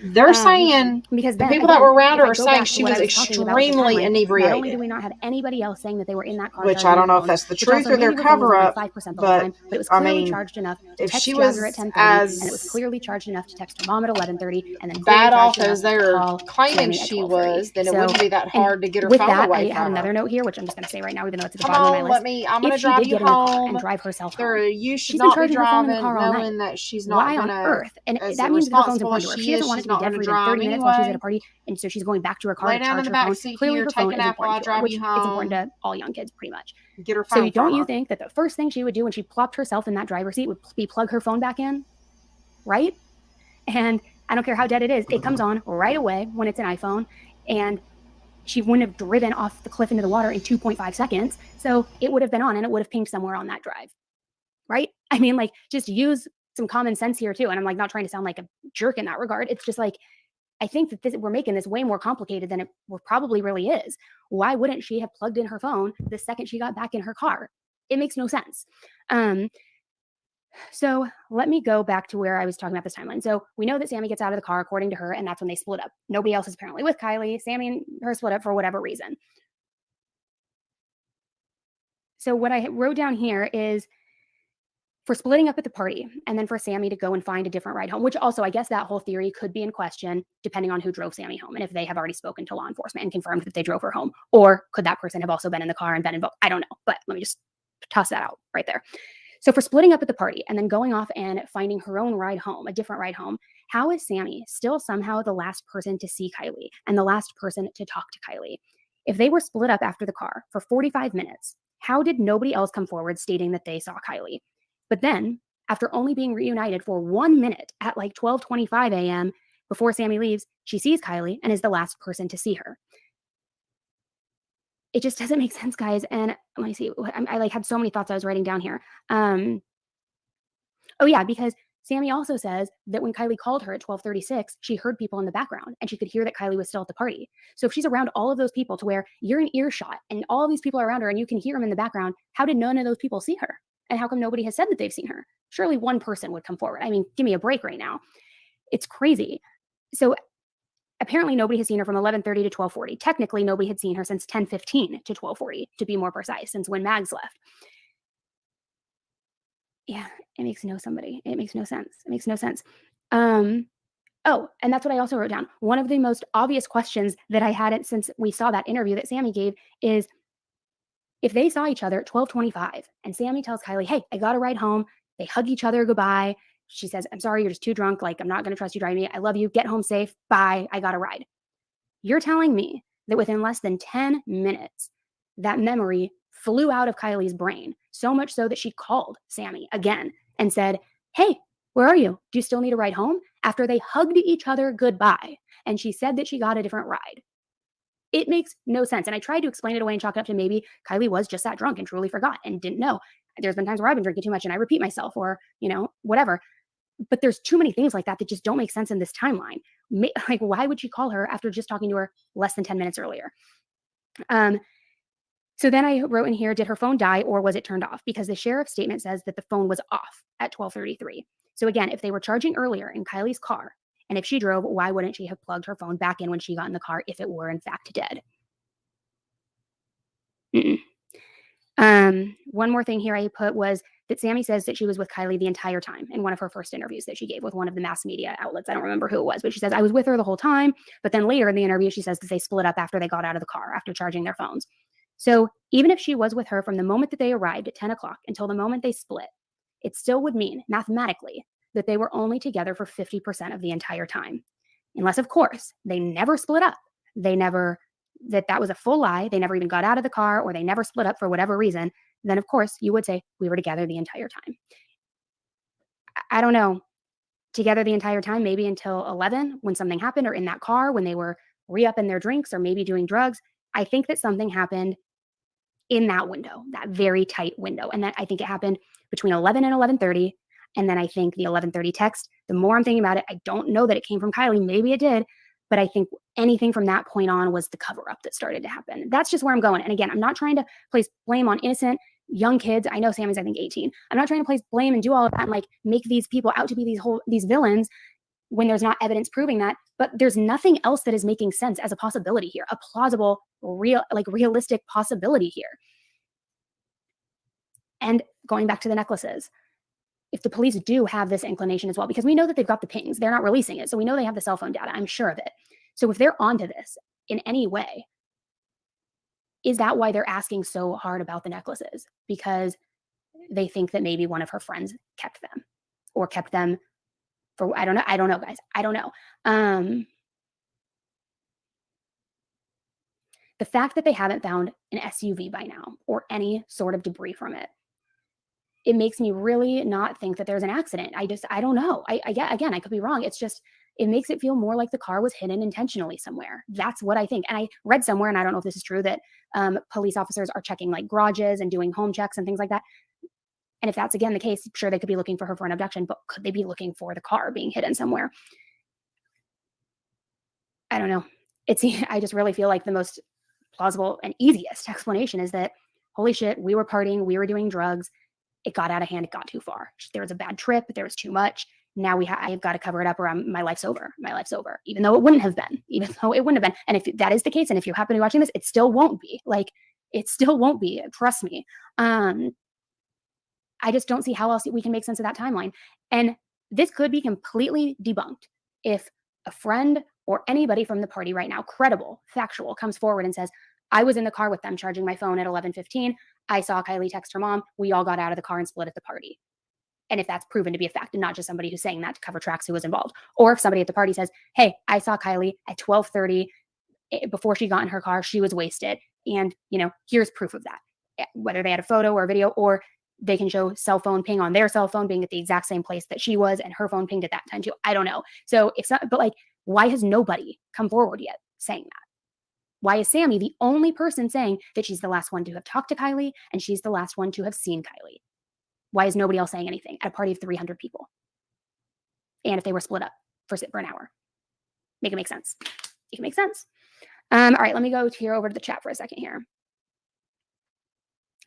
They're saying because the people that were around her are saying she was extremely inebriated. Not only do we not have anybody else saying that they were in that car, which I don't know if that's the truth or their cover up, but it was clearly charged enough to text Jagger at 10:30, and it was clearly charged enough to text her mom at 11:30, and then bad off as they're claiming she was, then it wouldn't be that hard to get her phone away from her. I had another note here, which I'm just going to say right now, even though it's at the bottom of my list. I'm going to drive you home and drive herself home. You should not be driving knowing that she's not going to. Why on earth? And that means that her phone's important to her. If she doesn't want it to be dead for even 30 minutes while she's at a party, and so she's going back to her car to charge her phone. Clearly, her phone is important to her, which is important to all young kids, pretty much. Get her phone. So don't you think that the first thing she would do when she plopped herself in that driver's seat would be plug her phone back in, right? And I don't care how dead it is, it comes on right away when it's an iPhone, and she wouldn't have driven off the cliff into the water in 2.5 seconds. So it would have been on and it would have pinged somewhere on that drive, right? I mean, like, just use some common sense here too. And I'm like, not trying to sound like a jerk in that regard. It's just like, I think that we're making this way more complicated than it probably really is. Why wouldn't she have plugged in her phone the second she got back in her car? It makes no sense. So let me go back to where I was talking about this timeline. So we know that Sammy gets out of the car, according to her, and that's when they split up. Nobody else is apparently with Kylie. Sammy and her split up for whatever reason. So what I wrote down here is for splitting up at the party and then for Sammy to go and find a different ride home, which also I guess that whole theory could be in question depending on who drove Sammy home and if they have already spoken to law enforcement and confirmed that they drove her home. Or could that person have also been in the car and been involved? I don't know, but let me just toss that out right there. So for splitting up at the party and then going off and finding her own ride home, a different ride home, how is Sammy still somehow the last person to see Kylie and the last person to talk to Kylie? If they were split up after the car for 45 minutes, how did nobody else come forward stating that they saw Kylie? But then, after only being reunited for 1 minute at like 12:25 a.m. before Sammy leaves, she sees Kylie and is the last person to see her. It just doesn't make sense, guys. And let me see. I like had so many thoughts I was writing down here. Oh yeah, because Sammy also says that when Kylie called her at 12:36, she heard people in the background and she could hear that Kylie was still at the party. So if she's around all of those people to where you're in earshot and all of these people are around her and you can hear them in the background, how did none of those people see her? And how come nobody has said that they've seen her? Surely one person would come forward. I mean, give me a break right now. It's crazy. So apparently nobody has seen her from 11:30 to 12:40. Technically, nobody had seen her since 10:15 to 12:40, to be more precise, since when Mags left. Yeah, it makes no sense. It makes no sense. Oh, and that's what I also wrote down. One of the most obvious questions that I had since we saw that interview that Sammy gave is, if they saw each other at 12:25 and Sammy tells Kylie, hey, I got a ride home, they hug each other goodbye. She says, I'm sorry, you're just too drunk. Like, I'm not going to trust you driving me. I love you. Get home safe. Bye. I got a ride. You're telling me that within less than 10 minutes, that memory flew out of Kylie's brain, so much so that she called Sammy again and said, hey, where are you? Do you still need a ride home? After they hugged each other goodbye. And she said that she got a different ride. It makes no sense. And I tried to explain it away and chalk it up to maybe Kylie was just that drunk and truly forgot and didn't know. There's been times where I've been drinking too much and I repeat myself or, whatever. But there's too many things like that that just don't make sense in this timeline. Like, why would she call her after just talking to her less than 10 minutes earlier? So then I wrote in here, did her phone die or was it turned off? Because the sheriff's statement says that the phone was off at 12:33. So again, if they were charging earlier in Kylie's car, and if she drove, why wouldn't she have plugged her phone back in when she got in the car if it were in fact dead? One more thing here I put was that Sammy says that she was with Kylie the entire time in one of her first interviews that she gave with one of the mass media outlets. I don't remember who it was, but she says, I was with her the whole time. But then later in the interview, she says that they split up after they got out of the car, after charging their phones. So even if she was with her from the moment that they arrived at 10 o'clock until the moment they split, it still would mean mathematically that they were only together for 50% of the entire time. Unless, of course, they never split up. That was a full lie. They never even got out of the car or they never split up for whatever reason. Then, of course, you would say we were together the entire time. I don't know. Together the entire time, maybe until 11 when something happened, or in that car when they were re-upping their drinks or maybe doing drugs. I think that something happened in that window, that very tight window. And that I think it happened between 11 and 11:30. And then I think the 11:30 text, the more I'm thinking about it, I don't know that it came from Kylie. Maybe it did. But I think anything from that point on was the cover up that started to happen. That's just where I'm going. And again, I'm not trying to place blame on innocent young kids. I know Sammy's, I think, 18. I'm not trying to place blame and do all of that and like make these people out to be these villains when there's not evidence proving that. But there's nothing else that is making sense as a possibility here, a plausible, realistic possibility here. And going back to the necklaces, if the police do have this inclination as well, because we know that they've got the pings, they're not releasing it. So we know they have the cell phone data. I'm sure of it. So if they're onto this in any way, is that why they're asking so hard about the necklaces? Because they think that maybe one of her friends kept them or kept them for, I don't know, guys. I don't know. The fact that they haven't found an SUV by now or any sort of debris from it, it makes me really not think that there's an accident. I don't know. Again, I could be wrong. It's just, it makes it feel more like the car was hidden intentionally somewhere. That's what I think. And I read somewhere, and I don't know if this is true, that police officers are checking like garages and doing home checks and things like that. And if that's again the case, sure, they could be looking for her for an abduction, but could they be looking for the car being hidden somewhere? I don't know. I just really feel like the most plausible and easiest explanation is that, holy shit, we were partying, we were doing drugs. It got out of hand. It got too far. There was a bad trip. There was too much. Now I've got to cover it up or my life's over. My life's over, even though it wouldn't have been, And if that is the case, and if you happen to be watching this, it still won't be. It still won't be. Trust me. I just don't see how else we can make sense of that timeline. And this could be completely debunked if a friend or anybody from the party right now, credible, factual, comes forward and says, I was in the car with them charging my phone at 11:15. I saw Kylie text her mom. We all got out of the car and split at the party. And if that's proven to be a fact and not just somebody who's saying that to cover tracks who was involved. Or if somebody at the party says, hey, I saw Kylie at 12:30 before she got in her car, she was wasted. And, here's proof of that. Whether they had a photo or a video, or they can show cell phone ping on their cell phone being at the exact same place that she was and her phone pinged at that time too. I don't know. So why has nobody come forward yet saying that? Why is Sammy the only person saying that she's the last one to have talked to Kylie and she's the last one to have seen Kylie? Why is nobody else saying anything at a party of 300 people? And if they were split up for an hour, make it make sense. It can make sense. All right, let me go over to the chat for a second here.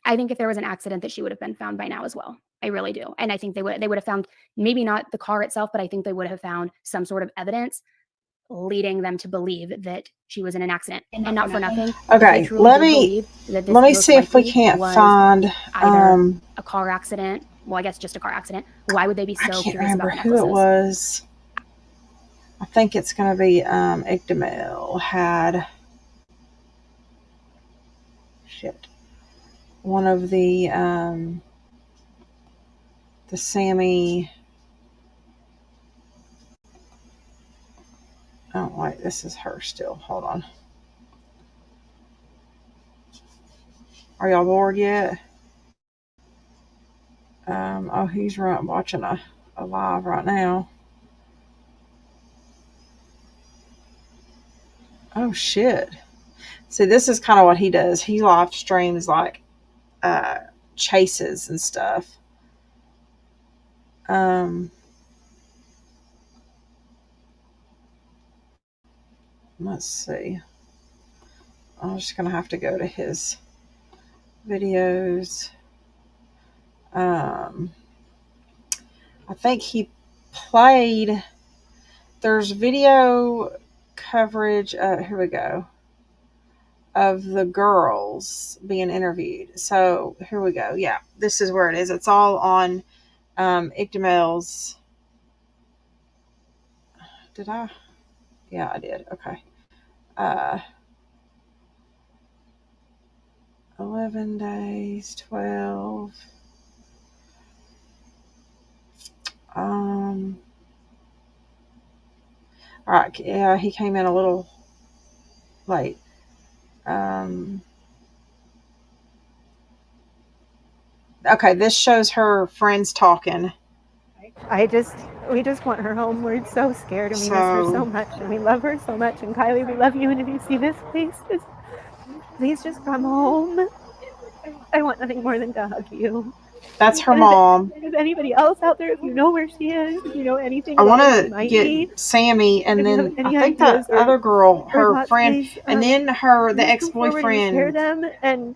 I think if there was an accident that she would have been found by now as well. I really do. And I think they would have found maybe not the car itself, but I think they would have found some sort of evidence leading them to believe that she was in an accident, and not for nothing. Okay, let me see if we can't find either a car accident. Well, I guess just a car accident. Why would they be so curious about necklaces? Who it was. I think it's going to be Igdamel had one of the Sammy. Oh, wait, this is her still. Hold on. Are y'all bored yet? Oh, he's watching a live right now. Oh, shit. See, this is kind of what he does. He live streams like chases and stuff. Let's see. I'm just going to have to go to his videos. I think he played, there's video coverage, here we go, of the girls being interviewed. So here we go. Yeah, this is where it is. It's all on Igdamel's. Did I? Yeah, I did. Okay. 11 days, 12. All right. Yeah, he came in a little late. Okay, this shows her friends talking. We just want her home. We're so scared and we miss her so much and we love her so much. And Kylie, we love you. And if you see this, please just come home. I want nothing more than to hug you. That's her mom. If anybody else out there, if you know where she is, if you know anything, I want to get Sammy, and then I think that other girl, her friend, please, and then the ex-boyfriend. Share them and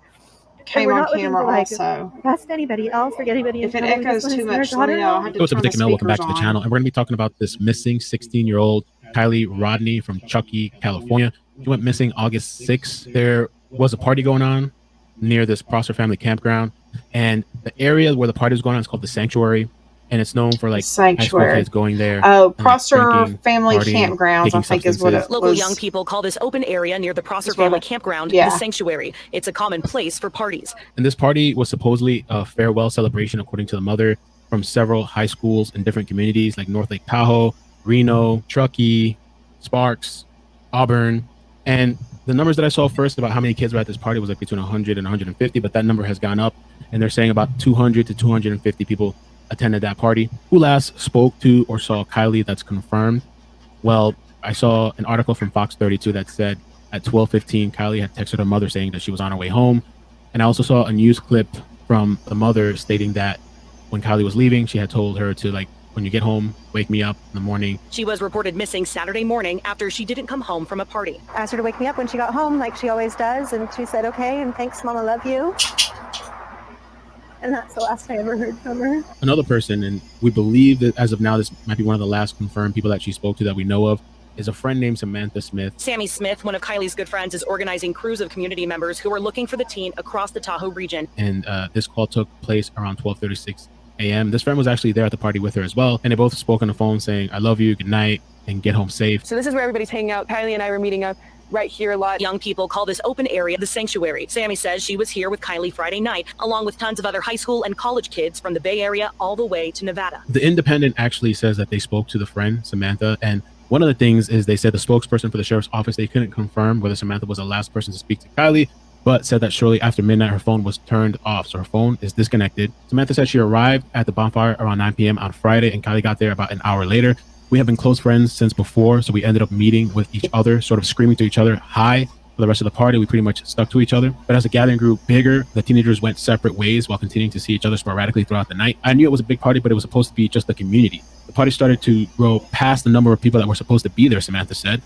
came on camera also. Past anybody else or get anybody. If it echoes too much, let me know. What's up, Dick and Mel? Welcome back to the channel, and we're going to be talking about this missing 16-year-old Kylie Rodney from Chuckey, California. She went missing August 6th. There was a party going on near this Prosser family campground, and the area where the party was going on is called the Sanctuary, and it's known for like high school kids going there. Oh, Prosser family campgrounds, I think is what it was. Local young people call this open area near the Prosser family campground the Sanctuary. It's a common place for parties. And this party was supposedly a farewell celebration, according to the mother, from several high schools in different communities like North Lake Tahoe, Reno, Truckee, Sparks, Auburn. And the numbers that I saw first about how many kids were at this party was like between 100 and 150, but that number has gone up, and they're saying about 200 to 250 people attended that party. Who last spoke to or saw Kylie that's confirmed? Well, I saw an article from Fox 32 that said at 12:15 Kylie had texted her mother saying that she was on her way home, and I also saw a news clip from the mother stating that when Kylie was leaving, she had told her to, like, when you get home, wake me up in the morning. She was reported missing Saturday morning after she didn't come home from a party. I asked her to wake me up when she got home, like she always does, and she said, okay, and thanks, Mom, I love you. And that's the last I ever heard from her. Another person, and we believe that as of now, this might be one of the last confirmed people that she spoke to that we know of, is a friend named Samantha Smith. Sammy Smith, one of Kylie's good friends, is organizing crews of community members who are looking for the teen across the Tahoe region. And this call took place around 12:36 a.m. This friend was actually there at the party with her as well, and they both spoke on the phone saying, I love you, good night, and get home safe. So this is where everybody's hanging out. Kylie and I were meeting up right here a lot. Young people call this open area the Sanctuary. Sammy says she was here with Kylie Friday night, along with tons of other high school and college kids from the Bay Area all the way to Nevada. The Independent actually says that they spoke to the friend, Samantha, and one of the things is they said the spokesperson for the sheriff's office, they couldn't confirm whether Samantha was the last person to speak to Kylie, but said that shortly after midnight, her phone was turned off, so her phone is disconnected. Samantha said she arrived at the bonfire around 9 p.m. on Friday, and Kylie got there about an hour later. We have been close friends since before, so we ended up meeting with each other, sort of screaming to each other, hi. For the rest of the party, we pretty much stuck to each other. But as the gathering grew bigger, the teenagers went separate ways while continuing to see each other sporadically throughout the night. I knew it was a big party, but it was supposed to be just a community. The party started to grow past the number of people that were supposed to be there, Samantha said.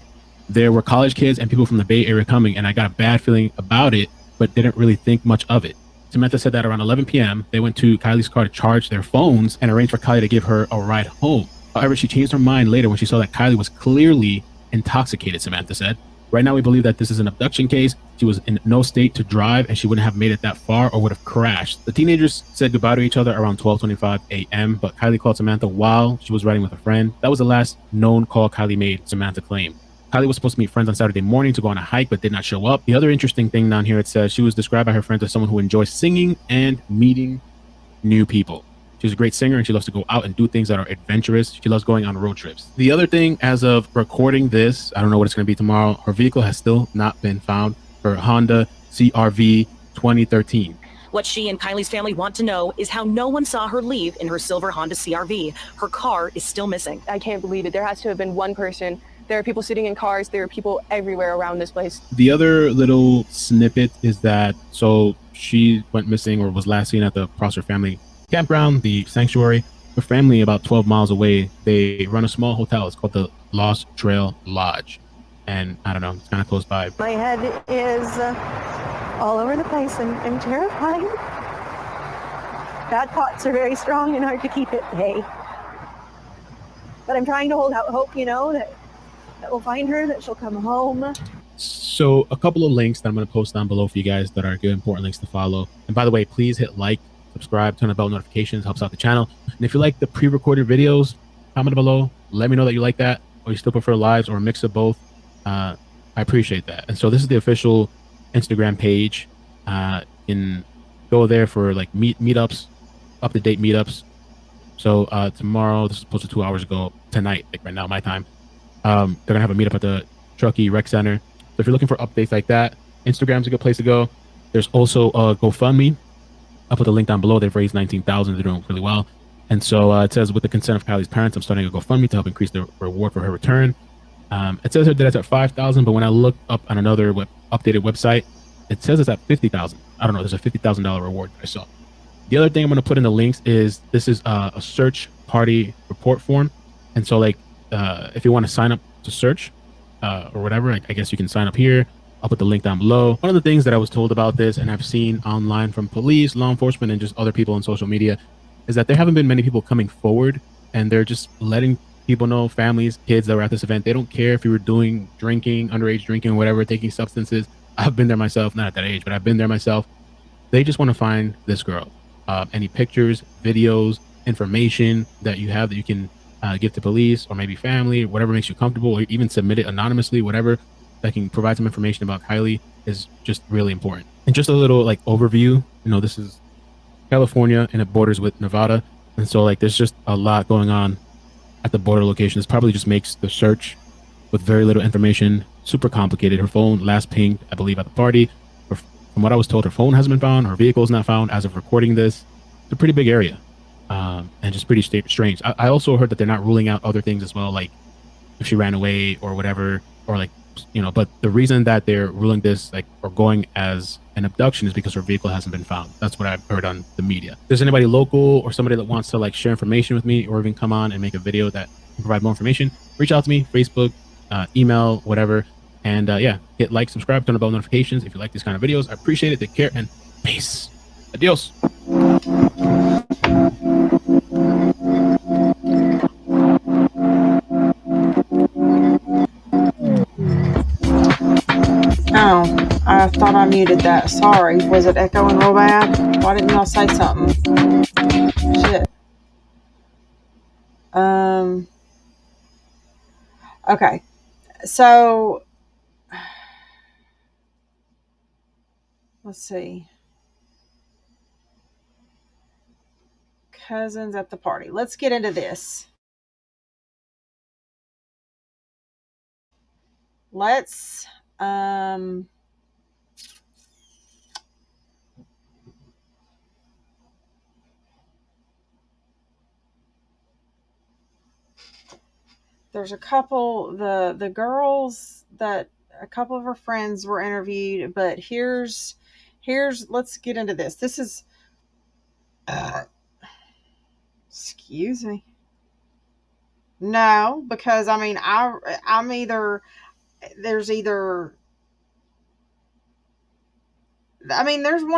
There were college kids and people from the Bay Area coming, and I got a bad feeling about it, but didn't really think much of it. Samantha said that around 11 p.m., they went to Kylie's car to charge their phones and arranged for Kylie to give her a ride home. However, she changed her mind later when she saw that Kylie was clearly intoxicated, Samantha said. Right now, we believe that this is an abduction case. She was in no state to drive, and she wouldn't have made it that far or would have crashed. The teenagers said goodbye to each other around 12:25 a.m., but Kylie called Samantha while she was riding with a friend. That was the last known call Kylie made, Samantha claimed. Kylie was supposed to meet friends on Saturday morning to go on a hike, but did not show up. The other interesting thing down here, it says she was described by her friends as someone who enjoys singing and meeting new people. She's a great singer, and she loves to go out and do things that are adventurous. She loves going on road trips. The other thing, as of recording this, I don't know what it's going to be tomorrow, her vehicle has still not been found, her Honda CR-V 2013. What she and Kylie's family want to know is how no one saw her leave in her silver Honda CR-V. Her car is still missing. I can't believe it. There has to have been one person. There are people sitting in cars. There are people everywhere around this place. The other little snippet is that, so she went missing or was last seen at the Prosser family campground, the Sanctuary. Her family, about 12 miles away, they run a small hotel. It's called the Lost Trail Lodge. And I don't know, it's kind of close by. My head is all over the place. I'm terrified. Bad thoughts are very strong and hard to keep at bay. But I'm trying to hold out hope, you know, that we'll find her, that she'll come home. So a couple of links that I'm going to post down below for you guys that are good, important links to follow. And by the way, please hit like, subscribe, turn on bell notifications, helps out the channel. And if you like the pre-recorded videos, comment below, let me know that you like that, or you still prefer lives or a mix of both. I appreciate that. And so this is the official Instagram page. You can go there for like meetups, up-to-date meetups. So tomorrow, this is posted 2 hours ago, tonight, like right now, my time, they're gonna have a meetup at the Truckee Rec Center. So if you're looking for updates like that, Instagram's a good place to go. There's also a GoFundMe. I'll put the link down below. They've raised $19,000. They're doing really well. And so it says, with the consent of Kylie's parents, I'm starting a GoFundMe to help increase the reward for her return. It says here that it's at $5,000, but when I look up on another updated website, it says it's at $50,000. I don't know. There's a $50,000 reward I saw. The other thing I'm going to put in the links is this is a search party report form. And so like, if you want to sign up to search or whatever, I guess you can sign up here. I'll put the link down below. One of the things that I was told about this and I've seen online from police, law enforcement, and just other people on social media is that there haven't been many people coming forward, and they're just letting people know, families, kids that were at this event, they don't care if you were doing drinking, underage drinking, whatever, taking substances. I've been there myself, not at that age, but I've been there myself. They just want to find this girl. Any pictures, videos, information that you have that you can give to police or maybe family, whatever makes you comfortable, or even submit it anonymously, whatever that can provide some information about Kylie is just really important. And just a little like overview, this is California and it borders with Nevada. And so like there's just a lot going on at the border location. This probably just makes the search with very little information super complicated. Her phone last pinged, I believe, at the party. From what I was told, her phone hasn't been found. Her vehicle is not found as of recording this. It's a pretty big area and just pretty strange. I also heard that they're not ruling out other things as well, like if she ran away or whatever, or like, but the reason that they're ruling this like or going as an abduction is because her vehicle hasn't been found. That's what I've heard on the media. If there's anybody local or somebody that wants to like share information with me or even come on and make a video that can provide more information, reach out to me, Facebook, email, whatever. And yeah, hit like, subscribe, turn on bell notifications if you like these kind of videos. I appreciate it. Take care and peace. Adios. Oh, I thought I muted that. Sorry. Was it echoing real bad? Why didn't y'all say something? Shit. Okay. So, let's see. Cousins at the party. Let's get into this. Let's there's a couple, the girls that a couple of her friends were interviewed, but here's let's get into this. This is excuse me. No, because I mean I'm either there's one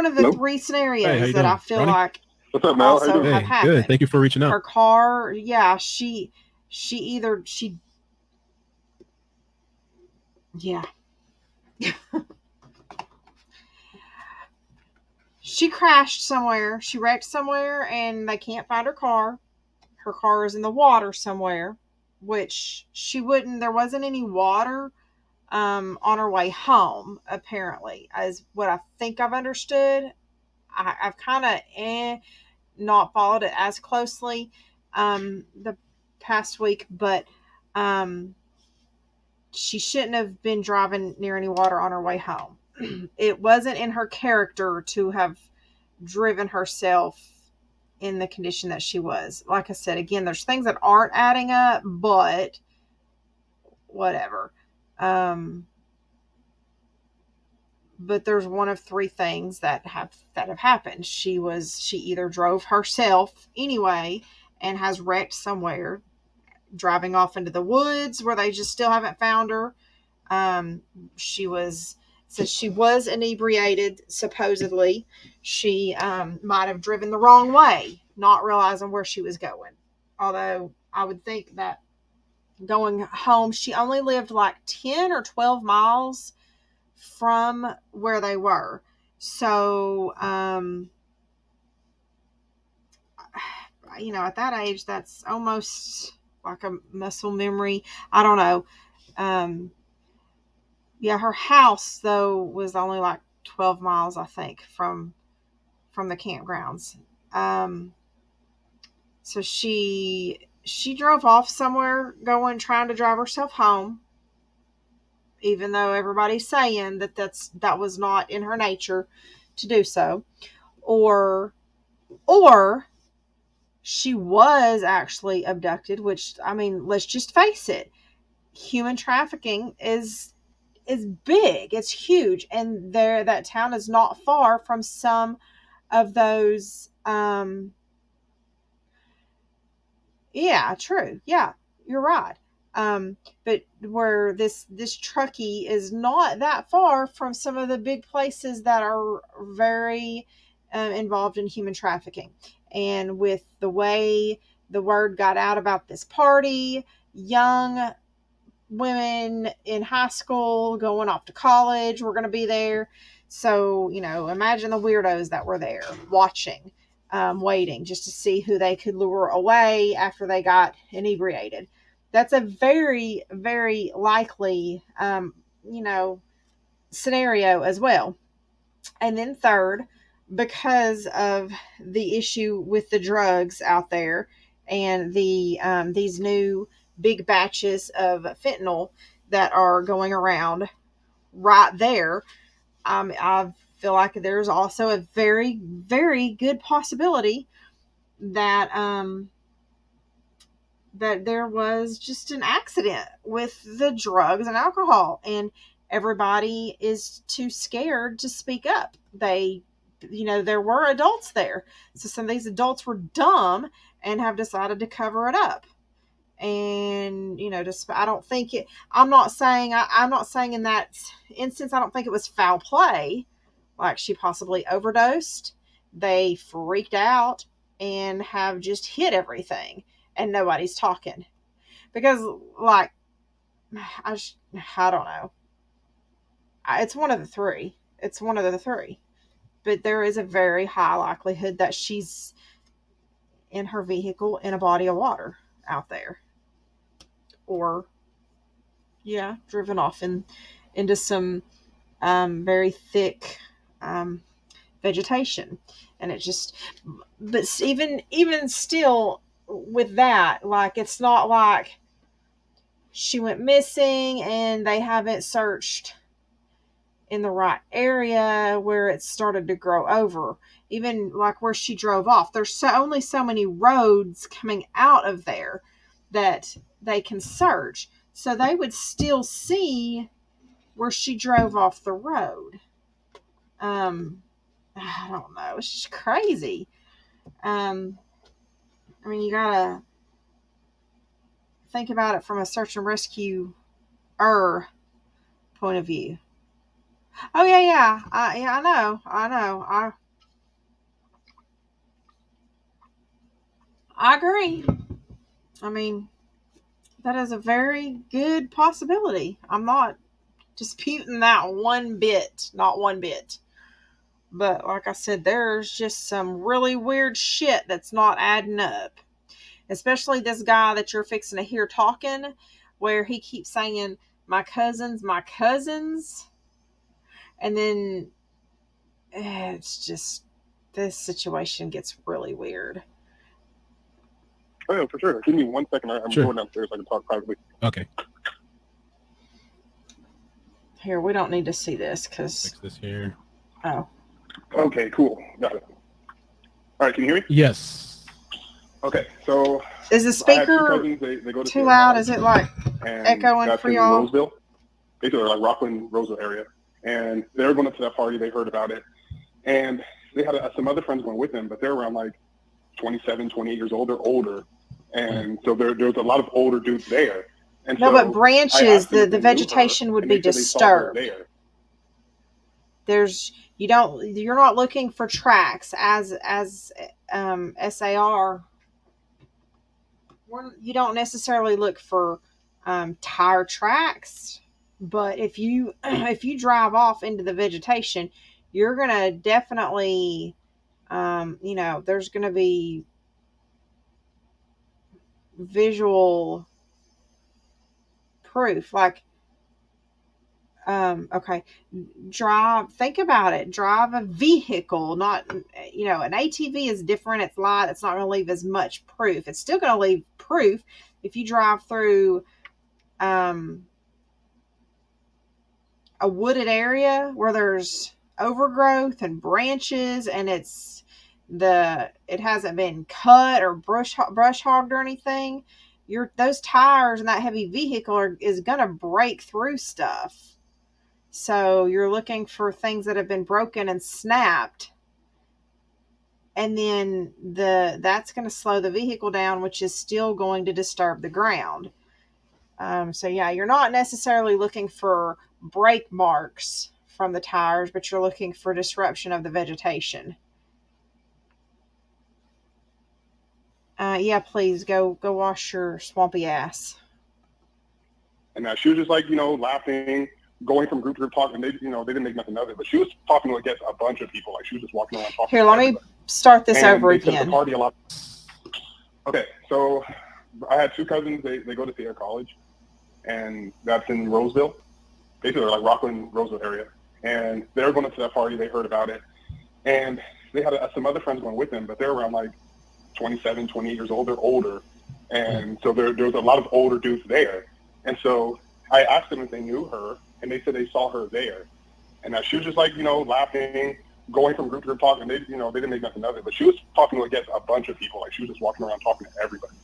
of the three scenarios that I feel like What's up, Mel? also have happened. Good. Thank you for reaching out. Her car, yeah, she she crashed somewhere. She wrecked somewhere and they can't find her car. Her car is in the water somewhere, which there wasn't any water on her way home, apparently, as what I think I've understood. I've kind of not followed it as closely the past week, but she shouldn't have been driving near any water on her way home. It wasn't in her character to have driven herself in the condition that she was. Like I said, again, there's things that aren't adding up, but whatever. But there's one of three things that have happened. She either drove herself anyway and has wrecked somewhere, driving off into the woods where they just still haven't found her. She was inebriated, supposedly. She might have driven the wrong way, not realizing where she was going. Although I would think that going home, she only lived like 10 or 12 miles from where they were. So, at that age, that's almost like a muscle memory. I don't know. Yeah, her house, though, was only like 12 miles, I think, from the campgrounds. So she drove off somewhere trying to drive herself home, even though everybody's saying that was not in her nature to do so. Or she was actually abducted, which, I mean, let's just face it. Human trafficking is big. It's huge. And that town is not far from some of those. Yeah, true. Yeah, you're right. But where this Truckee is not that far from some of the big places that are very involved in human trafficking. And with the way the word got out about this party, young women in high school going off to college were going to be there. So, imagine the weirdos that were there watching, waiting just to see who they could lure away after they got inebriated. That's a very, very likely, scenario as well. And then third, because of the issue with the drugs out there and these new big batches of fentanyl that are going around right there, I feel like there's also a very, very good possibility that that there was just an accident with the drugs and alcohol, and everybody is too scared to speak up. There were adults there, so some of these adults were dumb and have decided to cover it up. And I don't think it. I'm not saying in that instance I don't think it was foul play, like she possibly overdosed. They freaked out and have just hit everything, and nobody's talking because, like, I don't know. It's one of the three. But there is a very high likelihood that she's in her vehicle in a body of water out there. Or, driven off into some very thick vegetation. And it just, but even still with that, like, it's not like she went missing and they haven't searched in the right area where it started to grow over. Even like where she drove off, there's only so many roads coming out of there that they can search. So they would still see where she drove off the road. I don't know. It's just crazy. You gotta think about it from a search and rescue point of view. Oh yeah. I know. I agree. That is a very good possibility. I'm not disputing that one bit. Not one bit. But like I said, there's just some really weird shit that's not adding up. Especially this guy that you're fixing to hear talking, where he keeps saying, my cousins. And then it's just, this situation gets really weird. Oh, yeah, for sure. Give me 1 second. I'm going downstairs so I can talk privately. Okay. Here, we don't need to see this because. Fix this here. Oh. Okay, cool. Got it. All right, can you hear me? Yes. Okay, so. Is the speaker they go to too loud? Is it like echoing for y'all? Roseville, basically like Rockland, Roseville area. And they were going up to that party. They heard about it. And they had some other friends going with them, but they're around like 27, 28 years old. They're older. And so there was a lot of older dudes there. And no, but branches, the vegetation would be disturbed. You're not looking for tracks as SAR. You don't necessarily look for tire tracks, but if you drive off into the vegetation, you're gonna definitely, there's gonna be visual proof. Like, okay, think about it. Drive a vehicle, not, an ATV is different. It's light. It's not going to leave as much proof. It's still going to leave proof if you drive through, a wooded area where there's overgrowth and branches and it hasn't been cut or brush hogged or anything. Those tires and that heavy vehicle is going to break through stuff. So you're looking for things that have been broken and snapped. and then that's going to slow the vehicle down, which is still going to disturb the ground. So yeah, you're not necessarily looking for brake marks from the tires, but you're looking for disruption of the vegetation. Yeah, please go wash your swampy ass. And she was just like, laughing, going from group to group talking. They, they didn't make nothing of it, but she was talking against a bunch of people. Like she was just walking around talking. Here, let me start this over again. The party a lot. Okay, so I had two cousins. They go to Sierra College, and that's in Roseville, basically like Rockland, Roseville area. And they were going to that party. They heard about it, and they had some other friends going with them, but they're around like 27, 28 years old. They're older, and so there was a lot of older dudes there. And so I asked them if they knew her, and they said they saw her there. And she was just like, laughing, going from group to group talking. They, they didn't make nothing of it, but she was talking against a bunch of people. Like she was just walking around talking to everybody.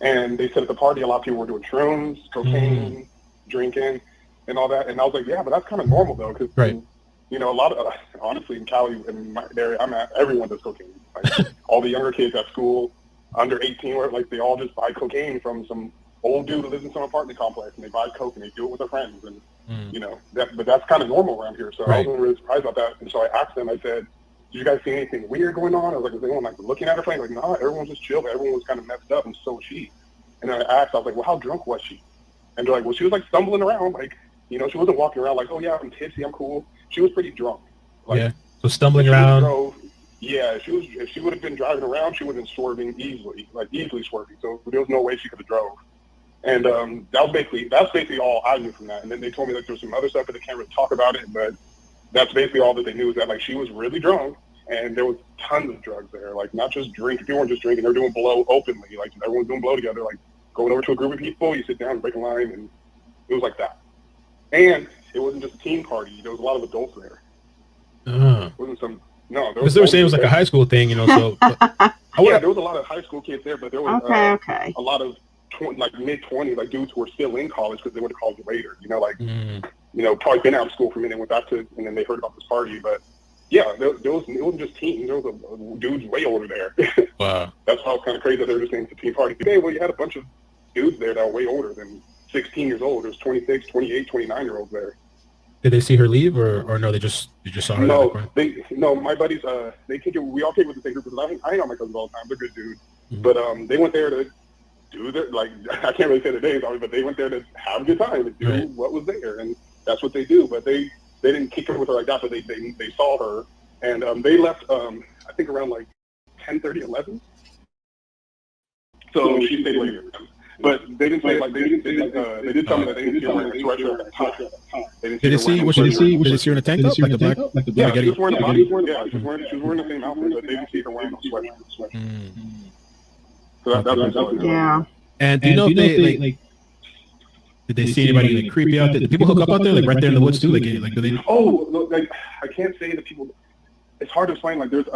And they said at the party, a lot of people were doing shrooms, cocaine, drinking, and all that. And I was like, yeah, but that's kind of normal though, because a lot of honestly in Cali, in my area I'm at, everyone does cocaine. Like all the younger kids at school, under 18, where like they all just buy cocaine from some old dude who lives in some apartment complex, and they buy coke and they do it with their friends, and but that's kind of normal around here. So I wasn't really surprised about that. And so I asked them, I said, did you guys see anything weird going on? I was like, is anyone like looking at her playing? Like, no, everyone was just chill, but everyone was kind of messed up, and so was she. And then I asked, I was like, well, how drunk was she? And they're like, well, she was like stumbling around, like, she wasn't walking around like, oh yeah, I'm tipsy, I'm cool. She was pretty drunk. Like, so stumbling around. If she would have been driving around, she would have been swerving easily swerving. So there was no way she could have drove. And that's basically all I knew from that. And then they told me that there was some other stuff, but they can't really talk about it. But that's basically all that they knew, is that like she was really drunk, and there was tons of drugs there. Like not just drink. People weren't just drinking; they were doing blow openly. Like everyone's doing blow together. Like going over to a group of people, you sit down, break a line, and it was like that. And it wasn't just a teen party. There was a lot of adults there. It wasn't some. No, because they were saying it was like a high school thing, So there was a lot of high school kids there, but there was a lot of mid-20s, like dudes who were still in college because they went to college later. Probably been out of school for a minute, went back to, and then they heard about this party. But yeah, it wasn't just teens. There was a dudes way older there. Wow, that's why it was kind of crazy that they were just saying it's a teen party. Okay, well, you had a bunch of dudes there that were way older than 16 years old. There's 26, 28, 29-year-olds there. Did they see her leave, or no? They just saw her. No, my buddies. We all came with the same group because I hang out with my cousins all the time. They're good dudes, but they went there to do their, like, I can't really say the names, but they went there to have a good time and do what was there, and that's what they do. But they didn't kick her with her like that, but they saw her, and they left I think around like 10:30, 11. So she stayed later. But they didn't say, like, they did tell me that they didn't see her wearing a sweatshirt at the time. Did they see her in a tank top? Like a black? Yeah, she was wearing she was wearing the same outfit, but they didn't see her wearing a sweatshirt. So that was yeah. And do you know if they, like, did they see anybody like creepy out there? Did people hook up out there, like right there in the woods too? Like do they? Oh, look, like I can't say that people. It's hard to explain. Like there's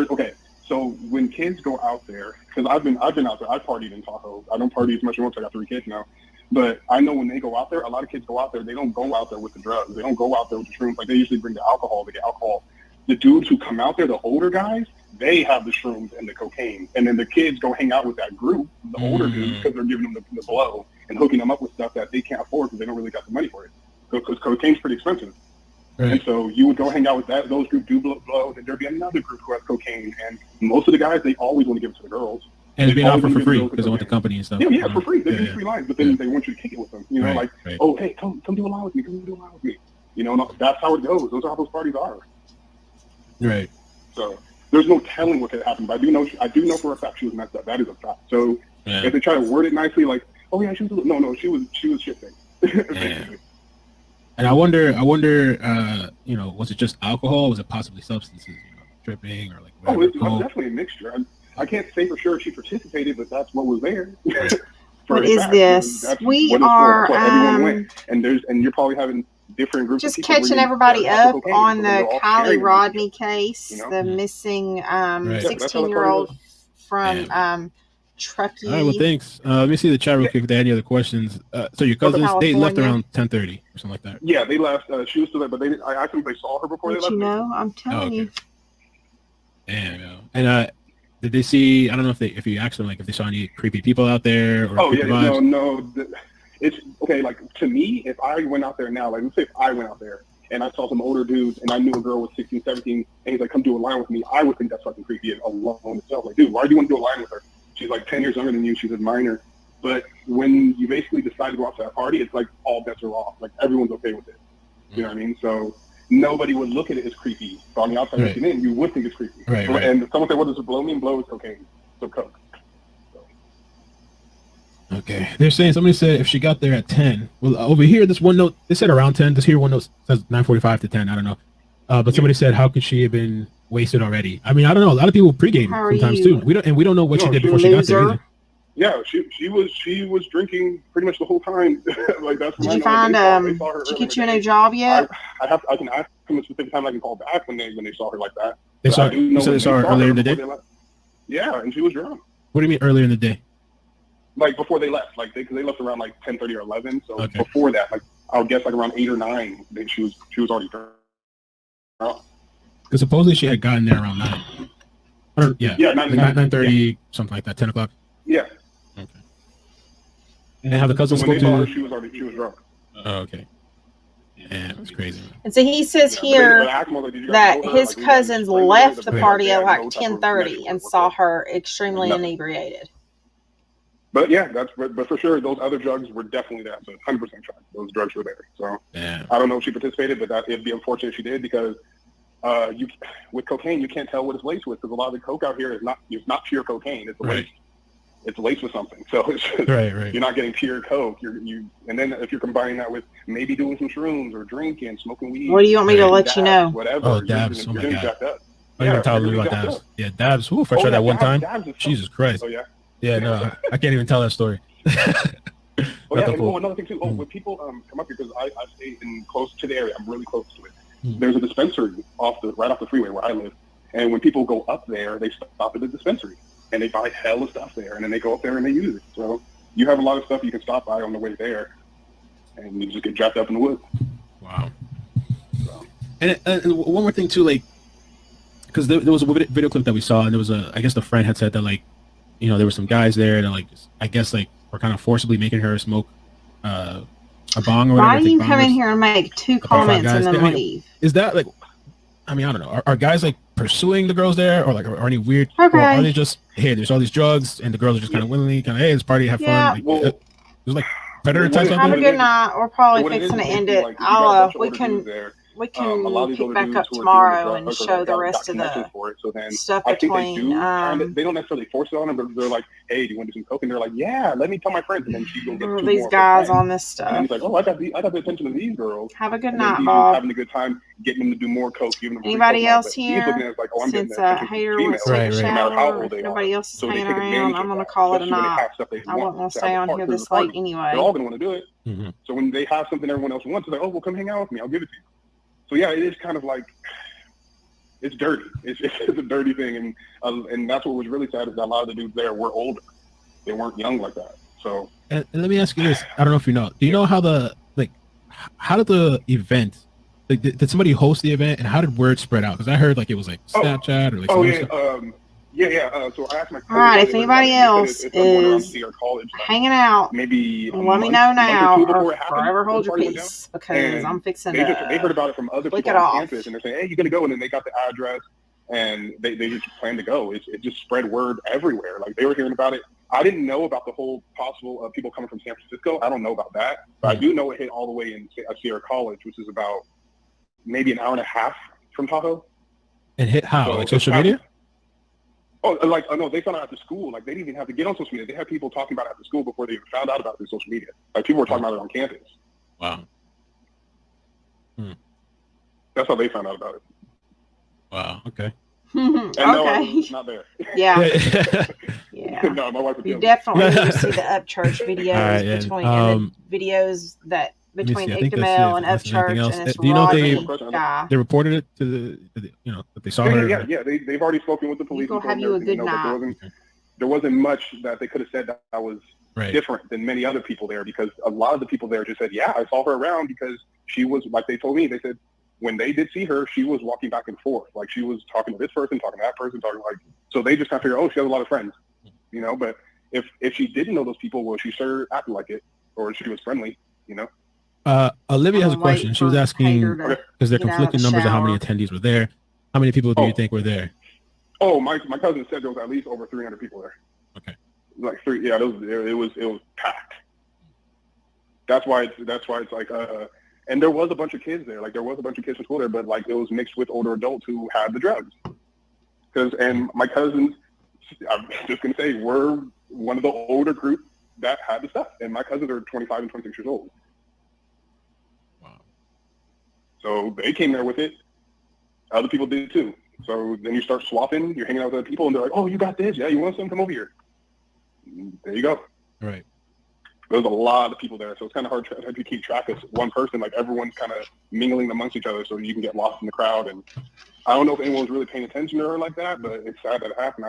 okay. So when kids go out there, because I've been out there. I partied in Tahoe. I don't party as much anymore because I got 3 kids now. But I know when they go out there, a lot of kids go out there. They don't go out there with the drugs. They don't go out there with the shrooms. Like they usually bring the alcohol. They get alcohol. The dudes who come out there, the older guys, they have the shrooms and the cocaine. And then the kids go hang out with that group, the older dudes, because they're giving them the blow and hooking them up with stuff that they can't afford because they don't really got the money for it. Because cocaine's pretty expensive. Right. And so you would go hang out with those group do blow, and there'd be another group who has cocaine. And most of the guys, they always want to give it to the girls. And it's being offered for free because they want the company and stuff. Yeah, for free. They give you free lines, but then they want you to kick it with them. Oh, hey, come do a line with me. Come do a line with me. That's how it goes. Those are how those parties are. Right. So there's no telling what could happen, but I do know for a fact she was messed up. That is a fact. So if they try to word it nicely, like, oh yeah, she was shifting. And I wonder, was it just alcohol? Was it possibly substances, tripping or like? Oh, it's definitely a mixture. I can't say for sure she participated, but that's what was there. What is this? We are everyone went, and you're probably having different groups. Just catching everybody up on the Kylie Rodney case, the missing 16-year-old from Truckee. All right, well, thanks. Let me see the chat real quick if they had any other questions. So your cousins, they left around 10:30 or something like that. Yeah, they left. She was still there, but I asked them if they saw her before they left. I'm telling you. Damn. And did they see? I don't know if you asked them like if they saw any creepy people out there or. Oh yeah, no. It's okay. Like to me, if I went out there now, like let's say if I went out there and I saw some older dudes and I knew a girl was 16, 17, and he's like, come do a line with me, I would think that's fucking creepy alone itself. Like, dude, why do you want to do a line with her? She's like 10 years younger than you. She's a minor. But when you basically decide to go out to that party, it's like all bets are off. Like everyone's okay with it. You know what I mean? So nobody would look at it as creepy. So on the outside looking in, you would think it's creepy. Right. And if someone said, what does blow mean? Blow is cocaine. So coke. Okay. They're saying somebody said if she got there at 10. Well, over here, this one note, they said around 10. This here one note says 9:45 to 10. I don't know. But somebody said, how could she have been wasted already? I mean, I don't know. A lot of people pregame sometimes too. We don't know what she did before she got there either. Yeah, she was drinking pretty much the whole time. Like that's. Did you find did she get you a new job yet? I can ask them a specific time I can call back when they saw her like that. They saw her earlier in the day. Yeah, and she was drunk. What do you mean earlier in the day? Like before they left, like because they left around like 10:30 or 11. So before that, like I would guess like around 8 or 9, she was already drunk. Because supposedly she had gotten there around 9. Or, yeah, 9:30, something like that, 10 o'clock. Yeah. Okay. And have the cousins spoke to her? She was drunk. Oh, okay. Yeah, it was crazy. And so he says here that his cousins left the party at like 10:30 and saw her extremely inebriated. But yeah, but for sure, those other drugs were definitely there. So 100% track. Those drugs were there. So I don't know if she participated, but it'd be unfortunate if she did because with cocaine you can't tell what it's laced with because a lot of the coke out here is not pure cocaine. It's laced. It's laced with something. So it's just, you're not getting pure coke. And then if you're combining that with maybe doing some shrooms or drinking, smoking weed. What do you want me to let you know? Whatever. Oh, dabs. You're getting jacked up. I didn't tell you about dabs. Yeah, dabs. Ooh, if I tried that one time, Jesus Christ. Oh yeah. Yeah, no, I can't even tell that story. Another thing too. When people come up here, because I stay close to the area, I'm really close to it. There's a dispensary right off the freeway where I live, and when people go up there, they stop at the dispensary and they buy hella stuff there, and then they go up there and they use it. So you have a lot of stuff you can stop by on the way there, and you just get jacked up in the woods. Wow. So. And one more thing too, like, because there was a video clip that we saw, and there was I guess the friend had said that like. You know, there were some guys there that, like, I guess, like, were kind of forcibly making her smoke a bong or whatever. Why do you come in here and make 2 comments and then leave? Is that, like, I mean, I don't know. Are guys, like, pursuing the girls there? Or, like, are any weird? Or are they just, hey, there's all these drugs, and the girls are just kind of willingly, kind of, hey, let's party, have fun. Like, there's, like, predator type Have a good night. We're probably fixing to end it. We can pick back up tomorrow and show the rest of the stuff between. They don't necessarily force it on them, but they're like, "Hey, do you want to do some coke?" And they're like, "Yeah, let me tell my friends." And then she goes get these guys on this stuff. And he's like, "Oh, I got the attention of these girls." Have a good night, Bob. Having a good time, getting them to do more coke, giving them. Anybody else here? Like, oh, since Hater wants to take a shower, if nobody else is hanging around, I'm gonna call it a night. I won't want to stay on here this late anyway. They're all gonna want to do it. So when they have something everyone else wants, they're like, "Oh, well, come hang out with me. I'll give it to you." So yeah, it is kind of like it's dirty. It's a dirty thing, and that's what was really sad is that a lot of the dudes there were older. They weren't young like that. So and let me ask you this: I don't know if you know. Do you know how how did the event? Like, did somebody host the event, and how did word spread out? Because I heard like it was like Snapchat or like. So I asked my. All right, if anybody else is hanging out, maybe let me know now, or forever hold your peace, because I'm fixing to. They heard about it from other people on campus, and they're saying, "Hey, you're gonna go," and then they got the address, and they just planned to go. It just spread word everywhere. Like they were hearing about it. I didn't know about the whole possible people coming from San Francisco. I don't know about that, but I do know it hit all the way in Sierra College, which is about maybe an hour and a half from Tahoe. And hit how? Like social media? No, they found out after school. Like, they didn't even have to get on social media. They had people talking about it after school before they even found out about it through social media. Like, people were talking about it on campus. Wow. That's how they found out about it. Wow. Okay. And no, it's not there. Yeah. Yeah. No, my wife would you definitely need to see the Upchurch videos videos that between Ictamel and Upchurch and this guy. They reported it to the that they saw her? Yeah. They've already spoken with the police. We'll have you a good night. There wasn't much that they could have said that was different than many other people there, because a lot of the people there just said, yeah, I saw her around because she was, like they told me, they said, when they did see her, she was walking back and forth. Like she was talking to this person, talking to that person, so they just kind of figure, oh, she has a lot of friends, you know, but if she didn't know those people, well, she sure acted like it, or she was friendly, you know? Olivia has a question. She was asking, because there are conflicting numbers of how many attendees were there. How many people do you think were there? Oh, my cousin said there was at least over 300 people there. Okay. Like three, yeah, it was packed. That's why it's like, and there was a bunch of kids there. Like there was a bunch of kids from school there, but like it was mixed with older adults who had the drugs. And my cousins, I'm just gonna say, were one of the older group that had the stuff, and my cousins are 25 and 26 years old. Wow. So they came there with it. Other people did too. So then you start swapping. You're hanging out with other people, and they're like, "Oh, you got this? Yeah, you want some? Come over here." There you go. Right. There's a lot of people there, so it's kind of hard to keep track of one person. Like everyone's kind of mingling amongst each other, so you can get lost in the crowd. And I don't know if anyone's really paying attention to her like that, but it's sad that it happened.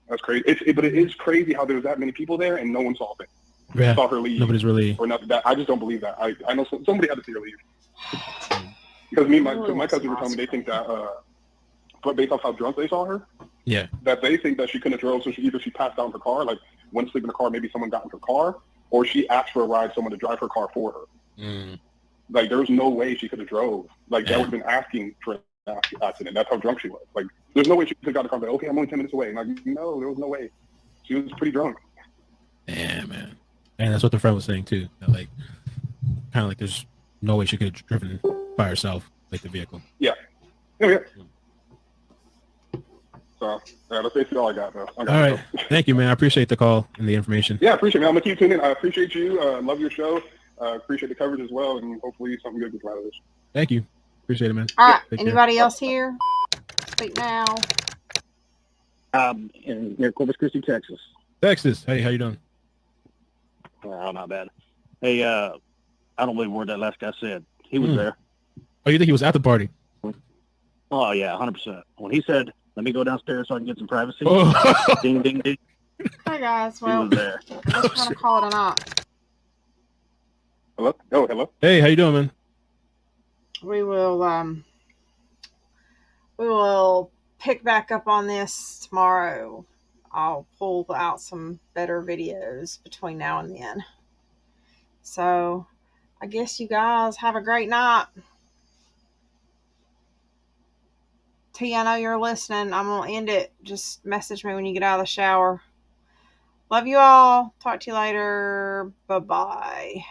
That's crazy. But it is crazy how there's that many people there and no one saw it. Yeah. Saw her leave. Nobody's really. Or nothing. I just don't believe that. I know somebody had to see her leave. Because my cousins were telling me they think that, but based off how drunk they saw her, yeah, that they think that she couldn't have drove, so she passed out in her car, like went to sleep in the car, maybe someone got in her car, or she asked for a ride, someone to drive her car for her. Like there was no way she could have drove. Like that would have been asking for an accident. That's how drunk she was. Like there's no way she could have got in the car. Like, okay, I'm only 10 minutes away. And like no, there was no way. She was pretty drunk. Yeah, man. And that's what the friend was saying too. That, like kind of like there's no way she could have driven by herself, like the vehicle. Yeah. Oh, yeah. So that's basically all I got, though. All right. Thank you, man. I appreciate the call and the information. Yeah, I appreciate it, man. I'm going to keep tuning in. I appreciate you. Love your show. Appreciate the coverage as well. And hopefully something good comes out of this. Thank you. Appreciate it, man. All right. Anybody else here? Speak now. Near Corpus Christi, Texas. Texas. Hey, how you doing? Well, not bad. Hey, I don't believe a word that last guy said. He was there. Oh, you think he was at the party? Oh, yeah, 100%. When he said, let me go downstairs so I can get some privacy. Ding, ding, ding. Hi, guys. Well, he was there. Let's kind of call it a night. Hello? Oh, hello. Hey, how you doing, man? We will pick back up on this tomorrow. I'll pull out some better videos between now and then. So I guess you guys have a great night. T, I know you're listening. I'm going to end it. Just message me when you get out of the shower. Love you all. Talk to you later. Bye-bye.